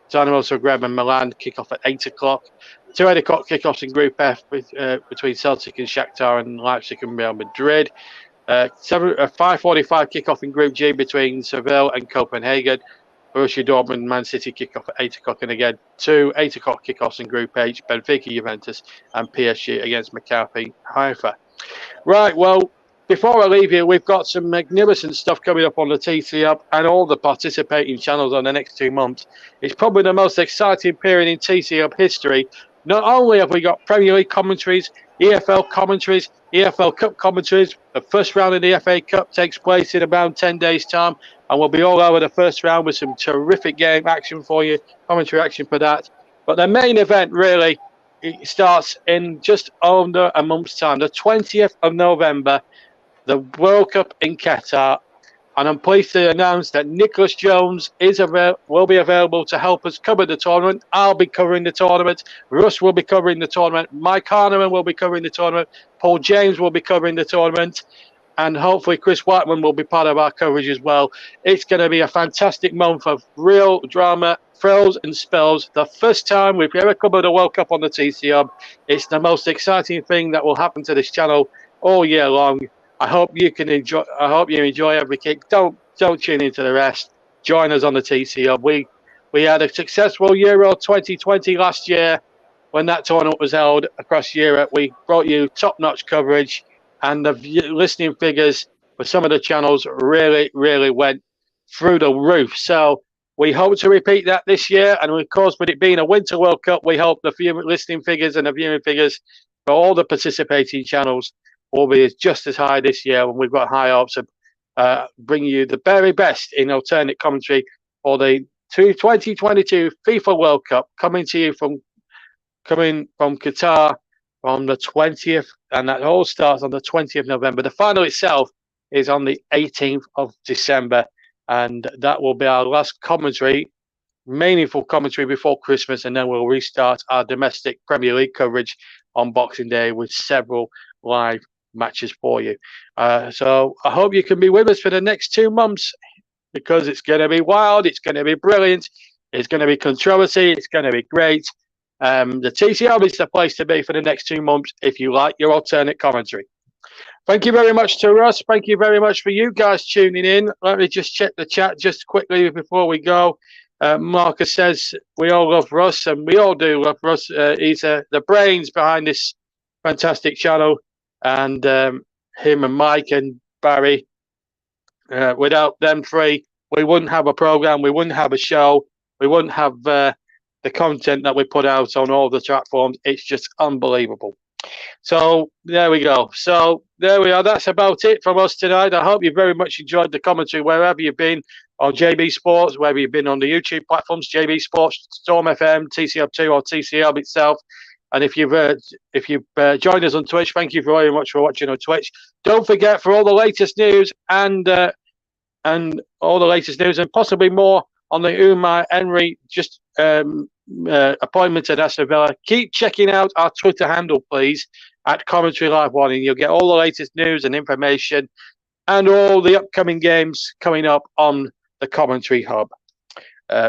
Dynamo Zagreb and Milan kick off at 8 o'clock. 2 8 o'clock kickoffs in Group F between Celtic and Shakhtar and Leipzig and Real Madrid. A 5:45 kickoff in Group G between Seville and Copenhagen. Borussia Dortmund, Man City kickoff at 8 o'clock, and again 2 8 o'clock kickoffs in Group H: Benfica, Juventus, and PSG against Maccabi Haifa. Right, well, before I leave you, we've got some magnificent stuff coming up on the TC Hub and all the participating channels on the next 2 months. It's probably the most exciting period in TC Hub history. Not only have we got Premier League commentaries, EFL commentaries, EFL Cup commentaries. The first round of the FA Cup takes place in about 10 days' time, and we'll be all over the first round with some terrific game action for you, commentary action for that. But the main event, really, it starts in just under a month's time, the 20th of November, the World Cup in Qatar. And I'm pleased to announce that Nicholas Jones will be available to help us cover the tournament. I'll be covering the tournament. Russ will be covering the tournament. Mike Harneman will be covering the tournament. Paul James will be covering the tournament. And hopefully Chris Whiteman will be part of our coverage as well. It's going to be a fantastic month of real drama, thrills and spells. The first time we've ever covered a World Cup on the TC Hub. It's the most exciting thing that will happen to this channel all year long. I hope you can enjoy. I hope you enjoy every kick. Don't tune into the rest. Join us on the TC Hub. We had a successful Euro 2020 last year when that tournament was held across Europe. We brought you top-notch coverage, and the listening figures for some of the channels really went through the roof. So we hope to repeat that this year. And of course, with it being a Winter World Cup, we hope the listening figures and the viewing figures for all the participating channels will be just as high this year, and we've got high hopes of bringing you the very best in alternate commentary for the 2022 FIFA World Cup, coming from Qatar on the 20th, and that all starts on the 20th of November. The final itself is on the 18th of December, and that will be our last meaningful commentary before Christmas, and then we'll restart our domestic Premier League coverage on Boxing Day with several live matches for you. So I hope you can be with us for the next 2 months, because it's going to be wild, it's going to be brilliant, it's going to be controversy, it's going to be great. The TC Hub is the place to be for the next 2 months if you like your alternate commentary. Thank you very much to Russ. Thank you very much for you guys tuning in. Let me just check the chat just quickly before we go. Marcus says we all love Russ, and we all do love Russ. He's the brains behind this fantastic channel, and him and Mike and Barry. Without them three, we wouldn't have a program, we wouldn't have a show, we wouldn't have the content that we put out on all the platforms. It's just unbelievable. So there we go. So there we are. That's about it from us tonight. I hope you very much enjoyed the commentary wherever you've been on JB Sports, whether you've been on the YouTube platforms, JB Sports, Storm FM, TC Hub 2, or TC Hub itself. And if you've joined us on Twitch, thank you very much for watching on Twitch. Don't forget, for all the latest news and possibly more on the Umar Emery appointment at Aston Villa, keep checking out our Twitter handle, please, at Commentary Live One, and you'll get all the latest news and information and all the upcoming games coming up on the Commentary Hub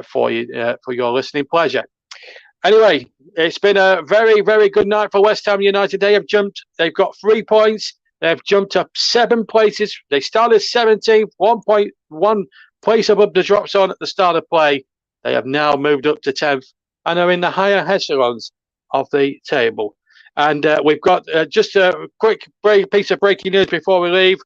for you, for your listening pleasure. Anyway, it's been a very, very good night for West Ham United. They've got 3 points. They've jumped up 7 places. They started 17th, 1.1 place above the drop zone at the start of play. They have now moved up to 10th and are in the higher echelons of the table. And we've got just a quick piece of breaking news before we leave.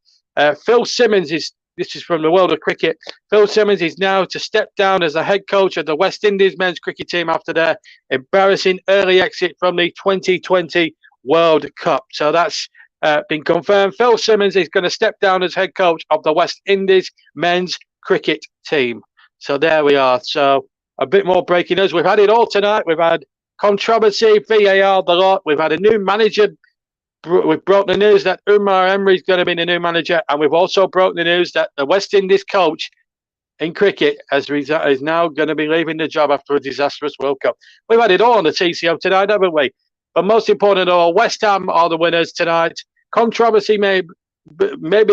Phil Simmons this is from the world of cricket. Phil Simmons is now to step down as the head coach of the West Indies men's cricket team after their embarrassing early exit from the 2020 World Cup. So that's been confirmed. Phil Simmons is going to step down as head coach of the West Indies men's cricket team. So there we are. So a bit more breaking news. We've had it all tonight. We've had controversy, VAR, the lot. We've had a new manager. We've brought the news that Umar Emery is going to be the new manager, and we've also brought the news that the West Indies coach in cricket is now going to be leaving the job after a disastrous World Cup. We've had it all on the TCO tonight, haven't we? But most important of all, West Ham are the winners tonight. Controversy, maybe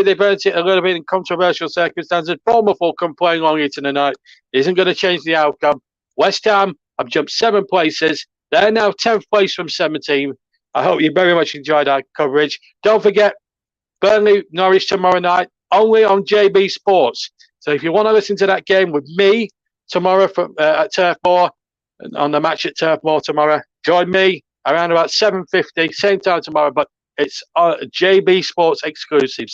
they've earned it a little bit in controversial circumstances. Bournemouth will come playing along into the night. It isn't going to change the outcome. West Ham have jumped 7 places. They're now 10th place from 17. I hope you very much enjoyed our coverage. Don't forget, Burnley Norwich tomorrow night, only on JB Sports. So if you want to listen to that game with me tomorrow at Turf Moor, on the match at Turf Moor tomorrow, join me around about 7:50, same time tomorrow, but it's JB Sports exclusive.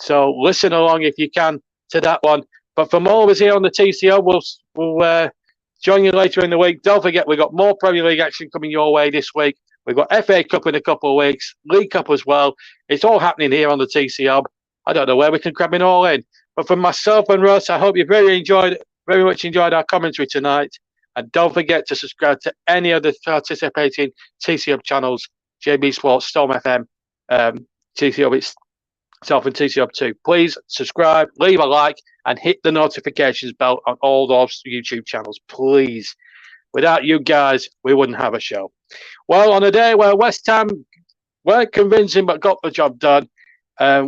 So listen along if you can to that one. But from all of us here on the TCO, we'll join you later in the week. Don't forget, we've got more Premier League action coming your way this week. We've got FA Cup in a couple of weeks, League Cup as well. It's all happening here on the TCO. I don't know where we can cram it all in. But for myself and Russ, I hope you very much enjoyed our commentary tonight. And don't forget to subscribe to any of the participating TCO channels, JB Sports, Storm FM, TCO itself, and TCO 2. Please subscribe, leave a like, and hit the notifications bell on all those YouTube channels, please. Without you guys, we wouldn't have a show. Well, on a day where West Ham weren't convincing but got the job done,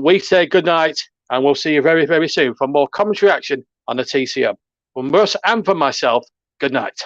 we say good night, and we'll see you very, very soon for more commentary action on the TCO. From Russ and from myself, good night.